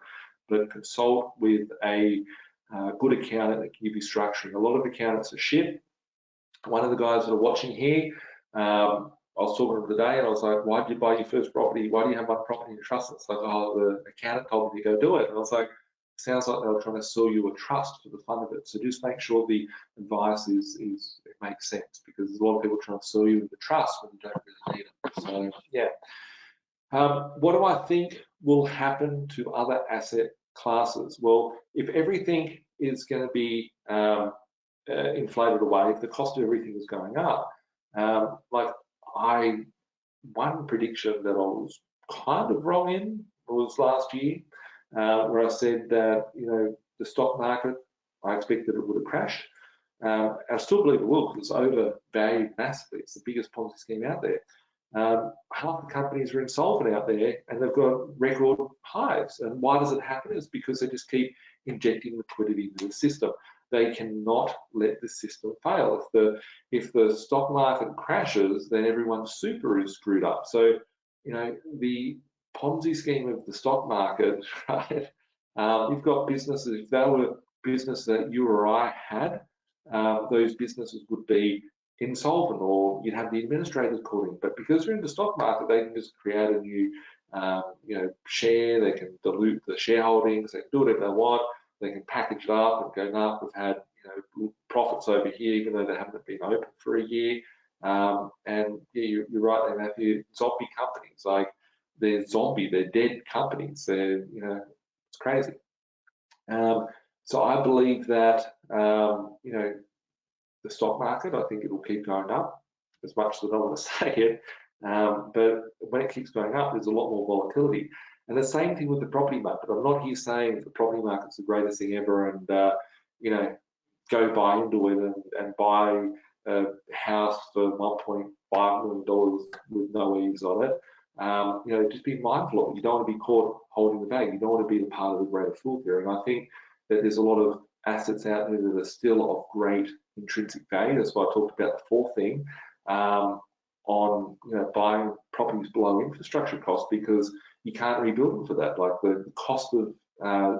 But consult with a good accountant that can give you structuring. A lot of accountants are shit. One of the guys that are watching here, I was talking to him today, and I was like, why did you buy your first property? Why do you have one property in trust? It's like, oh, the accountant told me to go do it. And I was like, sounds like they were trying to sell you a trust for the fun of it. So just make sure the advice it makes sense, because there's a lot of people trying to sell you the trust when you don't really need it. So yeah. What do I think will happen to other asset classes? Well, if everything is going to be inflated away, if the cost of everything is going up, like one prediction that I was kind of wrong in was last year, where I said that the stock market, I expected it would have crashed. I still believe it will, because it's overvalued massively. It's the biggest Ponzi scheme out there. Half the companies are insolvent out there, and they've got record highs. And why does it happen? It's because they just keep injecting liquidity into the system. They cannot let the system fail. If the stock market crashes, then everyone's super is screwed up. So the Ponzi scheme of the stock market, right? You've got businesses. If they were business that you or I had, those businesses would be insolvent, or you'd have the administrators caught in. But because they're in the stock market, they can just create a new share. They can dilute the shareholdings. They can do whatever they want. They can package it up and go, nah, we've had profits over here, even though they haven't been open for a year. And yeah, you're right there, Matthew. Zombie companies, like they're dead companies. They're it's crazy. So I believe that the stock market, I think it will keep going up, as much as I don't want to say it. But when it keeps going up, there's a lot more volatility. And the same thing with the property market. I'm not here saying the property market's the greatest thing ever, and go buy into it and buy a house for $1.5 million with no eaves on it. You know, just be mindful of it. You don't want to be caught holding the bag. You don't want to be the part of the greater fool here. And I think that there's a lot of assets out there that are still of great intrinsic value. That's why I talked about the fourth thing on, you know, buying properties below infrastructure cost, because you can't rebuild them for that. Like the cost of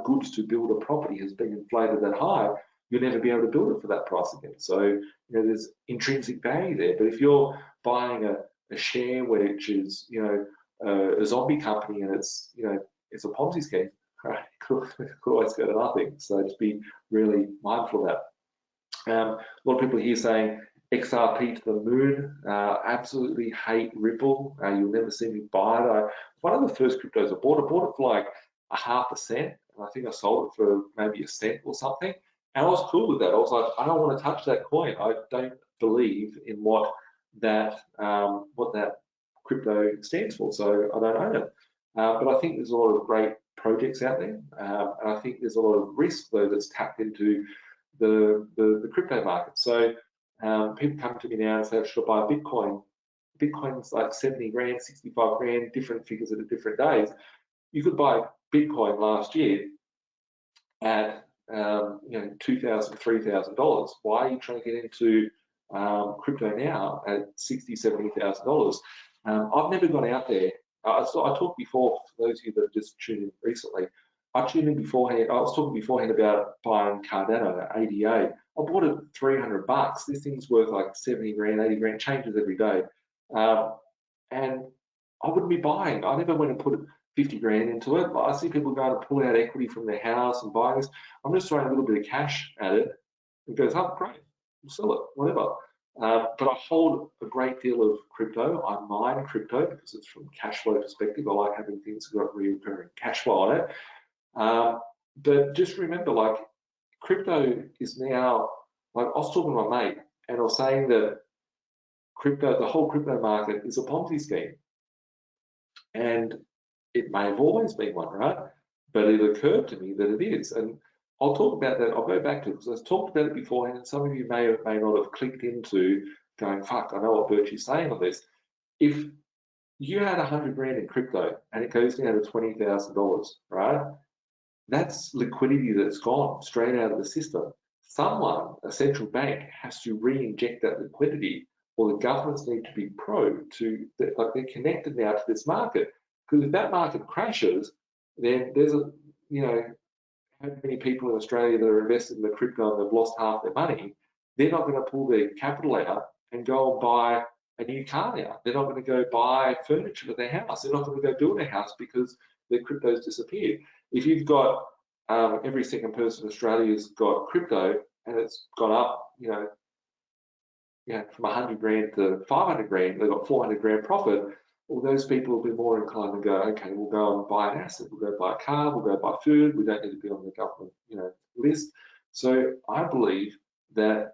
goods to build a property has been inflated that high. You'll never be able to build it for that price again. So, you know, there's intrinsic value there. But if you're buying a share which is, you know, a zombie company and it's, you know, it's a Ponzi scheme, right? Could always go to nothing. So just be really mindful of that. A lot of people here saying XRP to the moon. Absolutely hate Ripple. You'll never see me buy it. One of the first cryptos I bought it for like 0.5 cent, and I think I sold it for maybe 1 cent or something. And I was cool with that. I was like, I don't want to touch that coin. I don't believe in what that crypto stands for, so I don't own it. But I think there's a lot of great projects out there, and I think there's a lot of risk though that's tapped into the crypto market. So people come to me now and say, should I buy a Bitcoin? Bitcoin's like 70 grand, 65 grand, different figures at different days. You could buy Bitcoin last year at you know, $2,000, $3,000. Why are you trying to get into crypto now at $60,000, $70,000? I've never gone out there. I talked before, for those of you that have just tuned in recently, I tuned in beforehand. I was talking beforehand about buying Cardano at ADA. I bought it at 300 bucks. This thing's worth like 70 grand, 80 grand, changes every day. And I wouldn't be buying. I never went and put 50 grand into it. I see people going to pull out equity from their house and buy this. I'm just throwing a little bit of cash at it. It goes up, great, we'll sell it, whatever. But I hold a great deal of crypto. I mine crypto because it's from cash flow perspective. I like having things that got recurring cash flow on it. But just remember, like, crypto is now, like, I was talking to my mate and I was saying that crypto, the whole crypto market is a Ponzi scheme. And it may have always been one, right? But it occurred to me that it is. And I'll talk about that. I'll go back to it because I've talked about it beforehand, and some of you may or may not have clicked into going, fuck, I know what Birchie's saying on this. If you had 100 grand in crypto and it goes down to $20,000, right? That's liquidity that's gone straight out of the system. Someone, a central bank, has to re-inject that liquidity, or the governments need to be like, they're connected now to this market. Because if that market crashes, then there's a, you know, how many people in Australia that are invested in the crypto and they've lost half their money, they're not going to pull their capital out and go and buy a new car now. They're not going to go buy furniture for their house. They're not going to go build a house because their crypto's disappeared. If you've got every second person in Australia's got crypto and it's gone up, you know, from 100 grand to 500 grand, they've got 400 grand profit. Well, those people will be more inclined to go, okay, we'll go and buy an asset, we'll go buy a car, we'll go buy food, we don't need to be on the government, you know, list. So I believe that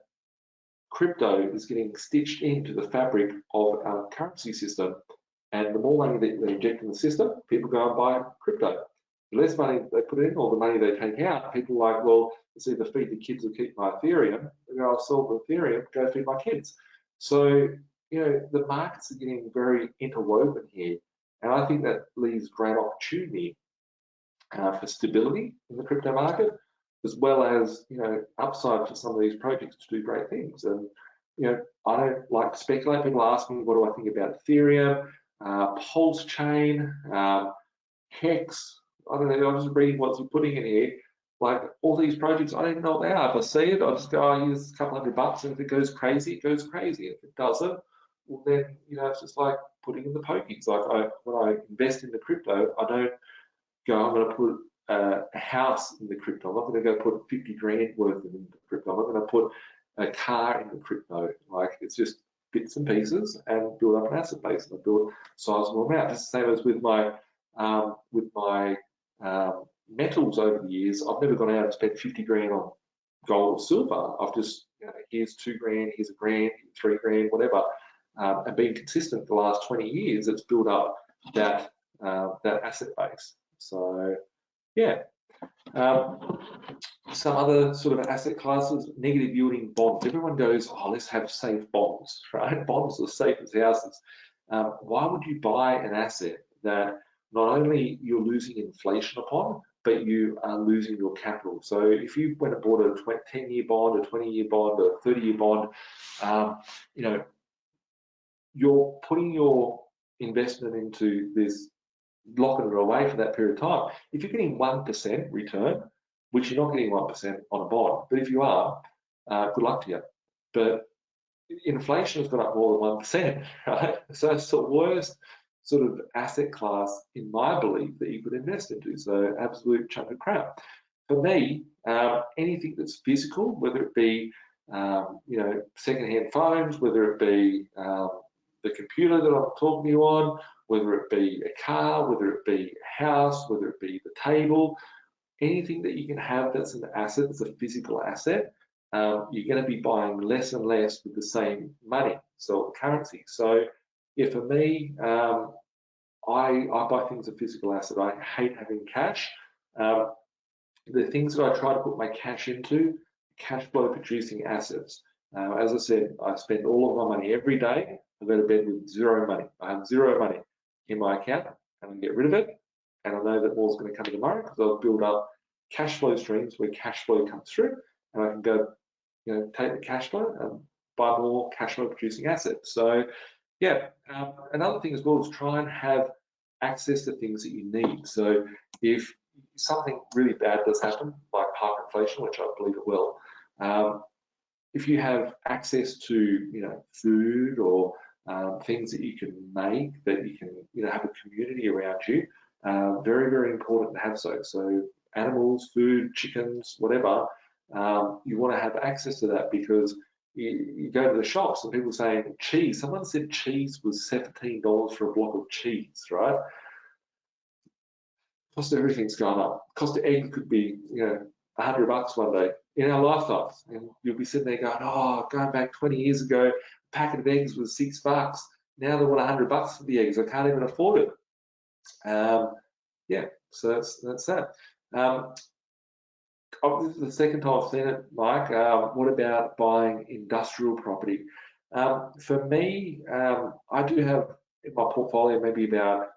crypto is getting stitched into the fabric of our currency system, and the more money that they inject in the system, people go and buy crypto. The less money they put in, or the money they take out, people are like, well, it's either feed the kids or keep my Ethereum. They go, I'll sell the Ethereum, go feed my kids. So, you know, the markets are getting very interwoven here, and I think that leaves great opportunity for stability in the crypto market, as well as, you know, upside for some of these projects to do great things. And, you know, I don't like to speculate. People ask me, what do I think about Ethereum, Pulse Chain, Hex? I don't know. I'm just reading what's putting in here. Like, all these projects, I don't even know what they are. If I see it, I'll just go, oh, here's a couple $100, and if it goes crazy, it goes crazy. If it doesn't, well, then, you know, it's just like putting in the pokies. Like, when I invest in the crypto, I don't go, I'm going to put a house in the crypto. I'm not going to go put 50 grand worth in the crypto. I'm not going to put a car in the crypto. Like, it's just bits and pieces, and build up an asset base, and I build a sizable amount. It's the same as with my metals over the years. I've never gone out and spent 50 grand on gold or silver. I've just, you know, here's 2 grand, here's a grand, 3 grand, whatever, and being consistent for the last 20 years, it's built up that that asset base. So yeah, Some other sort of asset classes, negative yielding bonds. Everyone goes, oh, let's have safe bonds, right? Bonds are safe as houses. Why would you buy an asset that not only you're losing inflation upon, but you are losing your capital? So if you went and bought a 10-year bond, a 20-year bond, a 30-year bond, you know, you're putting your investment into this, locking it away for that period of time. If you're getting 1% return, which you're not getting 1% on a bond, but if you are, good luck to you. But inflation has gone up more than 1%, right? So it's the worst sort of asset class, in my belief, that you could invest into. So absolute chunk of crap. For me, anything that's physical, whether it be you know, secondhand phones, whether it be the computer that I'm talking to you on, whether it be a car, whether it be a house, whether it be the table, anything that you can have that's an asset, that's a physical asset, you're going to be buying less and less with the same money, so currency. So yeah, for me, I buy things as a physical asset. I hate having cash. The things that I try to put my cash into, cash flow producing assets. As I said, I spend all of my money every day. I go to bed with zero money. I have zero money in my account, and I get rid of it. And I know that more's going to come tomorrow because I've built up cash flow streams where cash flow comes through, and I can go, you know, take the cash flow and buy more cash flow producing assets. So yeah, another thing as well is try and have access to things that you need. So if something really bad does happen, like hyperinflation, which I believe it will, if you have access to, you know, food or things that you can make, that you can, you know, have a community around you, very, very important to have so. So animals, food, chickens, whatever, you want to have access to that, because you go to the shops and people saying cheese. Someone said cheese was $17 for a block of cheese, right? Cost of everything's gone up. Cost of egg could be, you know, $100 one day in our lifetimes, and you'll be sitting there going, oh, going back 20 years ago, a packet of eggs was $6. Now they want $100 for the eggs. I can't even afford it. Yeah, so that's that. Oh, this is the second time I've seen it, Mike. What about buying industrial property? For me, I do have in my portfolio maybe about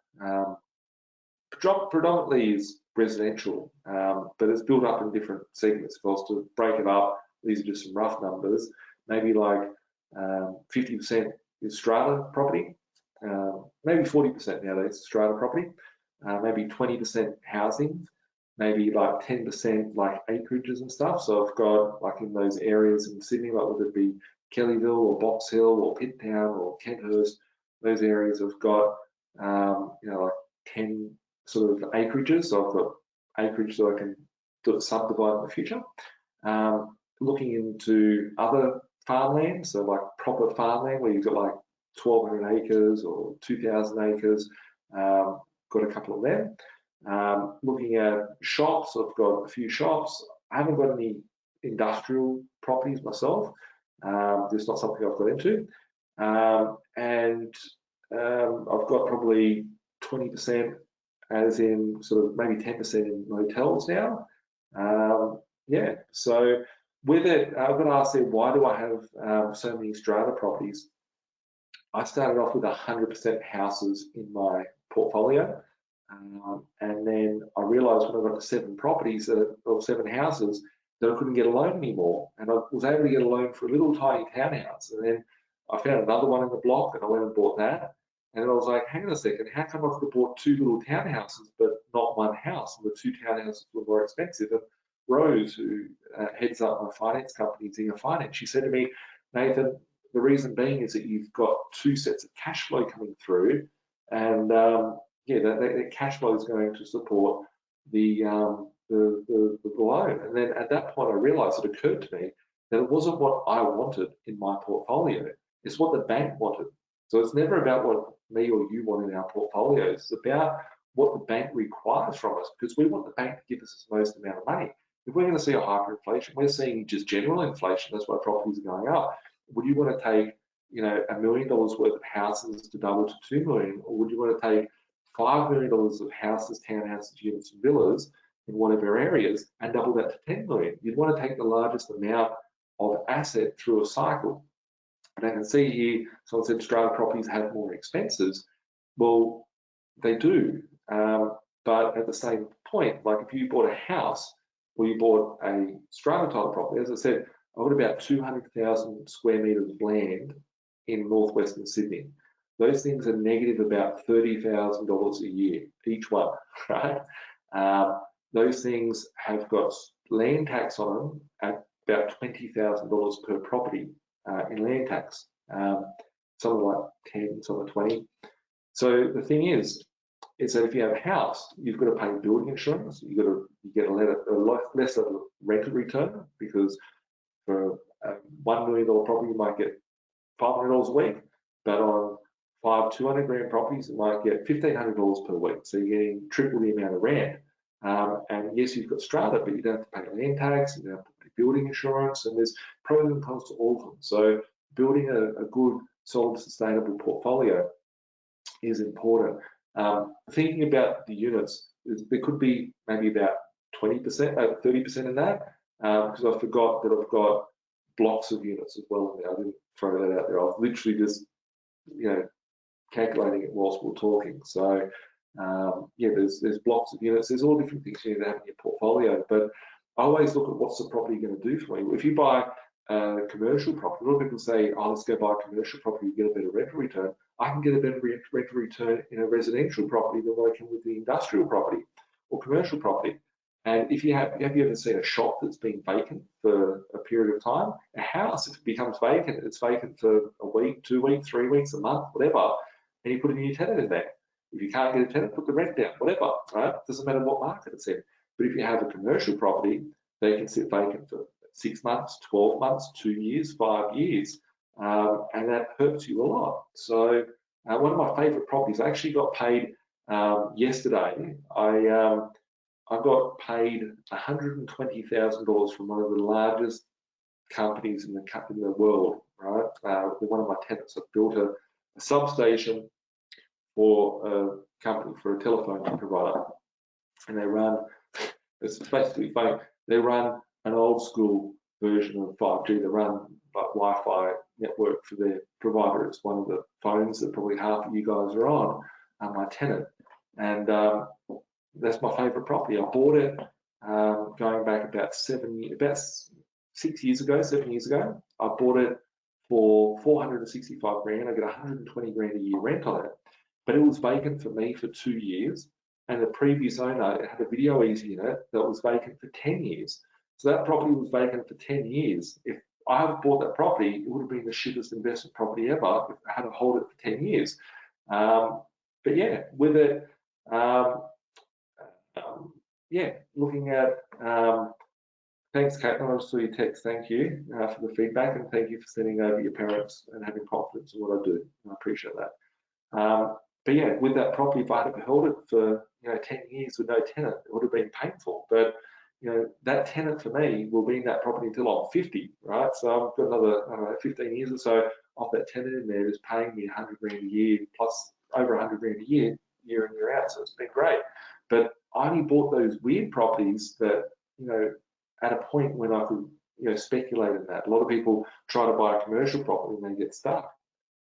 predominantly is residential, but it's built up in different segments. If I was to break it up, these are just some rough numbers. Maybe like 50% is strata property, maybe 40% nowadays strata property, maybe 20% housing, maybe like 10% like acreages and stuff. So I've got like in those areas in Sydney, like whether it be Kellyville or Box Hill or Pitt Town or Kenthurst, those areas have got you know, like 10 sort of acreages. So I've got acreage that I can subdivide in the future. Looking into other farmland, so like proper farmland where you've got like 1,200 acres or 2,000 acres, got a couple of them. Looking at shops, I've got a few shops. I haven't got any industrial properties myself. It's not something I've got into. And I've got probably 20%, as in sort of maybe 10% in hotels now. Yeah, so with it, I've got to ask them, why do I have so many strata properties? I started off with 100% houses in my portfolio. And then I realized when I got to 7 properties or 7 houses that I couldn't get a loan anymore. And I was able to get a loan for a little tiny townhouse. And then I found another one in the block and I went and bought that. And then I was like, hang on a second, how come I could have bought 2 little townhouses but not one house? And the 2 townhouses were more expensive. And Rose, who heads up my finance company, Zinger Finance, she said to me, Nathan, the reason being is that you've got 2 sets of cash flow coming through, and yeah, that cash flow is going to support the loan. And then at that point, I realized, it occurred to me that it wasn't what I wanted in my portfolio. It's what the bank wanted. So it's never about what me or you want in our portfolios. It's about what the bank requires from us, because we want the bank to give us the most amount of money. If we're going to see a hyperinflation, we're seeing just general inflation. That's why properties are going up. Would you want to take, you know, $1 million worth of houses to double to 2 million, or would you want to take $5 million of houses, townhouses, units, and villas in whatever areas and double that to 10 million. You'd want to take the largest amount of asset through a cycle. And I can see here, someone said strata properties have more expenses. Well, they do, but at the same point, like if you bought a house or you bought a strata type property, as I said, I've got about 200,000 square metres of land in northwestern Sydney. Those things are negative about $30,000 a year, each one, right? Those things have got land tax on them at about $20,000 per property in land tax. Some are like 10, some are 20. So the thing is that if you have a house, you've got to pay building insurance. You get a lot less of a rental return, because for a $1 million property, you might get $500 a week, but on 200 grand properties, you might get $1,500 per week. So you're getting triple the amount of rent. And yes, you've got strata, but you don't have to pay land tax, you don't have to pay building insurance, and there's pros and cons to all of them. So building a good, solid, sustainable portfolio is important. Thinking about the units, there could be maybe about 20%, 30% in that, because I forgot that I've got blocks of units as well in there. I didn't throw that out there. I was literally just, calculating it whilst we're talking. So yeah, there's blocks of units. There's all different things you need to have in your portfolio. But I always look at what's the property going to do for me. If you buy a commercial property, a lot of people say, oh, let's go buy a commercial property, you get a better rental return. I can get a better rental return in a residential property than what I can with the industrial property or commercial property. And if you have you ever seen a shop that's been vacant for a period of time? A house, if it becomes vacant, it's vacant for a week, 2 weeks, 3 weeks, a month, whatever, and you put a new tenant in there. If you can't get a tenant, put the rent down, whatever, right? Doesn't matter what market it's in. But if you have a commercial property, they can sit vacant for 6 months, 12 months, 2 years, 5 years, and that hurts you a lot. So one of my favourite properties, I actually got paid yesterday. I got paid $120,000 from one of the largest companies in the world, right? With one of my tenants. I built a substation for a company, for a telephone provider, and they run, it's basically funny, they run an old school version of 5G. They run like Wi-Fi network for their provider. It's one of the phones that probably half of you guys are on, my tenant. And that's my favorite property. I bought it going back about 6 years ago, 7 years ago. I bought it for 465 grand. I got 120 grand a year rent on it, but it was vacant for me for 2 years. And the previous owner had a video easy in it that was vacant for 10 years. So that property was vacant for 10 years. If I had bought that property, it would have been the shittest investment property ever if I had to hold it for 10 years. But yeah, with it, yeah, looking at, thanks, Caitlin, I just saw your text, thank you for the feedback, and thank you for sending over your parents and having confidence in what I do. I appreciate that. But yeah, with that property, if I had held it for 10 years with no tenant, it would have been painful. But that tenant for me will be in that property until I'm 50, right? So I've got another, I don't know, 15 years or so off that tenant in there is paying me 100 grand a year plus over 100 grand a year, year in, year out. So it's been great. But I only bought those weird properties that, at a point when I could, speculate in that. A lot of people try to buy a commercial property and they get stuck.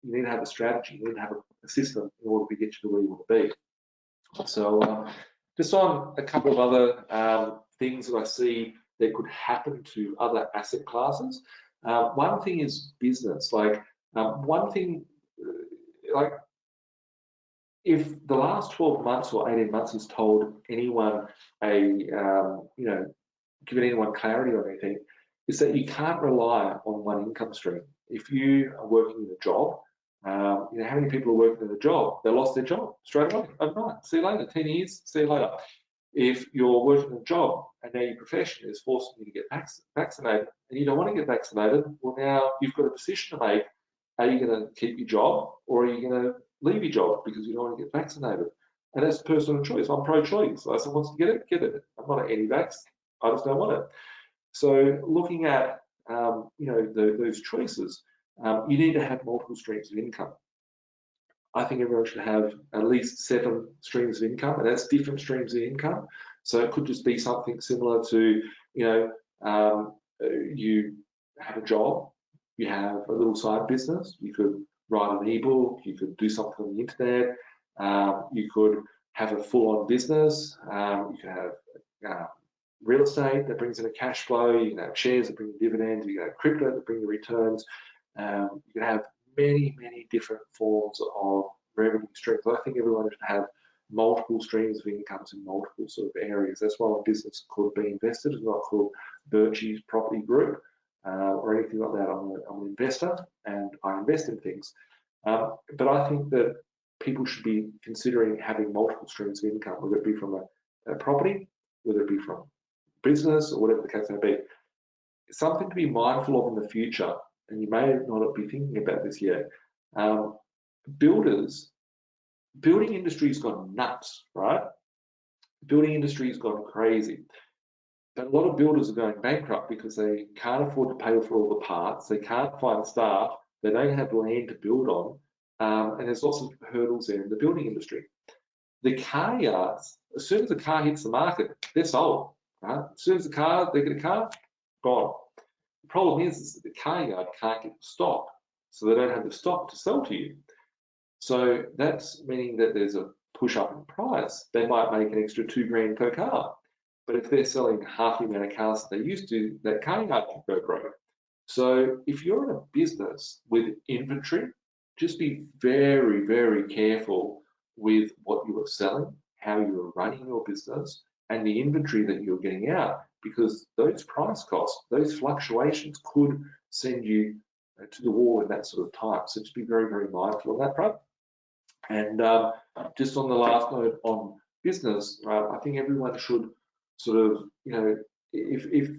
You need to have a strategy. You need to have a system in order to get you to where you want to be. So just on a couple of other things that I see that could happen to other asset classes. One thing is business. Like one thing, like if the last 12 months or 18 months has told anyone given anyone clarity on anything, is that you can't rely on one income stream. If you are working in a job, how many people are working in a job? They lost their job straight away, overnight. See you later, 10 years, see you later. If you're working in a job and now your profession is forcing you to get vaccinated and you don't want to get vaccinated, well, now you've got a decision to make. Are you going to keep your job or are you going to leave your job because you don't want to get vaccinated? And that's personal choice. I'm pro-choice. So someone wants to get it. I'm not an anti-vax. I just don't want it. So looking at those choices, you need to have multiple streams of income. I think everyone should have at least 7 streams of income, and that's different streams of income. So it could just be something similar to, you have a job, you have a little side business, you could write an ebook, you could do something on the internet, you could have a full-on business, you could have real estate that brings in a cash flow, you can have shares that bring in dividends, you can have crypto that bring the returns, you can have many different forms of revenue streams. I think everyone should have multiple streams of incomes in multiple sort of areas. That's why a business called B.Invested is not called Birchie's Property Group or anything like that. I'm an investor and I invest in things. But I think that people should be considering having multiple streams of income, whether it be from a property, whether it be from business, or whatever the case may be. Something to be mindful of in the future, and you may not be thinking about this yet. Building industry's gone nuts, right? Building industry's gone crazy. But a lot of builders are going bankrupt because they can't afford to pay for all the parts, they can't find staff, they don't have land to build on, and there's lots of hurdles there in the building industry. The car yards, as soon as the car hits the market, they're sold. Right? As soon as they get a car, gone. The problem is that the car yard can't get stock, so they don't have the stock to sell to you. So that's meaning that there's a push up in price. They might make an extra $2,000 per car. But if they're selling half the amount of cars that they used to, that car yard can go broke. So if you're in a business with inventory, just be very careful with what you are selling, how you are running your business, and the inventory that you're getting out, because those price costs, those fluctuations could send you to the wall in that sort of time. So just be very mindful on that front. And just on the last note on business, I think everyone should sort of, if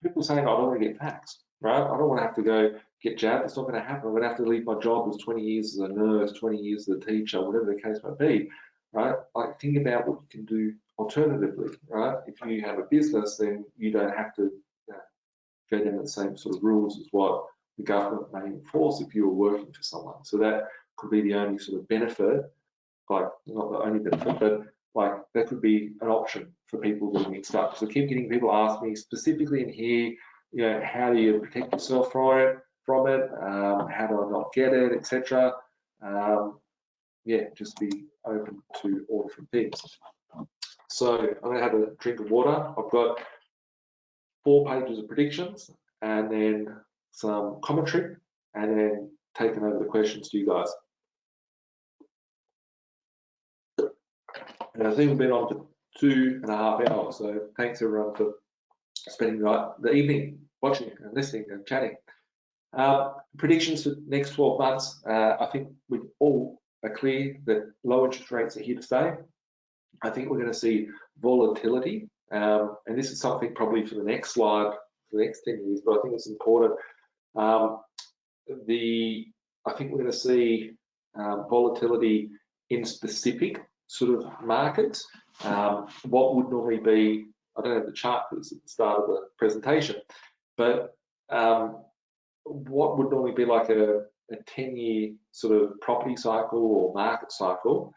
people saying, I don't want to get vaxxed, right? I don't want to have to go get jabbed. It's not going to happen. I'm going to have to leave my job as 20 years as a nurse, 20 years as a teacher, whatever the case might be, right? Like, think about what you can do alternatively, right? If you have a business, then you don't have to go down the same sort of rules as what the government may enforce if you were working for someone. So that could be the only sort of benefit, like not the only benefit, but like that could be an option for people doing stuff. So keep getting people ask me specifically in here, how do you protect yourself from it? How do I not get it, etc. Yeah, just be open to all different things. So I'm going to have a drink of water. I've got 4 pages of predictions and then some commentary, and then taking over the questions to you guys. And I think we've been on for 2.5 hours, so thanks everyone for spending the evening watching and listening and chatting. Predictions for the next 12 months, I think we all are clear that low interest rates are here to stay. I think we're going to see volatility, and this is something probably for the next slide, for the next 10 years, but I think it's important. I think we're going to see volatility in specific sort of markets. What would normally be, I don't have the chart because it's at the start of the presentation, but what would normally be like a 10-year sort of property cycle or market cycle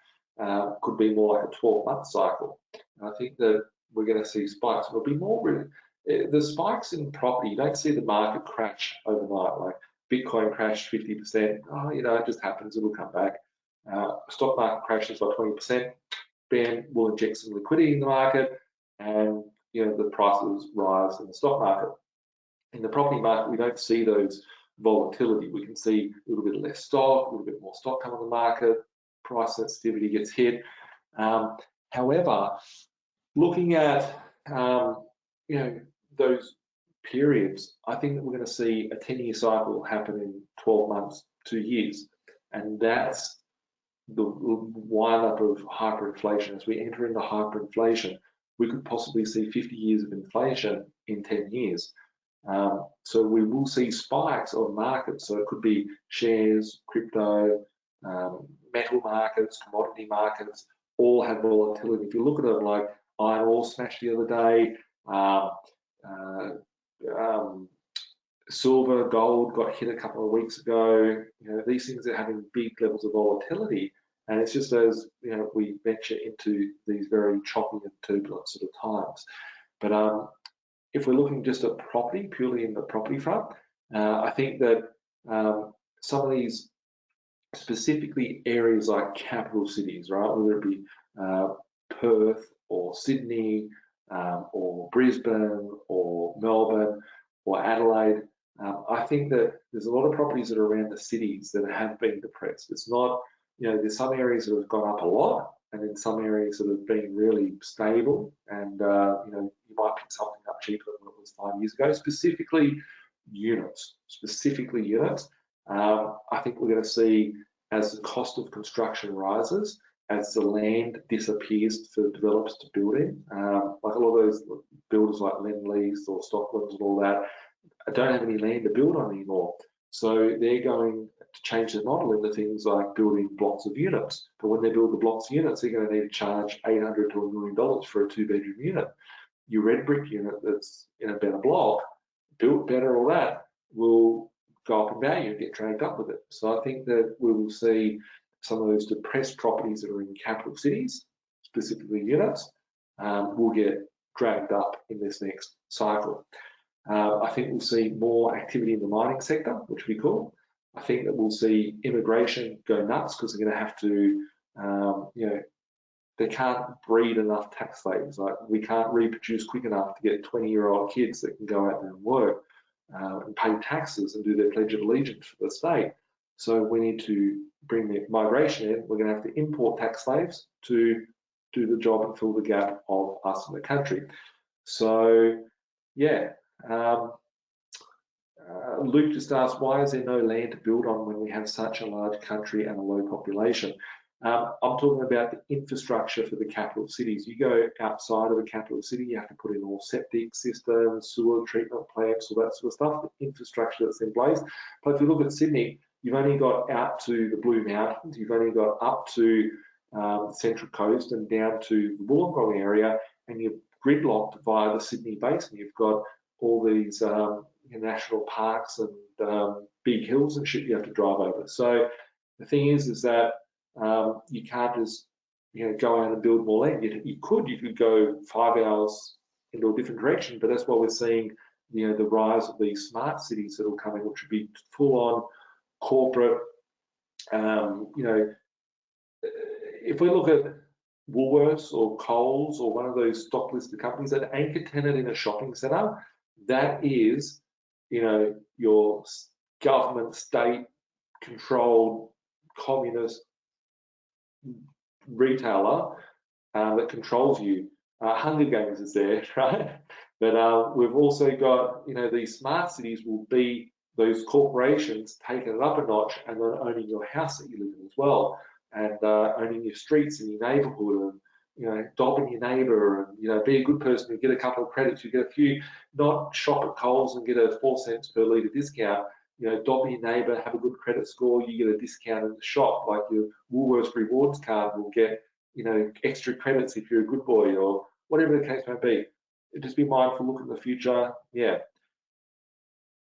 could be more like a 12-month cycle. And I think that we're going to see spikes. It'll be more really, the spikes in property, you don't see the market crash overnight, like Bitcoin crashed 50%. Oh, it just happens, it'll come back. Stock market crashes by 20%, bam, we'll inject some liquidity in the market, and the prices rise in the stock market. In the property market, we don't see those volatility. We can see a little bit less stock, a little bit more stock come on the market, price sensitivity gets hit. However, looking at those periods, I think that we're going to see a 10-year cycle happen in 12 months, 2 years, and that's the wind-up of hyperinflation. As we enter into hyperinflation, we could possibly see 50 years of inflation in 10 years. So we will see spikes of markets. So it could be shares, crypto, metal markets, commodity markets, all have volatility. If you look at it, like iron ore smashed the other day, silver, gold got hit a couple of weeks ago. These things are having big levels of volatility, And it's just as we venture into these very choppy and turbulent sort of times. But if we're looking just at property, purely in the property front, I think that some of these, specifically areas like capital cities, right, whether it be Perth or Sydney or Brisbane or Melbourne or Adelaide, I think that there's a lot of properties that are around the cities that have been depressed. It's not, there's some areas that have gone up a lot, and then some areas that have been really stable, and you might pick something up cheaper than it was 5 years ago. Specifically units. I think we're going to see, as the cost of construction rises, as the land disappears for developers to build in, like a lot of those builders like Lendlease or Stocklands and all that, don't have any land to build on anymore. So they're going to change their model into things like building blocks of units. But when they build the blocks of units, they're going to need to charge $800 to $1 million for a 2-bedroom unit. Your red brick unit that's in a better block, built better, all that, will go up in value and get dragged up with it. So I think that we will see some of those depressed properties that are in capital cities, specifically units, will get dragged up in this next cycle. I think we'll see more activity in the mining sector, which we call. I think that we'll see immigration go nuts because they're going to have to, they can't breed enough tax slaves. Like, we can't reproduce quick enough to get 20-year-old kids that can go out there and work and pay taxes and do their Pledge of Allegiance for the state. So we need to bring the migration in. We're going to have to import tax slaves to do the job and fill the gap of us in the country. So, yeah. Luke just asked, why is there no land to build on when we have such a large country and a low population? I'm talking about the infrastructure for the capital cities. You go outside of a capital city, you have to put in all septic systems, sewer treatment plants, all that sort of stuff, the infrastructure that's in place. But if you look at Sydney, you've only got out to the Blue Mountains, you've only got up to the Central Coast and down to the Wollongong area, and you're gridlocked via the Sydney Basin. You've got all these national parks and big hills and shit you have to drive over. So the thing is that you can't just go out and build more land. You could go 5 hours into a different direction, but that's why we're seeing the rise of these smart cities that will come in, which would be full on corporate. If we look at Woolworths or Coles or one of those stock listed companies, that anchor tenant in a shopping centre, that is, your government, state controlled communist retailer that controls you. Hunger Games is there, right? But we've also got, these smart cities will be those corporations taking it up a notch and then owning your house that you live in as well, and owning your streets and your neighbourhood, and dobbing your neighbour, and be a good person and get a couple of credits. You get a few, not shop at Coles and get a 4 cents per litre discount. Dob your neighbour, have a good credit score, you get a discount in the shop. Like your Woolworths rewards card will get, extra credits if you're a good boy, or whatever the case may be. Just be mindful, look in the future. Yeah.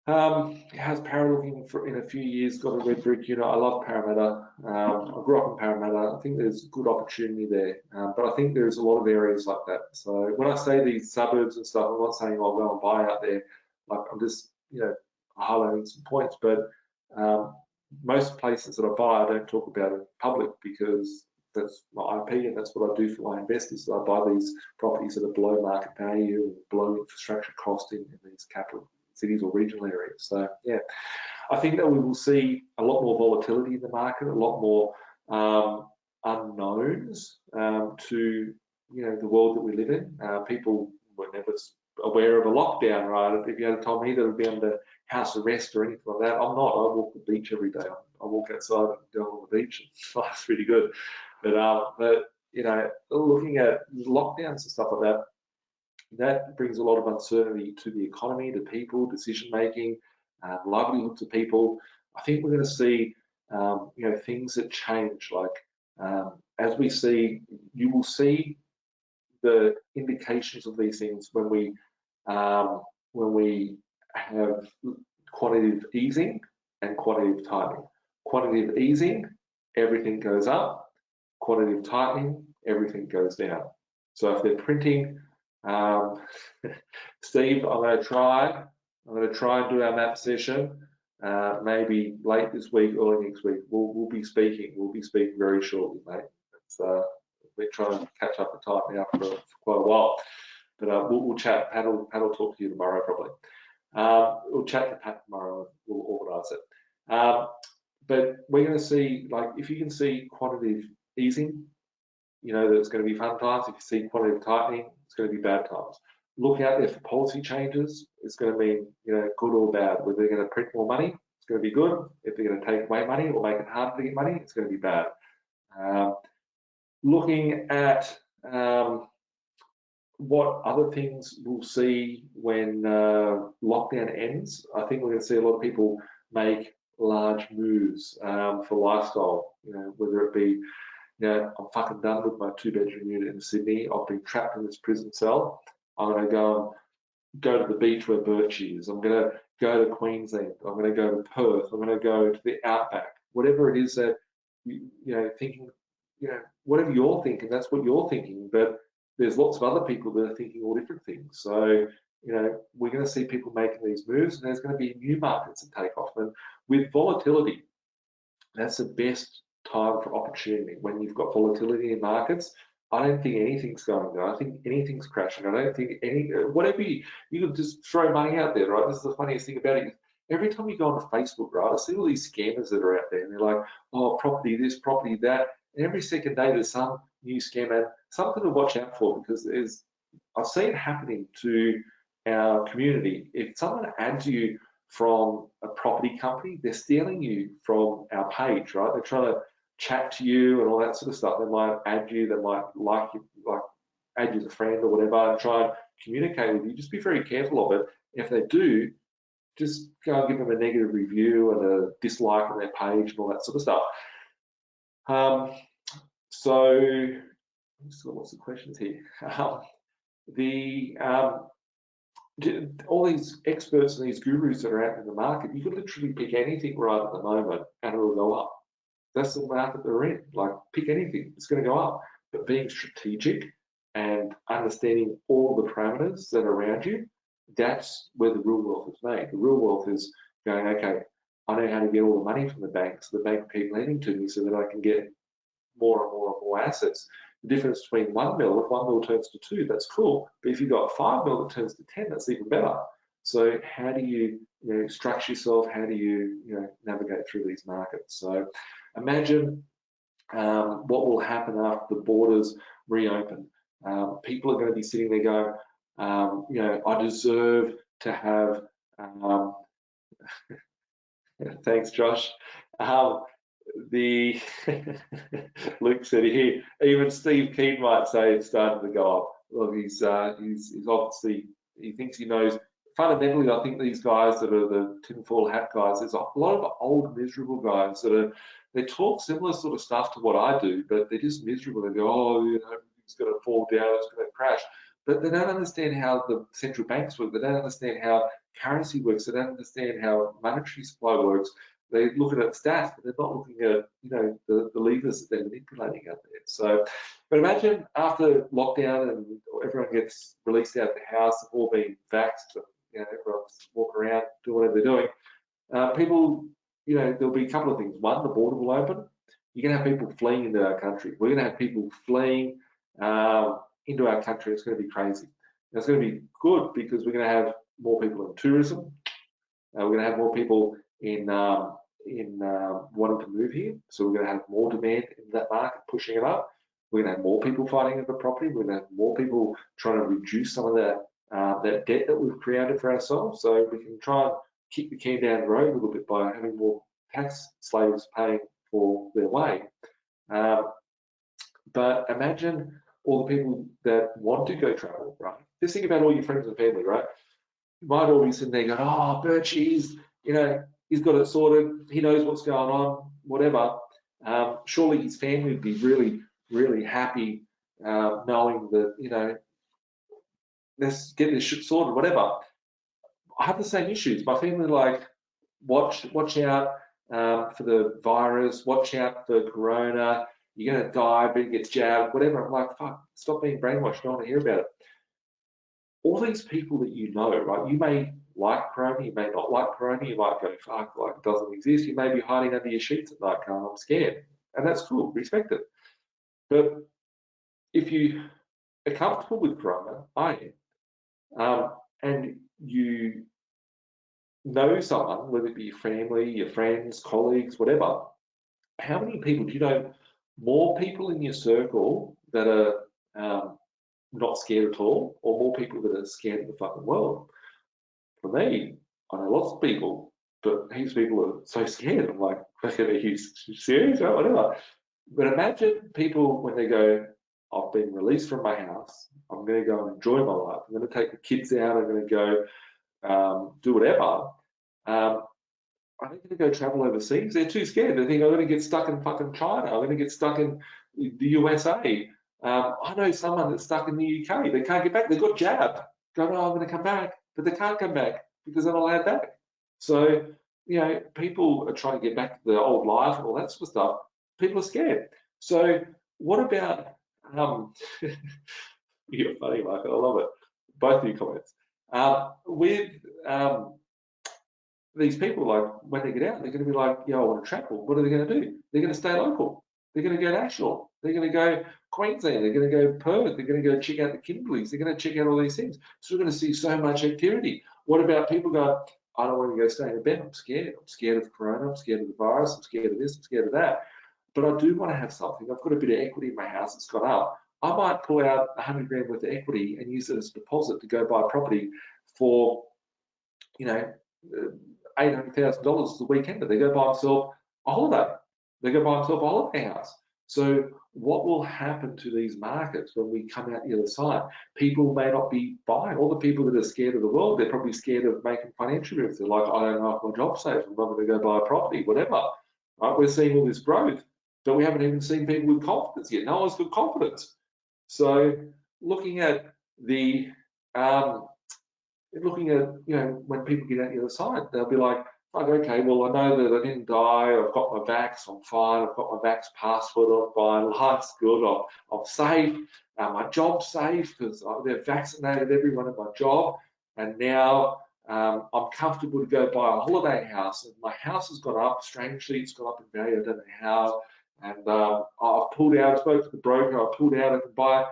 How's Parra looking for in a few years? Got a red brick unit. I love Parramatta. I grew up in Parramatta. I think there's good opportunity there, but I think there's a lot of areas like that. So when I say these suburbs and stuff, I'm not saying I'll go and buy out there. Like, I'm just highlighting some points. But most places that I buy, I don't talk about in public because that's my IP and that's what I do for my investors. So I buy these properties that are below market value and below infrastructure cost in these capital cities or regional areas. So yeah, I think that we will see a lot more volatility in the market, a lot more unknowns to the world that we live in. People were never aware of a lockdown, right? If you had told me that would be under house arrest or anything like that, I'm not. I walk the beach every day. I walk outside and go on the beach, and it's really good. But looking at lockdowns and stuff like that, that brings a lot of uncertainty to the economy, to people, decision making, livelihood to people. I think we're going to see, things that change. Like as we see, you will see the indications of these things when we have quantitative easing and quantitative tightening. Quantitative easing, everything goes up. quantitative tightening, everything goes down. So if they're printing, Steve, I'm going to try and do our map session. Maybe late this week, early next week. We'll be speaking. We'll be speaking very shortly, mate. We're trying to catch up and tighten out for quite a while. But we'll chat. Pat will talk to you tomorrow probably. We'll chat to Pat tomorrow and we'll organise it. But we're going to see, like, if you can see quantitative easing, you know that it's going to be fun times. If you see quantitative tightening, it's going to be bad times. Look out there for policy changes. It's going to mean, you know, good or bad. Whether they're going to print more money, it's going to be good. If they're going to take away money or make it harder to get money, it's going to be bad. Looking at what other things we'll see when lockdown ends, I think we're going to see a lot of people make large moves for lifestyle. You know, whether it be, you know, I'm fucking done with my 2-bedroom unit in Sydney. I've been trapped in this prison cell. I'm going to go to the beach where Birch is. I'm going to go to Queensland. I'm going to go to Perth. I'm going to go to the outback. Whatever it is that you know, thinking, you know, whatever you're thinking, that's what you're thinking. But there's lots of other people that are thinking all different things. So, you know, we're going to see people making these moves, and there's going to be new markets that take off. And with volatility, that's the best time for opportunity. When you've got volatility in markets, I don't think anything's going down. I think anything's crashing. I don't think whatever you can just throw money out there, right? This is the funniest thing about it. Every time you go on Facebook, right, I see all these scammers that are out there, and they're like, oh, property this, property that. And every second day there's some new scammer, something to watch out for, because I see it happening to our community. If someone adds you from a property company, they're stealing you from our page, right? They're trying to chat to you and all that sort of stuff. They might add you, they might like you, like add you as a friend or whatever, and try and communicate with you. Just be very careful of it. If they do, just go and give them a negative review and a dislike on their page and all that sort of stuff. So, what's the questions here? All these experts and these gurus that are out in the market, you can literally pick anything right at the moment and it'll go up. That's the market they're in. Like, pick anything, it's going to go up. But being strategic and understanding all the parameters that are around you, that's where the real wealth is made. The real wealth is going, okay, I know how to get all the money from the bank, so the bank will keep lending to me so that I can get more and more and more assets. The difference between 1 mil, if 1 mil turns to 2, that's cool. But if you've got 5 mil that turns to 10, that's even better. So how do you, structure yourself? How do you, navigate through these markets? So imagine what will happen after the borders reopen. People are going to be sitting there going, I deserve to have, thanks, Josh. Luke said here, even Steve Keane might say it's starting to go up. Well, he's obviously, he thinks he knows. Fundamentally, I think these guys that are the tinfoil hat guys, there's a lot of old miserable guys that they talk similar sort of stuff to what I do, but they're just miserable. They go, oh, everything's going to fall down, it's going to crash. But they don't understand how the central banks work. They don't understand how currency works. They don't understand how monetary supply works. They look at stats, but they're not looking at, the levers that they're manipulating out there. So, but imagine after lockdown and everyone gets released out of the house, they've all been vaxxed, everyone's walking around doing whatever they're doing. People, there'll be a couple of things. One, the border will open. You're going to have people fleeing into our country. We're going to have people fleeing into our country. It's going to be crazy. And it's going to be good because we're going to have more people in tourism. We're going to have more people in wanting to move here. So we're going to have more demand in that market, pushing it up. We're going to have more people fighting over property. We're going to have more people trying to reduce some of that debt that we've created for ourselves. So we can try and kick the can down the road a little bit by having more tax slaves paying for their way. But imagine all the people that want to go travel, right? Just think about all your friends and family, right? You might all be sitting there going, oh, Birchie's, he's got it sorted. He knows what's going on, whatever. Surely his family would be really, really happy knowing that, let's get this shit sorted, whatever. I have the same issues. My family like, watch out for the virus, watch out for corona. you're going to die, but you get jabbed, whatever. I'm like, fuck, stop being brainwashed. I don't want to hear about it. All these people that you know, right? You may like Corona, you may not like Corona, you might go, fuck, like it doesn't exist. You may be hiding under your sheets at night going, I'm scared. And that's cool, respect it. But if you are comfortable with Corona, I am, and you know someone, whether it be your family, your friends, colleagues, whatever, how many people do you know? More people in your circle that are not scared at all, or more people that are scared of the fucking world? For me, I know lots of people, but heaps of people are so scared. I'm like, are you serious or whatever? But imagine people when they go, I've been released from my house. I'm going to go and enjoy my life. I'm going to take the kids out. I'm going to go do whatever. I'm going to go travel overseas. They're too scared. They think I'm going to get stuck in fucking China. I'm going to get stuck in the USA. I know someone that's stuck in the UK. They can't get back. They got jabbed. Go, no, I'm going to come back, but they can't come back because they're not allowed back. So, you know, people are trying to get back to their old life and all that sort of stuff. People are scared. So, what about? You're funny, Michael. I love it. Both of your comments. With these people, like when they get out, they're going to be like, yeah, I want to travel. What are they going to do? They're going to stay local. They're going to go national. They're going to go Queensland. They're going to go Perth. They're going to go check out the Kimberleys. They're going to check out all these things. So we're going to see so much activity. What about people going, I don't want to go stay in a bed. I'm scared. I'm scared of Corona. I'm scared of the virus. I'm scared of this. I'm scared of that. But I do want to have something. I've got a bit of equity in my house that's gone up. I might pull out 100 grand worth of equity and use it as a deposit to go buy property for, you know, $800,000 the weekend. They go buy themselves a holiday. They go buy themselves a holiday house. So what will happen to these markets when we come out the other side? People may not be buying. All the people that are scared of the world, they're probably scared of making financial moves. They're like, I don't know if my job's safe. I'm not going to go buy a property, whatever. Right? We're seeing all this growth, but we haven't even seen people with confidence yet. No one's got confidence. So looking at the looking at, you know, when people get out the other side, they'll be like, okay, well, I know that I didn't die, I've got my vax, I'm fine, I've got my vax passport, I'm fine, life's good, I'm safe, my job's safe because they've vaccinated everyone at my job, and now I'm comfortable to go buy a holiday house, and my house has gone up, strangely, it's gone up in value, I don't know how, and I've pulled out, I spoke to the broker, I pulled out, I can buy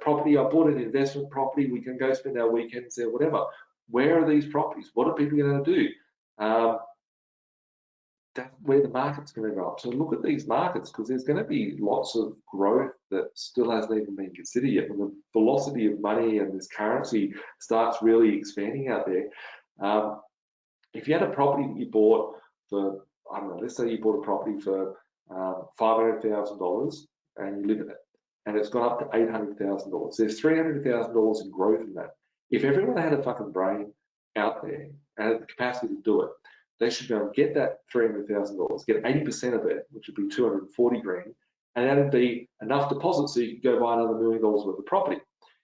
property, I bought an investment property, we can go spend our weekends there, whatever. Where are these properties? What are people going to do? That's where the market's going to go up. So look at these markets because there's going to be lots of growth that still hasn't even been considered yet. When the velocity of money and this currency starts really expanding out there, if you had a property that you bought for, I don't know, let's say you bought a property for $500,000 and you live in it, and it's gone up to $800,000. There's $300,000 in growth in that. If everyone had a fucking brain out there and had the capacity to do it, they should go and get that $300,000, get 80% of it, which would be 240 grand, and that'd be enough deposit so you could go buy another $1 million worth of property.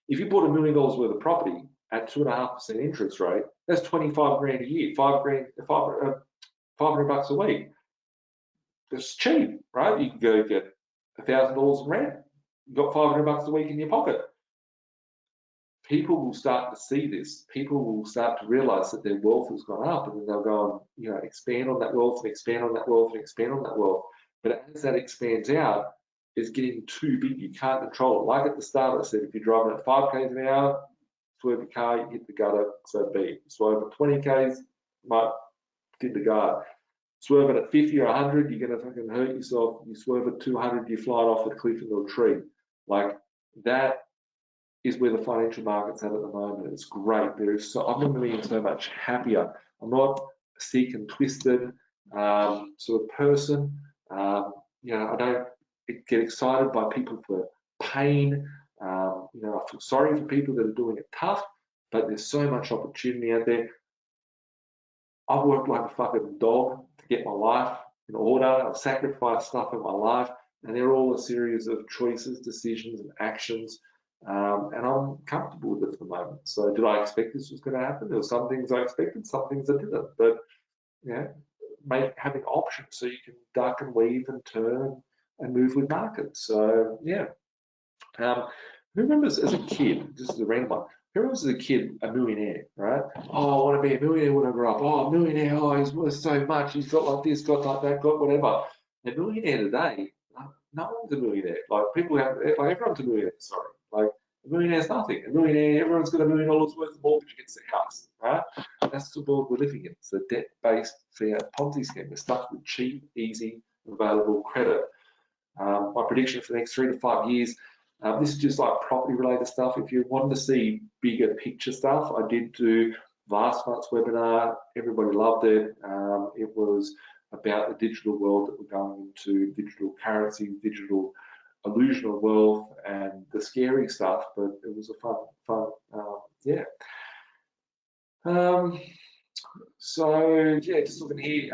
If you bought $1 million worth of property at 2.5% interest rate, that's 25 grand a year, 500 bucks a week. It's cheap, right? You can go get $1,000 in rent. You've got 500 bucks a week in your pocket. People will start to see this. People will start to realize that their wealth has gone up, and then they'll go and, you know, expand on that wealth and expand on that wealth and expand on that wealth. But as that expands out, it's getting too big. You can't control it. Like at the start, I said, if you're driving at 5 k's an hour, swerve your car, you hit the gutter, so be it. Swerve at 20 k's, might hit the guard. Swerve at 50 or 100, you're going to fucking hurt yourself. You swerve at 200, you're flying off a cliff into a tree. Like that is where the financial market's at the moment. It's great. I'm never being so much happier. I'm not a sick and twisted sort of person. You know, I don't get excited by people for pain. You know, I feel sorry for people that are doing it tough, but there's so much opportunity out there. I've worked like a fucking dog to get my life in order. I've sacrificed stuff in my life, and they're all a series of choices, decisions, and actions. And I'm comfortable with it at the moment. So did I expect this was going to happen? There were some things I expected, some things I didn't. But yeah, having options so you can duck and weave and turn and move with markets. So yeah. Who remembers as a kid, this is a random one, who remembers as a kid a millionaire, right? Oh, I want to be a millionaire when I grow up. Oh, a millionaire, oh, he's worth so much. He's got like this, got like that, got whatever. A millionaire today, no one's a millionaire. Like people have, like everyone's a millionaire, sorry. Like a millionaire's nothing. A millionaire, everyone's got $1 million worth of mortgage against their house, right? That's the world we're living in. It's a debt-based fiat Ponzi scheme. We're stuck with cheap, easy, available credit. My prediction for the next 3 to 5 years, this is just like property related stuff. If you want to see bigger picture stuff, I did do last month's webinar. Everybody loved it. It was about the digital world that we're going into, digital currency, digital illusional wealth, and the scary stuff, but it was a fun, yeah. So yeah, just looking here,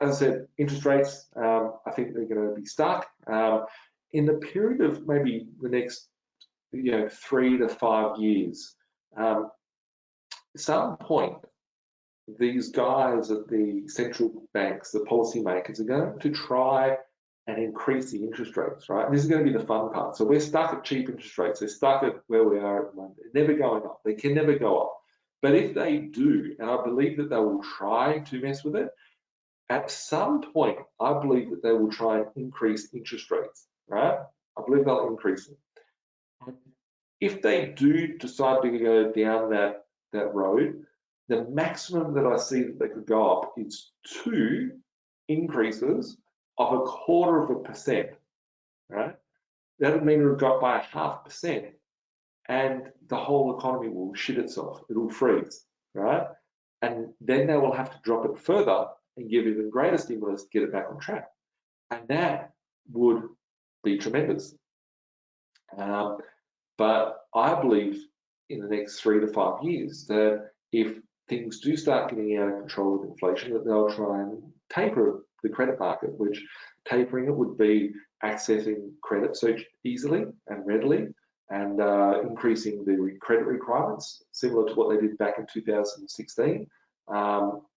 as I said, interest rates, I think they're going to be stuck. In the period of maybe the next 3 to 5 years, at some point, these guys at the central banks, the policymakers, are going to try and increase the interest rates, right? And this is going to be the fun part. So we're stuck at cheap interest rates. They're stuck at where we are at the moment. They're never going up. They can never go up. But if they do, and I believe that they will try to mess with it, at some point, I believe that they will try and increase interest rates, right? I believe they'll increase them. If they do decide to go down that road, the maximum that I see that they could go up is 2 increases of 0.25%, right? That would mean it would go up by 0.5%, and the whole economy will shit itself. It will freeze, right? And then they will have to drop it further and give even greater stimulus to get it back on track. And that would be tremendous. But I believe in the next 3 to 5 years that if things do start getting out of control with inflation, that they'll try and taper the credit market, which tapering it would be accessing credit so easily and readily, and increasing the credit requirements, similar to what they did back in 2016,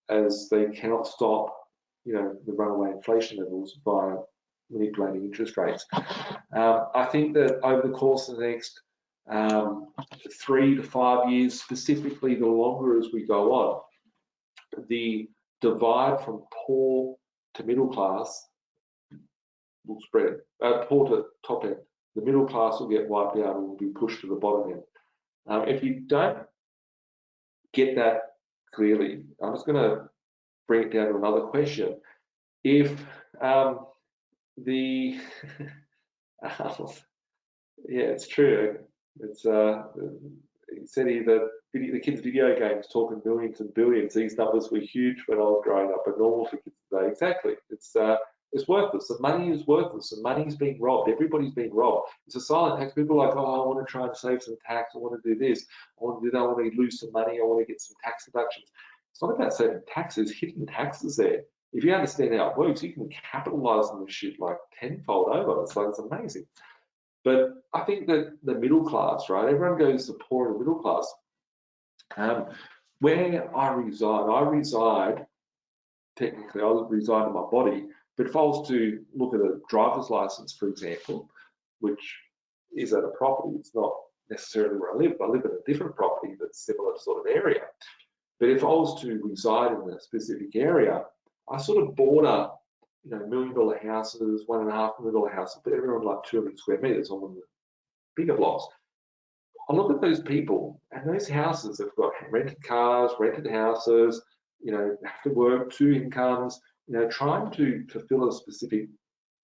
as they cannot stop, the runaway inflation levels by manipulating interest rates. I think that over the course of the next 3 to 5 years, specifically the longer as we go on, the divide from poor to middle class will spread, poor to top end. The middle class will get wiped out and will be pushed to the bottom end. If you don't get that clearly, I'm just going to bring it down to another question. If the yeah, it's true. It's he said here that the kids' video games talking millions and billions. These numbers were huge when I was growing up, but normal for kids today. Exactly. It's worthless. The money is worthless. The money's being robbed. Everybody's being robbed. It's a silent tax. People are like, oh, I want to try and save some tax. I want to do this. I want to do that. I want to lose some money. I want to get some tax deductions. It's not about saving taxes. Hidden taxes there. If you understand how it works, you can capitalize on this shit like tenfold over. It's amazing. But I think that the middle class, right? Everyone goes to poor and middle class. Where I reside, technically, I reside in my body, but if I was to look at a driver's license, for example, which is at a property, it's not necessarily where I live in a different property that's similar sort of area. But if I was to reside in a specific area, I sort of border, $1 million houses, $1.5 million houses, but everyone like 200 square meters on the bigger blocks. I look at those people, and those houses have got rented cars, rented houses, have to work 2 incomes, trying to fulfill a specific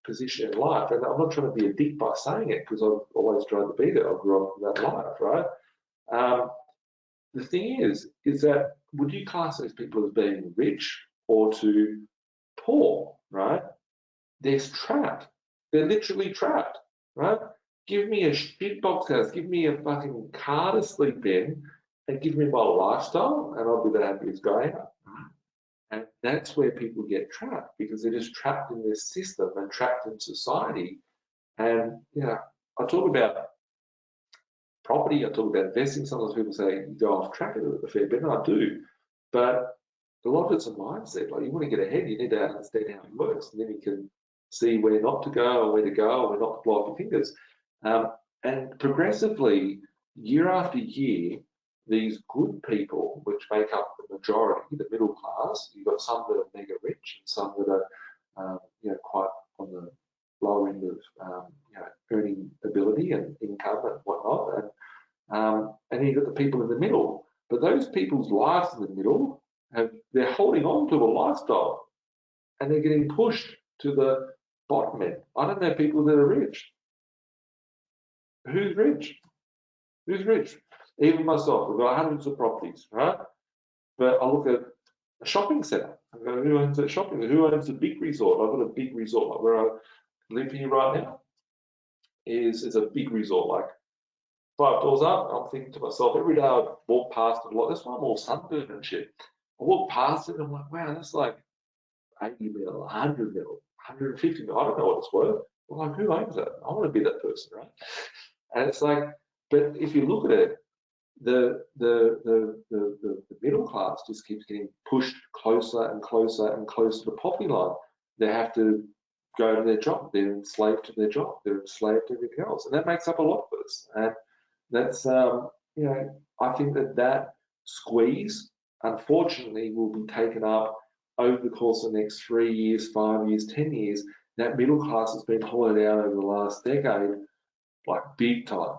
position in life. And I'm not trying to be a dick by saying it, because I've always tried to be there. I grew up in that life, right? The thing is that would you class those people as being rich or too poor, right? They're trapped. They're literally trapped, right? Give me a shitbox house, give me a fucking car to sleep in, and give me my lifestyle, and I'll be the happiest guy ever. And that's where people get trapped, because they're just trapped in this system and trapped in society. And I talk about property, I talk about investing. Sometimes people say you go off track a fair bit, and I do. But a lot of it's a mindset. Like, you want to get ahead, you need to understand how it works, and then you can see where not to go or where to go or where not to blow off your fingers. And progressively, year after year, these good people, which make up the majority, the middle class, you've got some that are mega rich and some that are, quite on the lower end of, earning ability and income and whatnot. And you've got the people in the middle. But those people's lives in the middle, they're holding on to a lifestyle and they're getting pushed to the bottom end. I don't know people that are rich. Who's rich? Who's rich? Even myself, I've got hundreds of properties, right? But I look at a shopping centre. I go, who owns that shopping? Who owns a big resort? I've got a big resort, like where I live here right now. Is a big resort, like 5 doors up. I'm thinking to myself, every day I walk past it a lot. That's why I'm all sunburned and shit. I walk past it and I'm like, wow, that's like 80 mil, 100 mil, 150 mil. I don't know what it's worth. I'm like, who owns that? I want to be that person, right? And it's like, but if you look at it, the middle class just keeps getting pushed closer and closer and closer to the poverty line. They have to go to their job. They're enslaved to their job. They're enslaved to everything else, and that makes up a lot of us. And that's I think that squeeze, unfortunately, will be taken up over the course of the next 3 years, 5 years, 10 years. That middle class has been hollowed out over the last decade. Like big time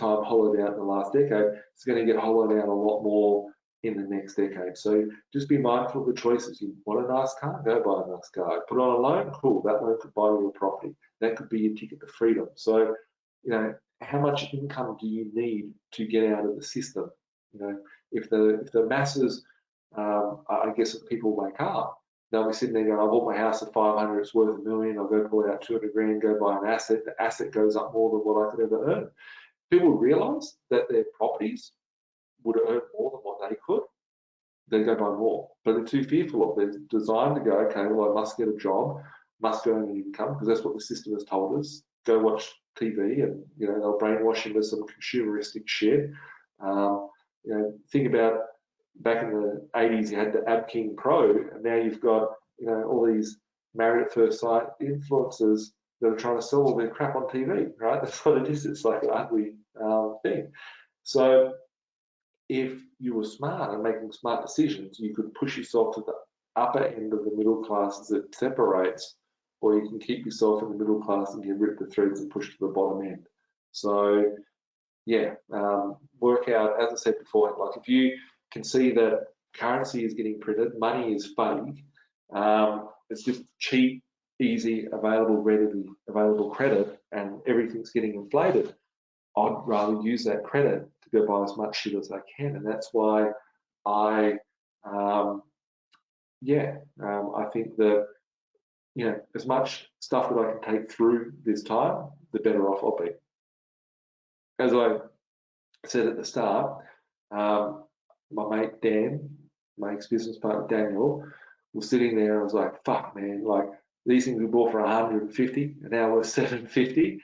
hollowed out in the last decade. It's going to get hollowed out a lot more in the next decade. So just be mindful of the choices. You want a nice car, go buy a nice car. Put on a loan, cool. That loan could buy you a property. That could be your ticket to freedom. So, how much income do you need to get out of the system? If the masses, I guess, if people wake up, they'll be sitting there going, I bought my house at 500, it's worth $1 million, I'll go pull out 200 grand, go buy an asset. The asset goes up more than what I could ever earn. People realize that their properties would earn more than what they could, they go buy more. But they're too fearful of it. They're designed to go, okay, well, I must get a job, must earn an income, because that's what the system has told us. Go watch TV and, they'll brainwash you into some consumeristic shit. Think about back in the 80s, you had the Ab King Pro, and now you've got, all these married at first sight influencers that are trying to sell all their crap on TV, right? That's what it is. It's like an ugly thing. So if you were smart and making smart decisions, you could push yourself to the upper end of the middle class as it separates, or you can keep yourself in the middle class and get ripped the threads and pushed to the bottom end. So yeah, work out, as I said before, like if you can see that currency is getting printed, money is fake, it's just cheap, easy, available, readily available credit, and everything's getting inflated. I'd rather use that credit to go buy as much shit as I can, and that's why I think that as much stuff that I can take through this time, the better off I'll be. As I said at the start, my mate Dan, my ex-business partner Daniel, was sitting there and I was like, fuck man, like these things we bought for 150 and now we're 750.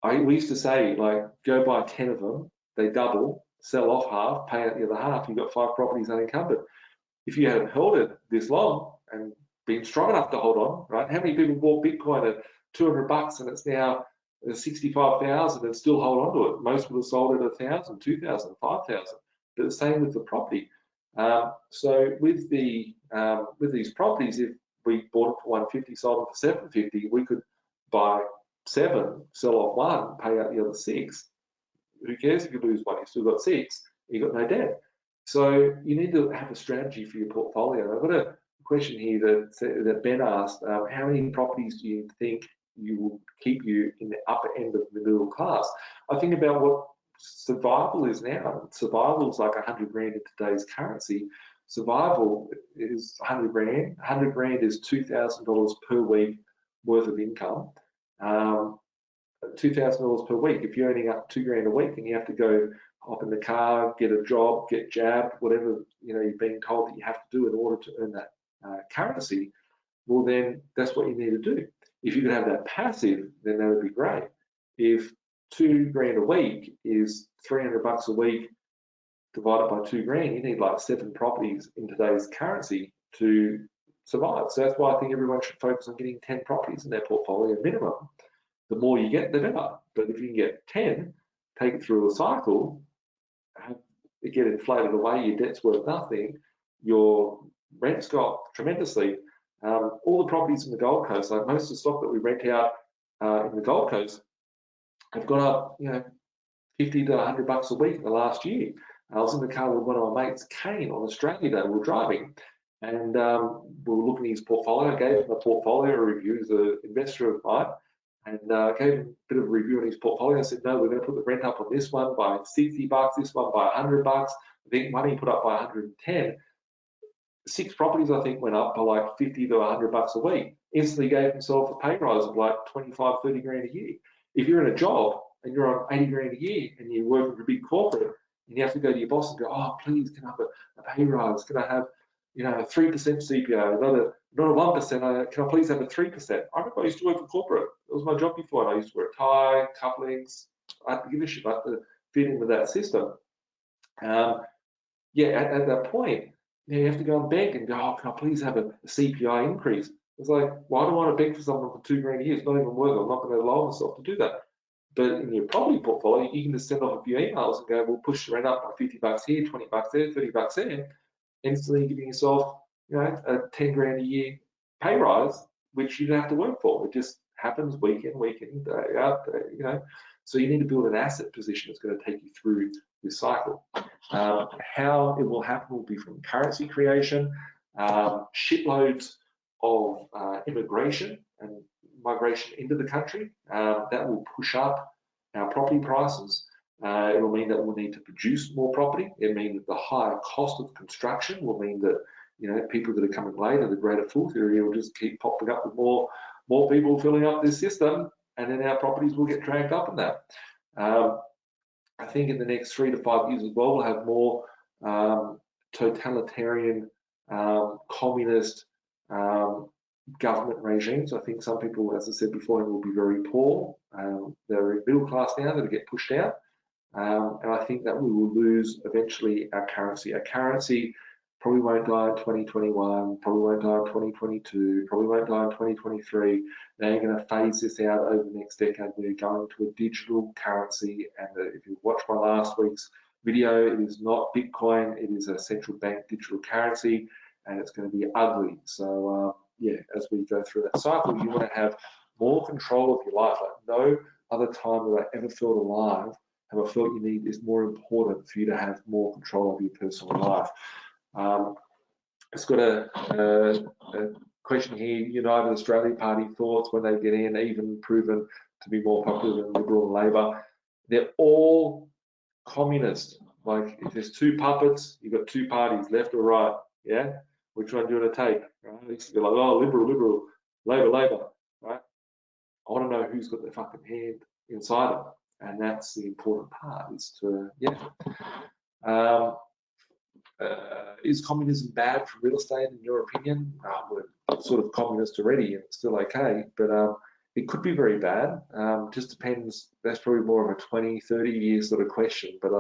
We used to say, like, go buy 10 of them, they double, sell off half, pay out the other half, you've got 5 properties unencumbered. If you hadn't held it this long and been strong enough to hold on, right? How many people bought Bitcoin at $200 and it's now 65,000 and still hold on to it? Most would have sold it at 1,000, 2,000, 5,000. But the same with the property. So with these properties, if we bought it for 150, sold it for 750, we could buy 7, sell off 1, pay out the other 6. Who cares if you lose 1? You've still got 6. You've got no debt. So you need to have a strategy for your portfolio. I've got a question here that Ben asked, how many properties do you think you will keep you in the upper end of the middle class? I think about what survival is now. Survival is like 100 grand in today's currency. Survival is 100 grand. 100 grand is $2,000 per week worth of income. $2,000 per week. If you're earning up $2 grand a week and you have to go hop in the car, get a job, get jabbed, whatever you're being told that you have to do in order to earn that currency, well then that's what you need to do. If you could have that passive, then that would be great. If 2 grand a week is $300 a week divided by 2 grand, you need like 7 properties in today's currency to survive. So that's why I think everyone should focus on getting 10 properties in their portfolio minimum. The more you get, the better. But if you can get 10, take it through a cycle, get inflated away, your debt's worth nothing, your rent's go up tremendously. All the properties in the Gold Coast, like most of the stock that we rent out in the Gold Coast, have gone up, 50 to $100 a week in the last year. I was in the car with one of my mates, Kane, on Australia Day. We were driving, and we were looking at his portfolio. I gave him a portfolio review as an investor of mine, and gave him a bit of a review on his portfolio. I said, no, we're going to put the rent up on this one by $60, this one by $100. I think one he put up by 110. 6 properties, I think, went up by like 50 to $100 a week. Instantly gave himself a pay rise of like 25, 30 grand a year. If you're in a job and you're on 80 grand a year and you're working for a big corporate, and you have to go to your boss and go, oh, please, can I have a pay rise? Can I have, 3% CPO, not a 1%? Can I please have a 3%? I remember I used to work for corporate. It was my job before, and I used to wear a tie, cufflinks. I had to give a shit. I had to fit into that system. At that point, you have to go and beg and go, oh, can I please have a CPI increase? It's like, why do I want to beg for someone for 2 grand a year? It's not even worth it. I'm not going to allow myself to do that. But in your property portfolio, you can just send off a few emails and go, we'll push the rent up by $50 here, $20 there, $30 there, instantly giving yourself, a 10 grand a year pay rise, which you don't have to work for. It just happens week in, day out, So you need to build an asset position that's going to take you through this cycle. How it will happen will be from currency creation, shitloads of immigration and migration into the country. That will push up our property prices. It will mean that we'll need to produce more property. It means that the higher cost of construction will mean that people that are coming later, the greater fool theory will just keep popping up with more people filling up this system, and then our properties will get dragged up in that. I think in the next 3 to 5 years as well, we'll have more totalitarian, communist government regimes. I think some people, as I said before, will be very poor. They're in middle class now that get pushed out. And I think that we will lose eventually our currency. Our currency probably won't die in 2021, probably won't die in 2022, probably won't die in 2023. They're going to phase this out over the next decade. We're going to a digital currency. And if you watch my last week's video, it is not Bitcoin. It is a central bank digital currency, and it's going to be ugly. So as we go through that cycle, you want to have more control of your life. Like no other time that I ever felt alive have I felt you need is more important for you to have more control of your personal life. It's got a question here. United Australia Party thoughts when they get in, even proven to be more popular than Liberal and Labor. They're all communist. Like if there's 2 puppets, you've got 2 parties, left or right. Yeah, which one do you want to take? Right? It used to be like, oh, Liberal, Labor, right? I want to know who's got their fucking hand inside it, and that's the important part. Is to is communism bad for real estate in your opinion? We're sort of communist already and it's still okay, but it could be very bad. Just depends. That's probably more of a 20, 30 year sort of question, but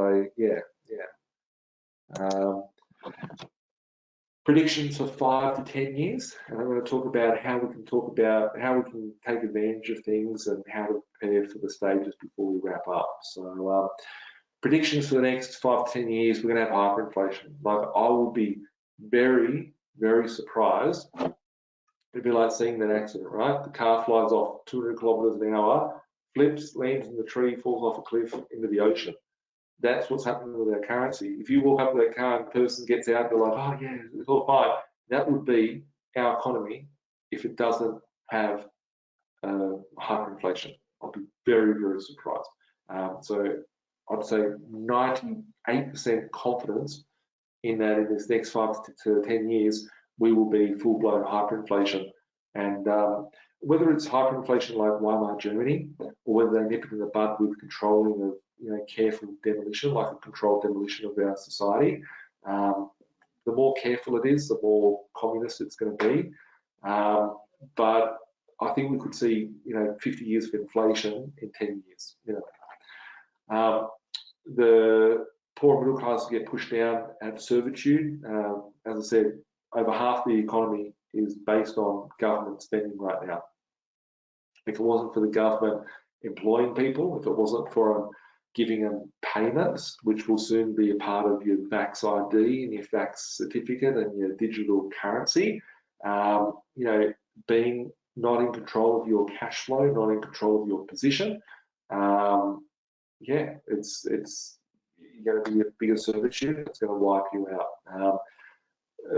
predictions for 5 to 10 years, and I'm going to talk about how we can take advantage of things and how to prepare for the stages before we wrap up. So predictions for the next 5 to 10 years, we're going to have hyperinflation. Like I will be very, very surprised. It'd be like seeing that accident, right? The car flies off 200 kilometers an hour, flips, lands in the tree, falls off a cliff into the ocean. That's what's happening with our currency. If you walk up to that car and the person gets out, they're like, oh yeah, it's all fine. That would be our economy if it doesn't have hyperinflation. I'll be very, very surprised. So I'd say 98% confidence in that in this next 5 to 10 years, we will be full-blown hyperinflation. And whether it's hyperinflation like Weimar Germany, or whether they nip it in the bud with controlling of careful demolition, like a controlled demolition of our society, the more careful it is, the more communist it's going to be. But I think we could see 50 years of inflation in 10 years. The poor middle class get pushed down at servitude. As I said, over half the economy is based on government spending right now. If it wasn't for the government employing people, if it wasn't for giving them payments, which will soon be a part of your Vax ID and your Vax certificate and your digital currency, you know, being not in control of your cash flow, not in control of your position, yeah, it's going to be a bigger servitude. It's going to wipe you out.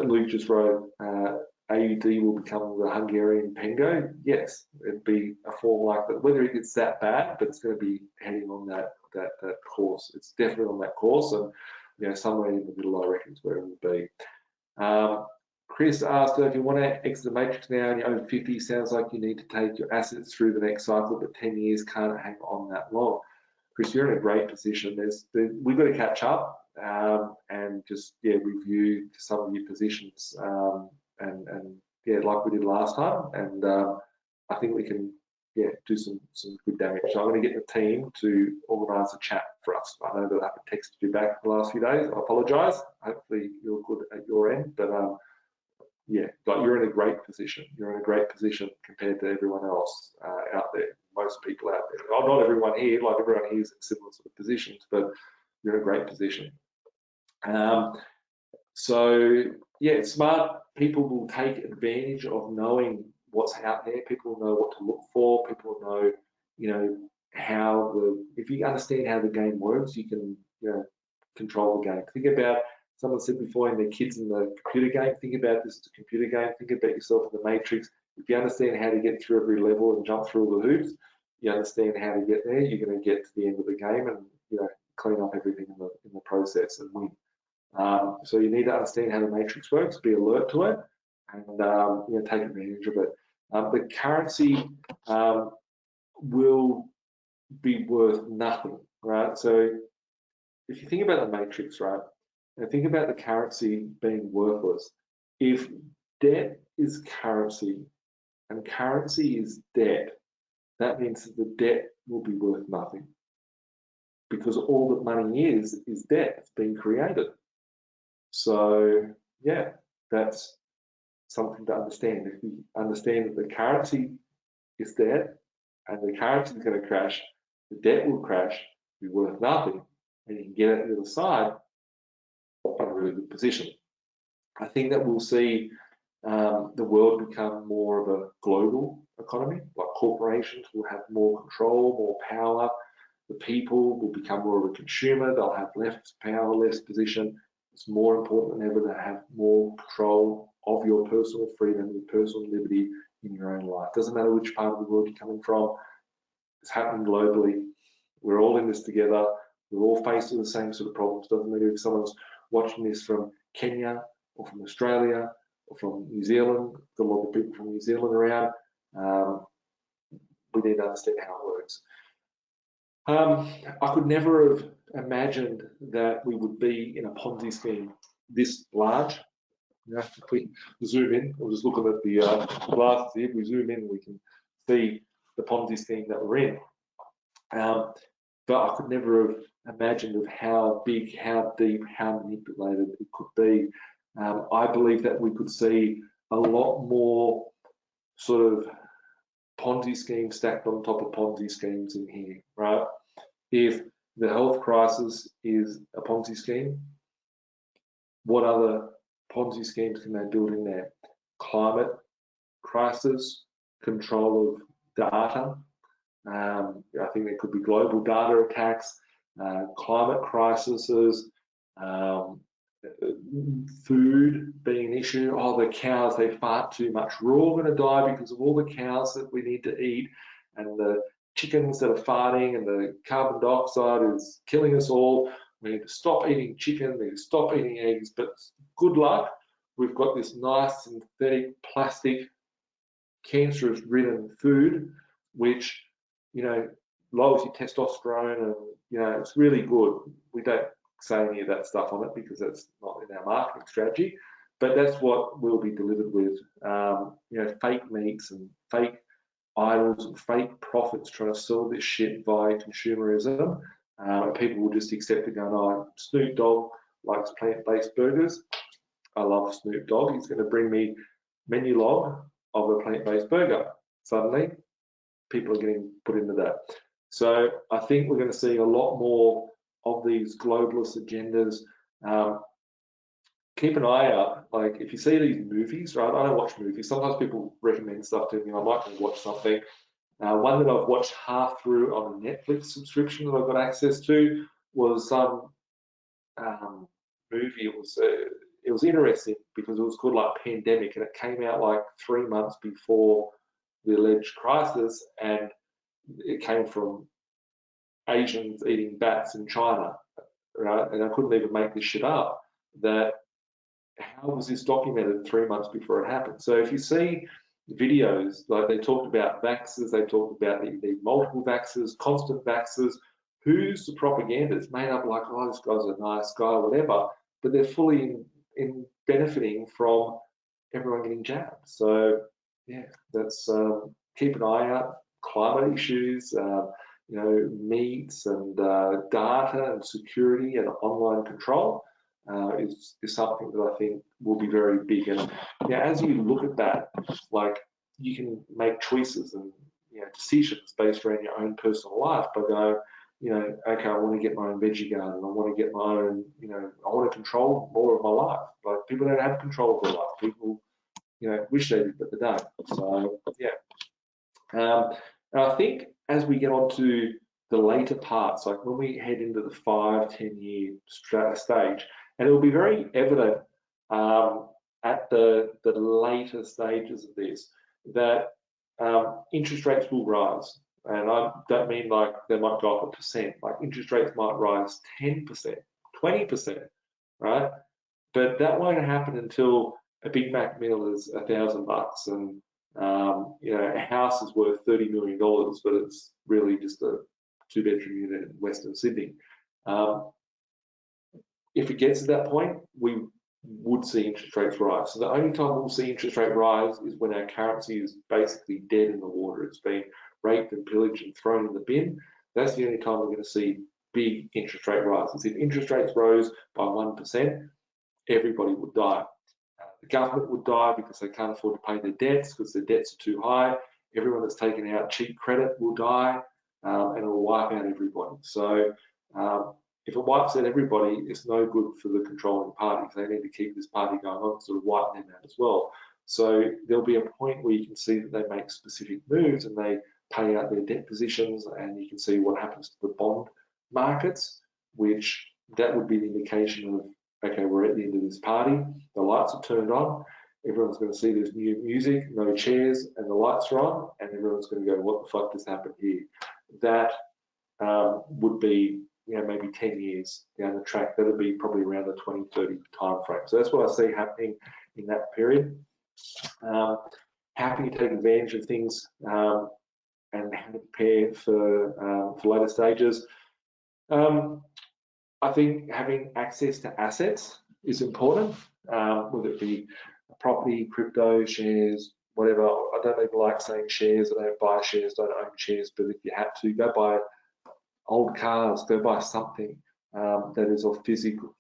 Luke just wrote, AUD will become the Hungarian Pengo. Yes, it'd be a form like that. Whether it gets that bad, but it's going to be heading on that course. It's definitely on that course, and you know, somewhere in the middle, I reckon, is where it will be. Chris asked, if you want to exit the matrix now and you're over 50, sounds like you need to take your assets through the next cycle, but 10 years can't hang on that long. Chris, you're in a great position. We've got to catch up and just review some of your positions and yeah, like we did last time. And I think we can do some good damage. So I'm going to get the team to organise a chat for us. I know that I haven't texted you back the last few days. I apologise. Hopefully you're good at your end, but yeah, like you're in a great position. You're in a great position compared to everyone else out there. Most people out there. Oh, not everyone here. Like everyone here is in similar sort of positions, but you're in a great position. So yeah, smart people will take advantage of knowing what's out there. People will know what to look for. People will know, you know, if you understand how the game works, you can, you know, control the game. Think about, someone said before, in their kids in the computer game, think about this as a computer game. Think about yourself in the matrix. If you understand how to get through every level and jump through all the hoops, you understand how to get there, you're going to get to the end of the game and, you know, clean up everything in the process and win. So you need to understand how the matrix works, be alert to it, and you know, take advantage of it. The currency will be worth nothing, right? So if you think about the matrix, right, and think about the currency being worthless, if debt is currency and currency is debt, that means that the debt will be worth nothing, because all that money is debt. It's been created. So yeah, that's something to understand. If you understand that the currency is debt and the currency is going to crash, the debt will crash, be worth nothing, and you can get it to the other side in a really good position. I think that we'll see the world become more of a global economy. Like corporations will have more control, more power. The people will become more of a consumer. They'll have less power, less position. It's more important than ever to have more control of your personal freedom, your personal liberty in your own life. Doesn't matter which part of the world you're coming from. It's happening globally. We're all in this together. We're all faced with the same sort of problems. Doesn't matter if someone's watching this from Kenya or from Australia or from New Zealand. There's a lot of people from New Zealand around. We need to understand how it works. I could never have imagined that we would be in a Ponzi scheme this large. You know, if we zoom in, we're just looking at the glasses here. If we zoom in, we can see the Ponzi scheme that we're in. But I could never have imagined of how big, how deep, how manipulated it could be. I believe that we could see a lot more sort of Ponzi schemes stacked on top of Ponzi schemes in here, right? If the health crisis is a Ponzi scheme, what other Ponzi schemes can they build in there? Climate crisis, control of data. I think there could be global data attacks, climate crises, food being an issue. Oh, the cows, they fart too much. We're all going to die because of all the cows that we need to eat, and the chickens that are farting, and the carbon dioxide is killing us all. We need to stop eating chicken, we need to stop eating eggs, but good luck. We've got this nice synthetic plastic cancerous ridden food, which, you know, lowers your testosterone, and, you know, it's really good. We don't say any of that stuff on it because that's not in our marketing strategy, but that's what we'll be delivered with. You know, fake meats and fake idols and fake profits trying to sell this shit via consumerism. People will just accept it, going, oh, Snoop Dogg likes plant-based burgers. I love Snoop Dogg. He's going to bring me menu log of a plant-based burger. Suddenly, people are getting put into that. So I think we're going to see a lot more of these globalist agendas. Keep an eye out. Like if you see these movies, right? I don't watch movies. Sometimes people recommend stuff to me. I might watch something. One that I've watched half through on a Netflix subscription that I've got access to was some movie. It was interesting because it was called like Pandemic, and it came out like 3 months before the alleged crisis, and it came from Asians eating bats in China, right? And I couldn't even make this shit up. That how was this documented 3 months before it happened? So if you see videos, like they talked about vaxxers, they talked about the multiple vaxxers, constant vaxxers, who's the propaganda? It's made up like, oh, this guy's a nice guy, whatever, but they're fully in benefiting from everyone getting jabbed. So yeah, that's keep an eye out. Climate issues, meats and data and security and online control is something that I think will be very big. And as you look at that, like you can make choices and decisions based around your own personal life by going, okay, I want to get my own veggie garden. I want to get my own, I want to control more of my life. Like people don't have control of their life. People, wish they did, but they don't. So yeah. And I think as we get on to the later parts, like when we head into the 5-10 year stage, and it will be very evident at the later stages of this that interest rates will rise. And I don't mean like they might go up 1%, like interest rates might rise 10%, 20%, right? But that won't happen until a Big Mac meal is $1,000 and a house is worth $30 million, but it's really just a 2-bedroom unit in Western Sydney. If it gets to that point, we would see interest rates rise. So the only time we'll see interest rate rise is when our currency is basically dead in the water. It's been raped and pillaged and thrown in the bin. That's the only time we're going to see big interest rate rises. If interest rates rose by 1%, everybody would die. The government would die because they can't afford to pay their debts because their debts are too high. Everyone that's taken out cheap credit will die, and it will wipe out everybody. So if it wipes out everybody, it's no good for the controlling parties. They need to keep this party going on, sort of wipe them out as well. So there'll be a point where you can see that they make specific moves and they pay out their debt positions, and you can see what happens to the bond markets, which that would be the indication of, okay, we're at the end of this party, the lights are turned on, everyone's going to see there's new music, no chairs, and the lights are on, and everyone's going to go, what the fuck just happened here? That would be, maybe 10 years down the track. That would be probably around the 2030 time frame. So that's what I see happening in that period. How can you take advantage of things and how to prepare for later stages? I think having access to assets is important, whether it be property, crypto, shares, whatever. I don't even like saying shares. I don't buy shares, don't own shares, but if you have to, go buy old cars, go buy something that is of physical,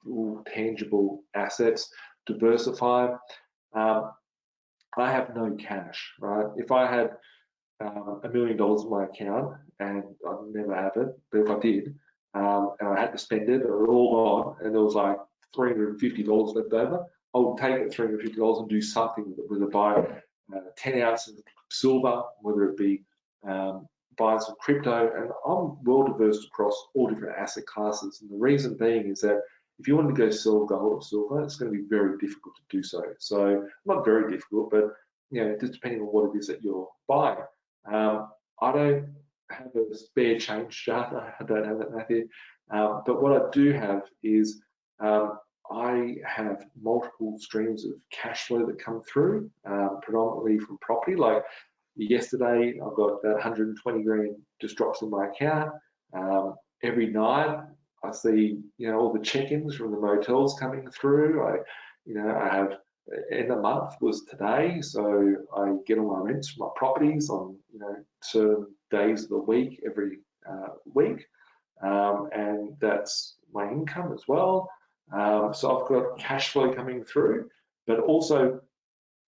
tangible assets, diversify. I have no cash, right? If I had $1 million in my account, and I'd never have it, but if I did, and I had to spend it, or all gone, and there was like $350 left over, I would take that $350 and do something with it, whether buy 10 ounces of silver, whether it be buy some crypto, and I'm well diverse across all different asset classes. And the reason being is that if you want to go sell gold or silver, it's going to be very difficult to do so. So not very difficult, but just depending on what it is that you're buying. I don't have a spare change chart. I don't have that, Matthew. But what I do have is I have multiple streams of cash flow that come through, predominantly from property. Like yesterday, I've got that 120 grand just drops in my account. Every night, I see all the check-ins from the motels coming through. I have end of month was today, so I get all my rents from my properties on certain days of the week every week, and that's my income as well. So I've got cash flow coming through, but also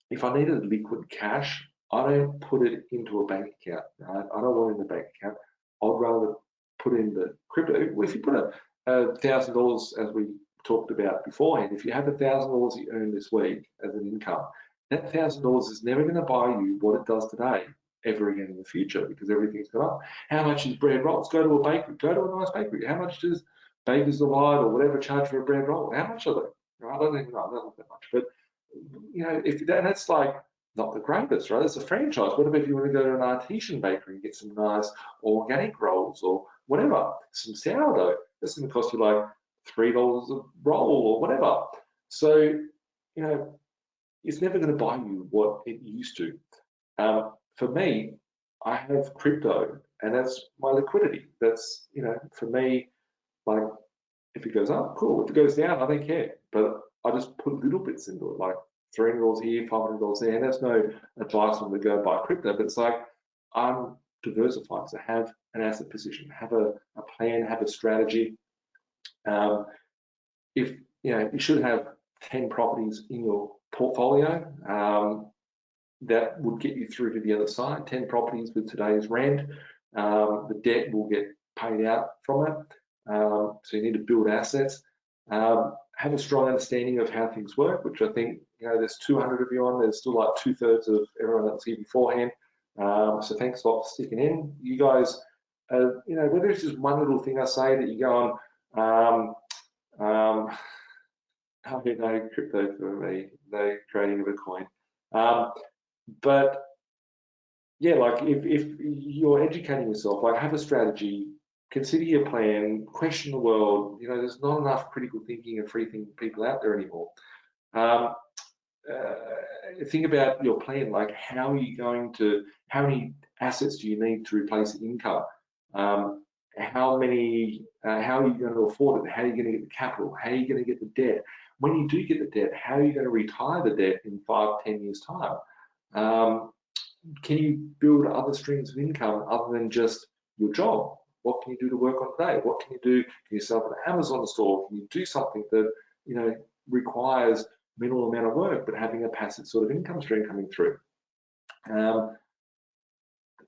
if I needed liquid cash, I don't put it into a bank account. Right? I don't want it in the bank account. I'd rather put in the crypto. If you put $1,000, as we talked about beforehand, if you have $1,000 you earn this week as an income, that $1,000 is never going to buy you what it does today ever again in the future, because everything's gone up. How much is bread rolls? Go to a bakery. Go to a nice bakery. How much does Baker's Delight or whatever charge for a bread roll? How much are they? Right? I don't even know. I don't know that much, but if that's like not the greatest, right? It's a franchise. What about if you want to go to an artisan bakery and get some nice organic rolls or whatever, some sourdough? That's going to cost you like $3 a roll or whatever. So, it's never going to buy you what it used to. For me, I have crypto, and that's my liquidity. That's, for me, like, if it goes up, cool. If it goes down, I don't care. But I just put little bits into it, like $300 here, $500 there. And that's no advice on the go buy crypto, but it's like I'm diversified. So have an asset position, have a plan, have a strategy. If you should have 10 properties in your portfolio. That would get you through to the other side. 10 properties with today's rent. The debt will get paid out from it. So you need to build assets. Have a strong understanding of how things work, which I think, there's 200 of you on. There's still like 2/3 of everyone that was here beforehand. So thanks a lot for sticking in. You guys, whether it's just one little thing I say that you go on, no crypto for me, no trading of a coin. But yeah, like if you're educating yourself, like have a strategy, consider your plan, question the world. There's not enough critical thinking and free thinking people out there anymore. Think about your plan, like how many assets do you need to replace income? How are you going to afford it? How are you going to get the capital? How are you going to get the debt? When you do get the debt, how are you going to retire the debt in 5-10 years time? Can you build other streams of income other than just your job? What can you do to work on today? What can you do? Can you set up an Amazon store? Can you do something that requires minimal amount of work but having a passive sort of income stream coming through?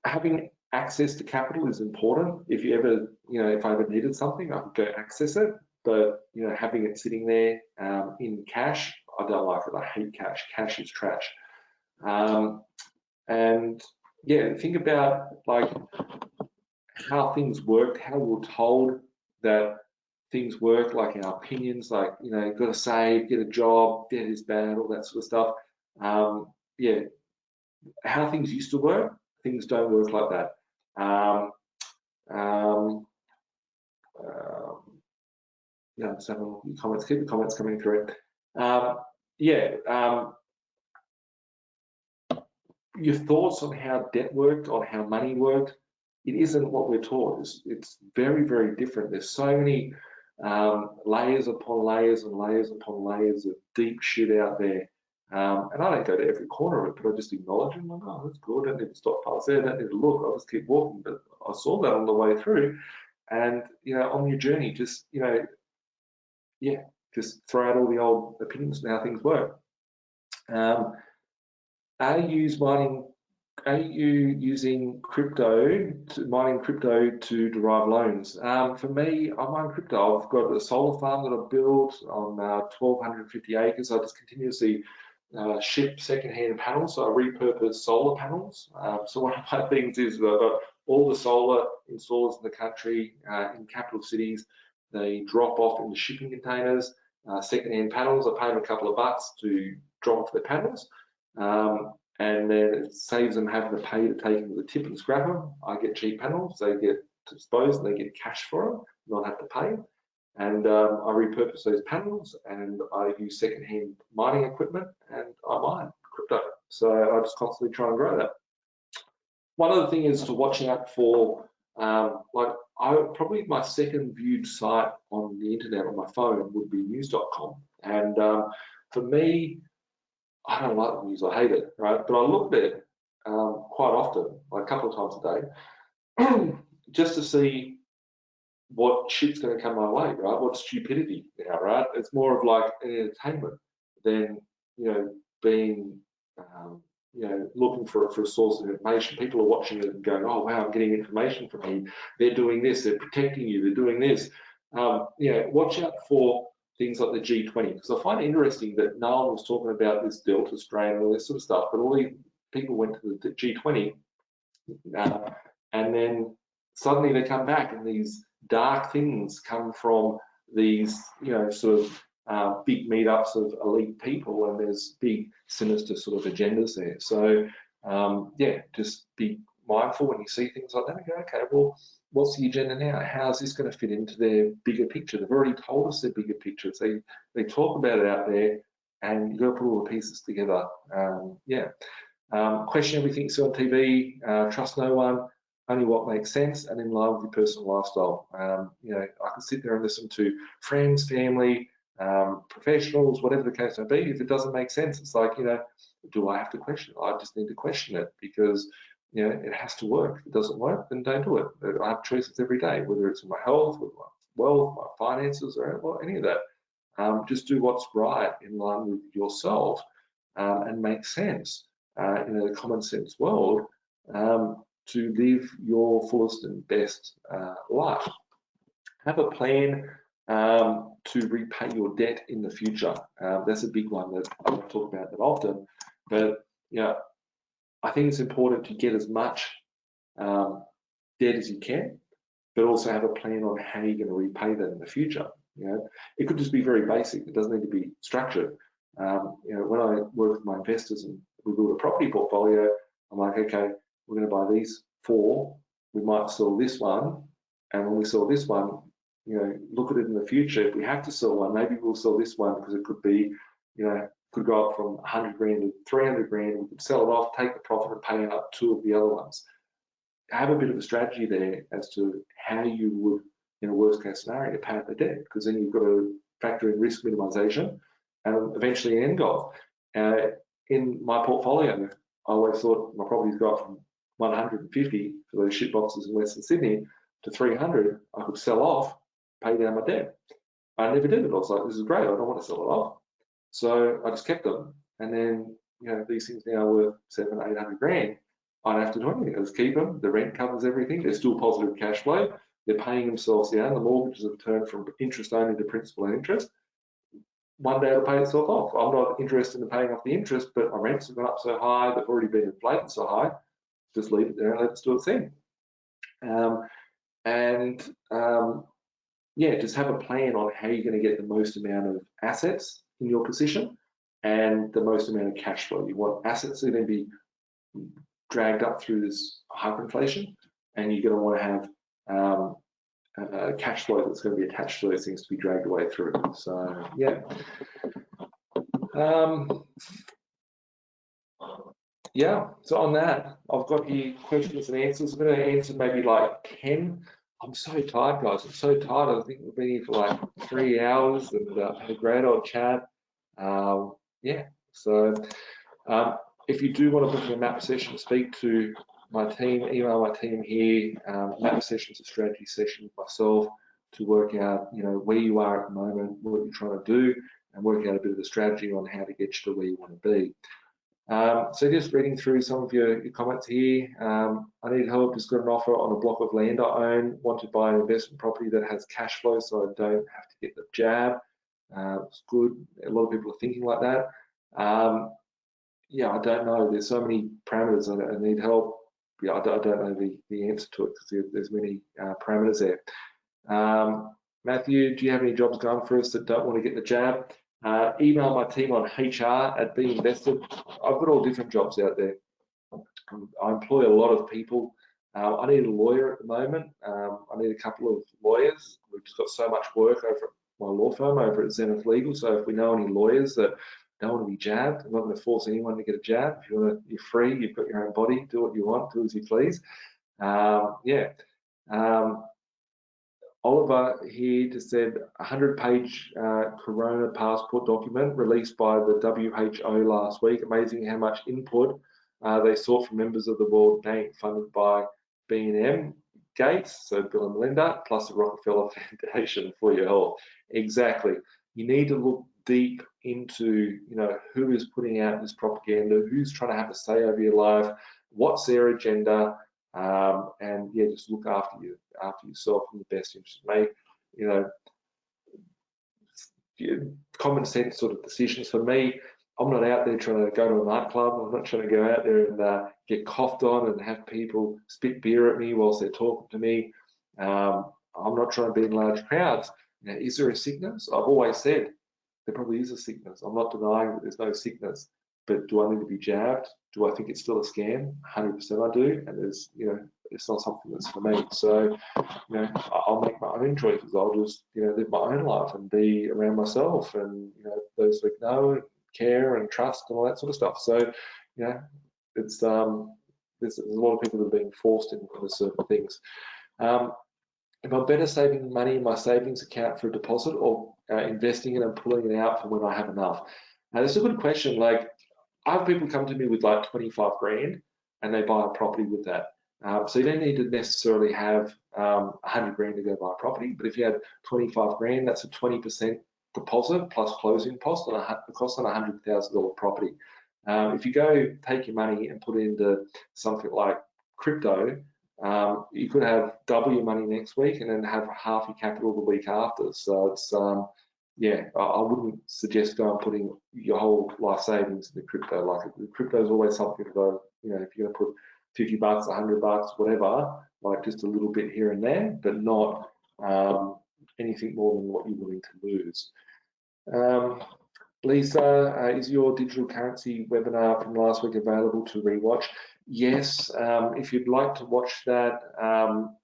Having access to capital is important. If I ever needed something, I could go access it. But having it sitting there in cash, I don't like it. I hate cash. Cash is trash. And yeah, think about like how things work, how we're told that things work, like in our opinions, like you've got to save, get a job, debt is bad, all that sort of stuff. Yeah, how things used to work, things don't work like that. Yeah, just having a few comments, keep the comments coming through. Your thoughts on how debt worked, on how money worked, it isn't what we're taught. It's very, very different. There's so many layers upon layers and layers upon layers of deep shit out there. And I don't go to every corner of it, but I just acknowledge it. I'm like, oh, that's good. I don't need to stop past there. I don't need to look. I'll just keep walking. But I saw that on the way through. And, on your journey, just, just throw out all the old opinions and how things work. Are you using mining crypto to derive loans? For me, I mine crypto. I've got a solar farm that I've built on 1,250 acres. I just continuously ship secondhand panels. So I repurpose solar panels. So one of my things is I've got all the solar installers in the country, in capital cities. They drop off in the shipping containers, secondhand panels. I pay them a couple of bucks to drop off their panels. And then it saves them having to pay to take them to the tip and scrap them. I get cheap panels, they get disposed and they get cash for them, not have to pay. And I repurpose those panels and I use secondhand mining equipment and I mine crypto. So I just constantly try and grow that. One other thing is to watch out for, probably my second viewed site on the internet on my phone would be news.com. And for me, I don't like the news, I hate it, right? But I look at it quite often, like a couple of times a day, just to see what shit's going to come my way, right? What stupidity now, right? It's more of like an entertainment than, being you know, looking for a source of information. People are watching it and going, oh wow, I'm getting information from here. They're doing this, they're protecting you, they're doing this. You know, watch out for things like the G20, because I find it interesting that no one was talking about this Delta strain and all this sort of stuff, but all these people went to the G20 and then suddenly they come back and these dark things come from these, you know, sort of big meetups of elite people, and there's big sinister sort of agendas there. So yeah, just be mindful when you see things like that and go, okay, well, what's the agenda now? How's this going to fit into their bigger picture? They've already told us their bigger pictures. They talk about it out there, and you've got to put all the pieces together. Yeah. Question everything you see on TV, trust no one, only what makes sense and in line with your personal lifestyle. You know, I can sit there and listen to friends, family, professionals, whatever the case may be. If it doesn't make sense, it's like, you know, do I have to question it? I just need to question it, because, you know, it has to work. If it doesn't work, then don't do it. I have choices every day, whether it's in my health, with my wealth, my finances, or any of that. Just do what's right in line with yourself and make sense in a common sense world to live your fullest and best life. Have a plan to repay your debt in the future. That's a big one that I don't talk about that often, but you know, I think it's important to get as much debt as you can, but also have a plan on how you're going to repay that in the future. You know, it could just be very basic. It doesn't need to be structured. You know, when I work with my investors and we build a property portfolio, I'm like, okay, we're going to buy these 4. We might sell this one, and when we sell this one, you know, look at it in the future. If we have to sell one, maybe we'll sell this one because it could be, you know, could go up from 100 grand to 300 grand. We could sell it off, take the profit, and pay out 2 of the other ones. Have a bit of a strategy there as to how you would, in a worst case scenario, pay out the debt, because then you've got to factor in risk minimization and eventually an end goal. In my portfolio, I always thought my properties go up from 150 for those shit boxes in Western Sydney to 300. I could sell off, pay down my debt. I never did it. I was like, this is great. I don't want to sell it off. So I just kept them. And then, you know, these things now are worth 700, 800 grand. I don't have to do anything. I just keep them. The rent covers everything. They're still positive cash flow. They're paying themselves down. The mortgages have turned from interest only to principal and interest. One day it'll pay itself off. I'm not interested in paying off the interest, but my rents have gone up so high, they've already been inflated so high, just leave it there and let it do its thing. Yeah, just have a plan on how you're going to get the most amount of assets in your position and the most amount of cash flow. You want assets that are going to be dragged up through this hyperinflation, and you're going to want to have cash flow that's going to be attached to those things to be dragged away through. So yeah. Yeah, so on that, I've got here questions and answers. I'm going to answer maybe like 10. I'm so tired, guys. I'm so tired. I think we've been here for like 3 hours and had a great old chat. Yeah, so if you do want to book a map session, speak to my team, email my team here. Map session's a strategy session with myself to work out, you know, where you are at the moment, what you're trying to do, and work out a bit of a strategy on how to get you to where you want to be. So just reading through some of your comments here. I need help, just got an offer on a block of land I own, want to buy an investment property that has cash flow so I don't have to get the jab. It's good. A lot of people are thinking like that. Yeah, I don't know. There's so many parameters and I need help. Yeah, I don't know the answer to it because there's many parameters there. Matthew, do you have any jobs going for us that don't want to get the jab? Email my team on HR@B.Invested. I've got all different jobs out there. I employ a lot of people. I need a lawyer at the moment. I need a couple of lawyers. We've just got so much work over at my law firm over at Zenith Legal. So if we know any lawyers that don't want to be jabbed, I'm not going to force anyone to get a jab. If you want to, you're free. You've got your own body. Do what you want. Do as you please. Yeah. Oliver here just said 100-page Corona passport document released by the WHO last week. Amazing how much input they sought from members of the World Bank funded by B&M Gates, so Bill and Melinda, plus the Rockefeller Foundation for your health. Exactly. You need to look deep into, you know, who is putting out this propaganda, who's trying to have a say over your life, what's their agenda, and yeah, just look after yourself in the best interest. Make, you know, common sense sort of decisions. For me, I'm not out there trying to go to a nightclub. I'm not trying to go out there and get coughed on and have people spit beer at me whilst they're talking to me. I'm not trying to be in large crowds. Now, is there a sickness? I've always said there probably is a sickness. I'm not denying that there's no sickness, but do I need to be jabbed? Do I think it's still a scam? 100% I do, and there's, you know, it's not something that's for me. So, you know, I'll make my own choices. I'll just, you know, live my own life and be around myself and, you know, those that know and care and trust and all that sort of stuff. So, you know, it's there's a lot of people that are being forced into certain things. If I'm better saving money in my savings account for a deposit or investing it and pulling it out for when I have enough? Now, this is a good question. Like, I have people come to me with like 25 grand and they buy a property with that. So you don't need to necessarily have 100 grand to go buy a property, but if you had 25 grand, that's a 20% deposit plus closing cost on a $100,000 property. If you go take your money and put it into something like crypto, you could have double your money next week and then have half your capital the week after. So it's, yeah, I wouldn't suggest going putting your whole life savings in the crypto. Like, crypto is always something to go, you know, if you're going to put 50 bucks, 100 bucks, whatever, like just a little bit here and there, but not anything more than what you're willing to lose. Lisa, is your digital currency webinar from last week available to rewatch? Yes, if you'd like to watch that,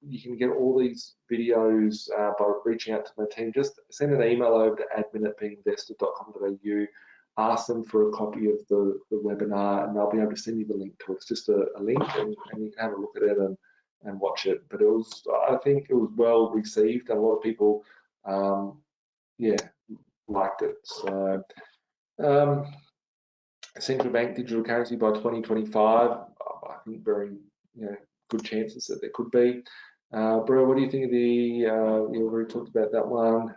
you can get all these videos by reaching out to my team. Just send an email over to admin@binvested.com.au, ask them for a copy of the webinar, and they'll be able to send you the link to it. It's just a link, and you can have a look at it and watch it. But it was, I think it was well received, and a lot of people, yeah, liked it. So, central bank digital currency by 2025, I think very, you know, good chances that there could be. Bro, what do you think of the, you already talked about that one.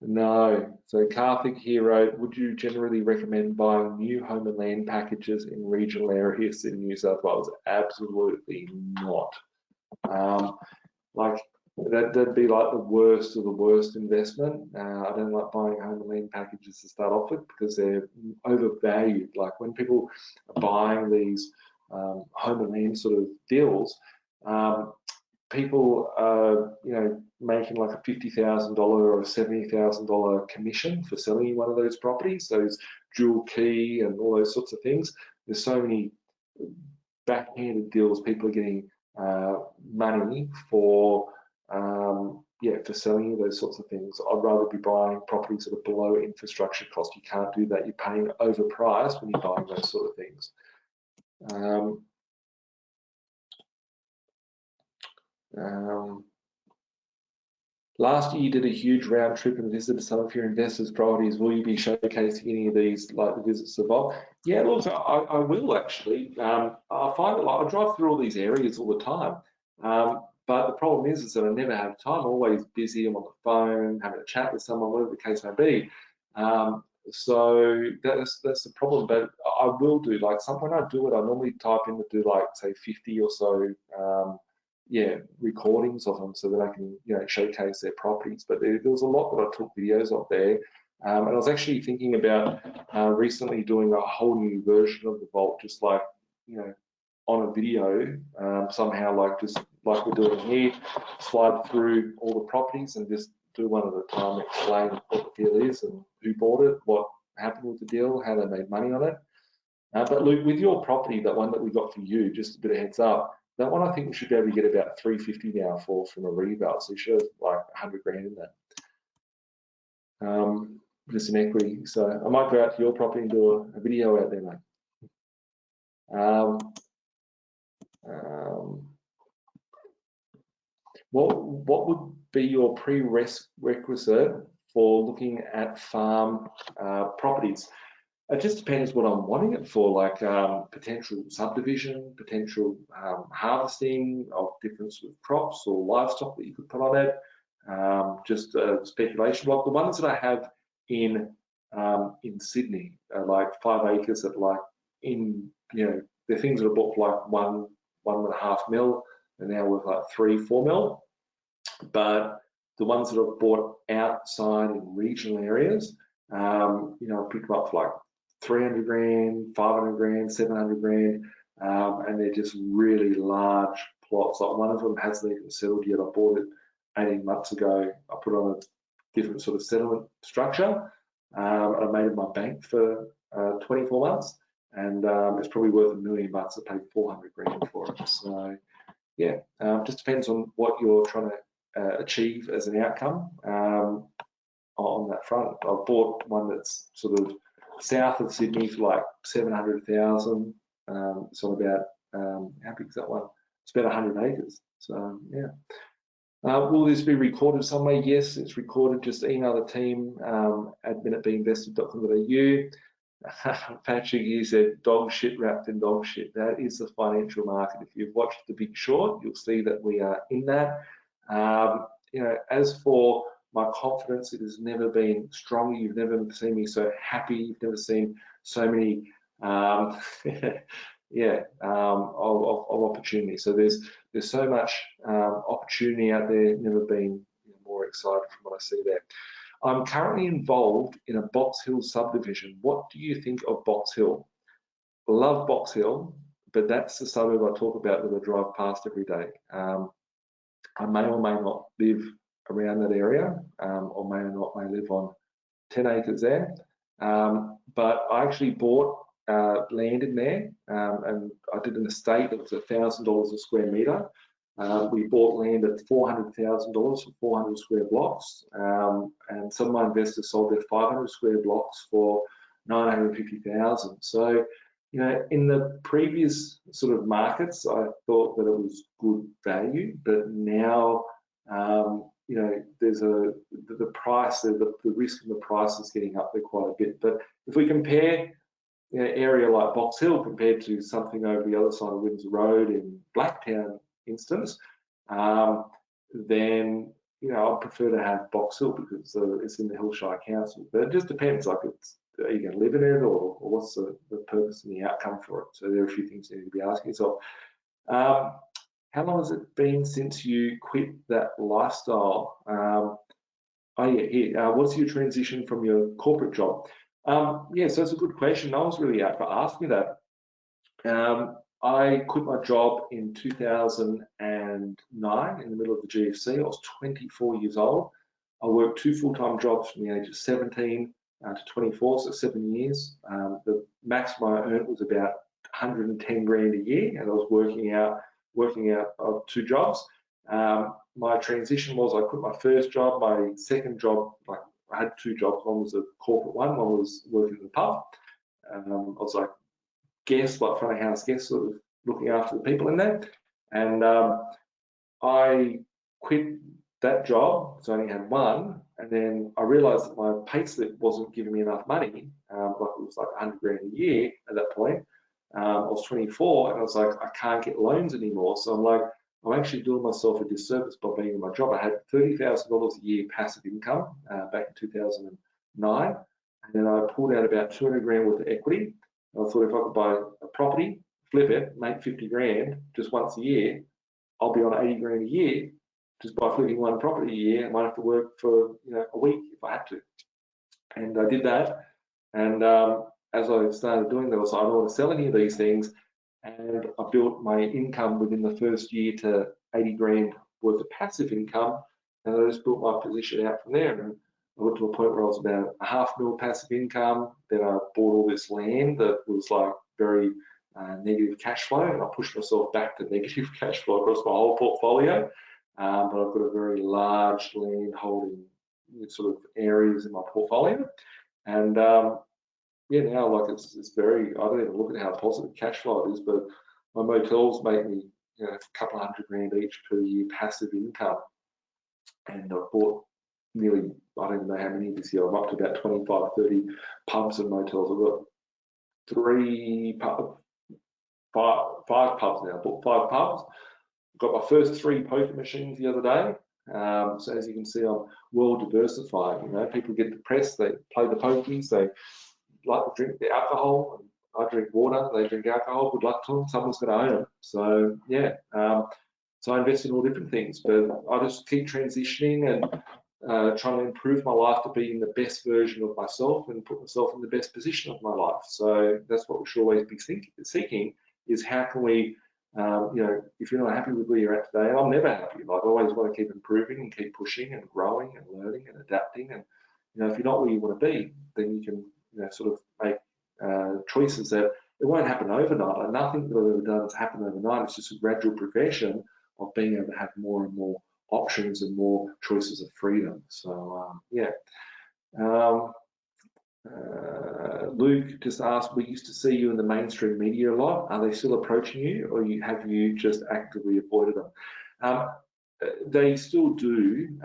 No. So Karthik Hero, would you generally recommend buying new home and land packages in regional areas in New South Wales? Absolutely not. Like, that'd be like the worst of the worst investment. I don't like buying home and land packages to start off with because they're overvalued. Like, when people are buying these home and land sort of deals, people are, you know, making like a $50,000 or a $70,000 commission for selling one of those properties, those dual key and all those sorts of things. There's so many backhanded deals. People are getting money for, yeah, for selling you those sorts of things. I'd rather be buying properties that are below infrastructure cost. You can't do that. You're paying overpriced when you're buying those sort of things. Last year you did a huge round trip and visited some of your investors' properties. Will you be showcasing any of these, like the visits to Bob? Yeah, look, I will actually. I find that, like, I drive through all these areas all the time, but the problem is that I never have time. I'm always busy. I'm on the phone, having a chat with someone, whatever the case may be. So that's the problem. But I will do, like, when I do it, I normally type in to do, like, say 50 or so. Yeah, recordings of them so that I can, you know, showcase their properties. But there was a lot that I took videos of there, and I was actually thinking about recently doing a whole new version of the vault, just like, you know, on a video, somehow, like just like we're doing here, slide through all the properties and just do one at a time, explain what the deal is and who bought it, what happened with the deal, how they made money on it. But Luke, with your property, that one that we got for you, just a bit of heads up, that one I think we should be able to get about 350 now from a reval. So you should have like 100 grand in that. Just an equity. So I might go out to your property and do a video out there, mate. What would be your prerequisite for looking at farm properties? It just depends what I'm wanting it for, like potential subdivision, potential harvesting of different sort of crops or livestock that you could put on it. Just speculation. Like the ones that I have in Sydney, like 5 acres that like they're things that are bought for like 1.5 mil, and now worth like 3-4 mil. But the ones that are bought outside in regional areas, I pick them up for like 300 grand, 500 grand, 700 grand, and they're just really large plots. Like one of them hasn't even settled yet. I bought it 18 months ago. I put on a different sort of settlement structure, and I made it my bank for 24 months, and it's probably worth $1 million. I paid 400 grand for it. So yeah, just depends on what you're trying to achieve as an outcome on that front. I've bought one that's sort of south of Sydney for like 700,000. It's on about how big is that one? It's about 100 acres. So yeah. Will this be recorded somewhere? Yes, it's recorded. Just email the team, admin at binvested.com.au. Patrick, you said dog shit wrapped in dog shit. That is the financial market. If you've watched The Big Short, you'll see that we are in that. As for my confidence, it has never been stronger. You've never seen me so happy. You've never seen so many of opportunity. So there's so much opportunity out there. Never been more excited from what I see there. I'm currently involved in a Box Hill subdivision. What do you think of Box Hill? Love Box Hill, but that's the suburb I talk about that I drive past every day. I may or may not live around that area, or may or not may live on 10 acres there. But I actually bought land in there, and I did an estate that was $1,000 a square metre. We bought land at $400,000 for 400 square blocks, and some of my investors sold their 500 square blocks for $950,000. So, in the previous sort of markets, I thought that it was good value, but now, there's the price, the risk and the price is getting up there quite a bit. But if we compare area like Box Hill compared to something over the other side of Windsor Road in Blacktown, instance, then I prefer to have Box Hill because it's in the Hillshire Council. But it just depends, like are you going to live in it, or what's the purpose and the outcome for it? So there are a few things you need to be asking yourself. How long has it been since you quit that lifestyle? What's your transition from your corporate job? So it's a good question. No one's really out for asking me that. I quit my job in 2009 in the middle of the GFC. I was 24 years old. I worked 2 full-time jobs from the age of 17 to 24, so 7 years. The maximum I earned was about 110 grand a year, and I was working out 2 jobs. My transition was I quit my first job. My second job, I had 2 jobs. One was a corporate one was working in the pub. I was like front of house guest, sort of looking after the people in there. And I quit that job, so I only had one. And then I realized that my pay slip wasn't giving me enough money. It was like 100 grand a year at that point. I was 24, and I was like, I can't get loans anymore. So I'm like, I'm actually doing myself a disservice by being in my job. I had $30,000 a year passive income back in 2009, and then I pulled out about 200 grand worth of equity. And I thought if I could buy a property, flip it, make 50 grand just once a year, I'll be on 80 grand a year just by flipping one property a year. I might have to work for a week if I had to. And I did that, and as I started doing that, I was like, I don't want to sell any of these things. And I built my income within the first year to 80 grand worth of passive income. And I just built my position out from there. And I got to a point where I was about $500,000 passive income. Then I bought all this land that was like very negative cash flow. And I pushed myself back to negative cash flow across my whole portfolio. But I've got a very large land holding sort of areas in my portfolio. And now like it's very, I don't even look at how positive cash flow it is, but my motels make me a couple of $100 grand each per year passive income. And I've bought nearly, I don't even know how many this year. I'm up to about 25, 30 pubs and motels. I've got five pubs now. I bought 5 pubs. Got my first 3 poker machines the other day. So as you can see, I'm well diversified. You know, people get depressed, they play the pokies, they like to drink the alcohol. I drink water, they drink alcohol. Good luck to them. Someone's going to own them. So yeah, so I invest in all different things, but I just keep transitioning and trying to improve my life to be in the best version of myself and put myself in the best position of my life. So that's what we should always be seeking is how can we, you know, if you're not happy with where you're at today, and I'm never happy. Like I always want to keep improving and keep pushing and growing and learning and adapting. And you know, if you're not where you want to be, then you can, you know, sort of make choices that it won't happen overnight. Like nothing that I've ever done has happened overnight. It's just a gradual progression of being able to have more and more options and more choices of freedom. So yeah. Luke just asked, we used to see you in the mainstream media a lot. Are they still approaching you, or have you just actively avoided them? They still do,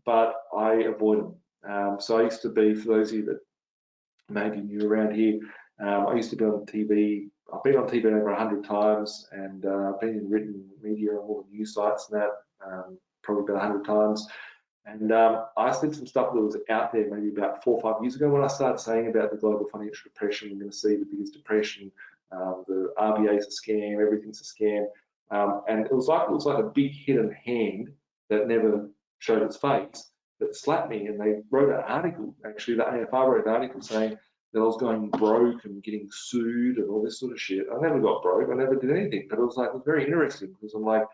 but I avoid them. So I used to be, for those of you that maybe new around here, I used to be on TV. I've been on TV over 100 times, and I've been in written media on all the news sites and that, probably about 100 times. And I said some stuff that was out there maybe about 4 or 5 years ago when I started saying about the global financial depression. We're going to see the biggest depression. The RBA is a scam. Everything's a scam. And it was like a big hidden hand that never showed its face that slapped me. And they wrote an article. Actually, the APRA wrote an article saying that I was going broke and getting sued and all this sort of shit. I never got broke. I never did anything. But it was very interesting because I'm like,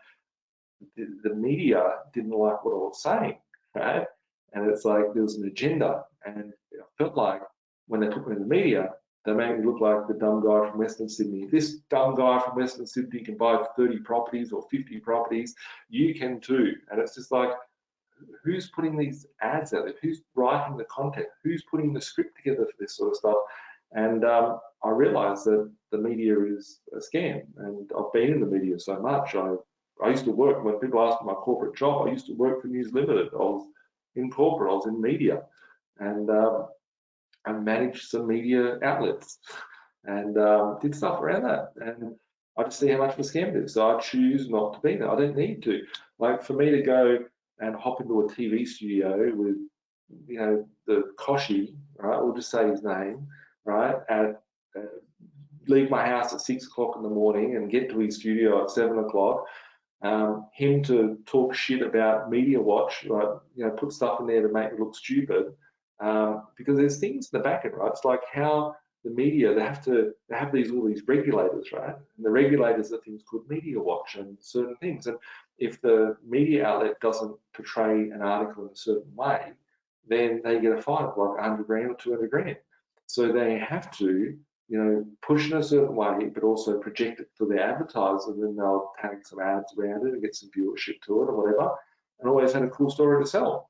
the media didn't like what I was saying. Right? And it's like there was an agenda, and I felt like when they put me in the media, they made me look like the dumb guy from Western Sydney. If this dumb guy from Western Sydney can buy 30 properties or 50 properties, you can too. And it's just like, who's putting these ads out there? Who's writing the content? Who's putting the script together for this sort of stuff? And I realized that the media is a scam, and I've been in the media so much. I used to work, when people ask me my corporate job, I used to work for News Limited. I was in corporate, I was in media, and I managed some media outlets and did stuff around that. And I just see how much of a scam it is. So I choose not to be there. I don't need to. Like for me to go and hop into a TV studio with, you know, the Koshi, right? We'll just say his name, right? At leave my house at 6 o'clock in the morning and get to his studio at 7 o'clock. Him to talk shit about Media Watch, right? You know, put stuff in there to make it look stupid, because there's things in the back end, right? It's like how the media, they have all these regulators, right? And the regulators are things called Media Watch and certain things. And if the media outlet doesn't portray an article in a certain way, then they get a fine of like 100 grand or 200 grand. So they have to, you know, push in a certain way, but also project it for their advertisers, and then they'll tag some ads around it and get some viewership to it or whatever, and always had a cool story to sell.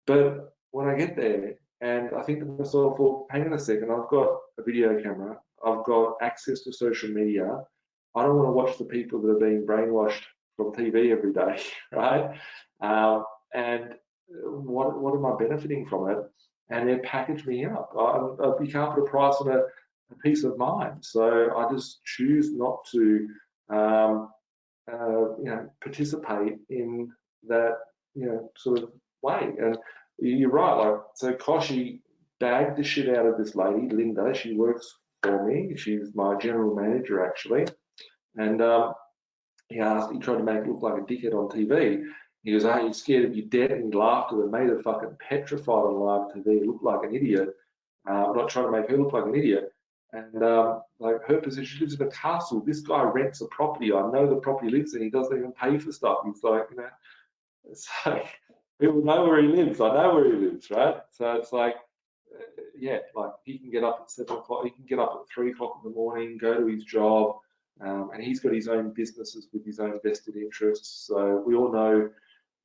But when I get there and I think to myself, well, hang on a second, I've got a video camera, I've got access to social media, I don't want to watch the people that are being brainwashed from TV every day, right? And what am I benefiting from it? And they package me up. You can't put a price on a peace of mind. So I just choose not to, you know, participate in that, you know, sort of way. And you're right. Like, so Koshi bagged the shit out of this lady, Linda. She works for me. She's my general manager actually. And he tried to make it look like a dickhead on TV. He goes, "Are you scared of your debt?" And he laughed at her, made her fucking petrified on live TV, looked like an idiot. I'm not trying to make her look like an idiot. And like her position, she lives in a castle. This guy rents a property. I know the property lives in. He doesn't even pay for stuff. He's like, you know, it's like people know where he lives. I know where he lives, right? So it's like, yeah, like he can get up at 7 o'clock. He can get up at 3 o'clock in the morning, go to his job, and he's got his own businesses with his own vested interests. So we all know,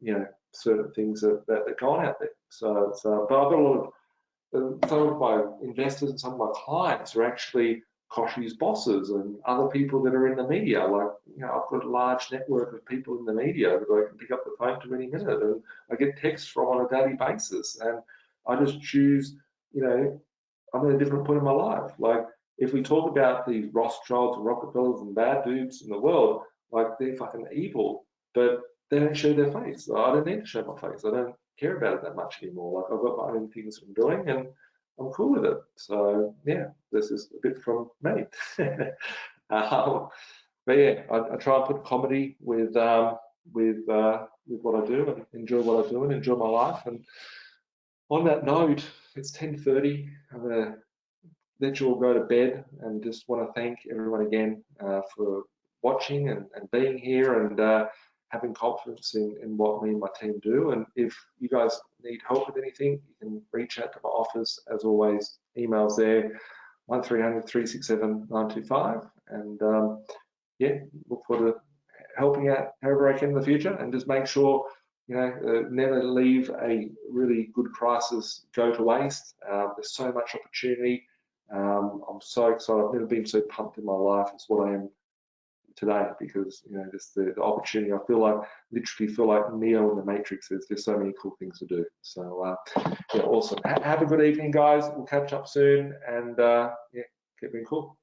you know, certain things that go on out there. So it's, but I've got a lot of. Some of my investors and some of my clients are actually Koshi's bosses and other people that are in the media. Like, you know, I've got a large network of people in the media that I can pick up the phone to any minute, and I get texts from on a daily basis. And I just choose, you know, I'm at a different point in my life. Like, if we talk about the Rothschilds and Rockefellers and bad dudes in the world, like they're fucking evil, but they don't show their face. I don't need to show my face. I don't care about it that much anymore. Like I've got my own things I'm doing and I'm cool with it. So yeah, this is a bit from me. But yeah, I try and put comedy with what I do and enjoy what I do and enjoy my life. And on that note, it's 10:30. I'm gonna let you all go to bed and just want to thank everyone again for watching and being here and having confidence in what me and my team do. And if you guys need help with anything, you can reach out to my office. As always, emails there, 1300 367 925. And yeah, look forward to helping out however I can in the future, and just make sure, you know, never leave a really good crisis go to waste. There's so much opportunity. I'm so excited. I've never been so pumped in my life as what I am today, because, you know, just the opportunity. I literally feel like Neo in the Matrix. There's just so many cool things to do. So yeah, awesome. Have a good evening, guys. We'll catch up soon, and yeah, keep being cool.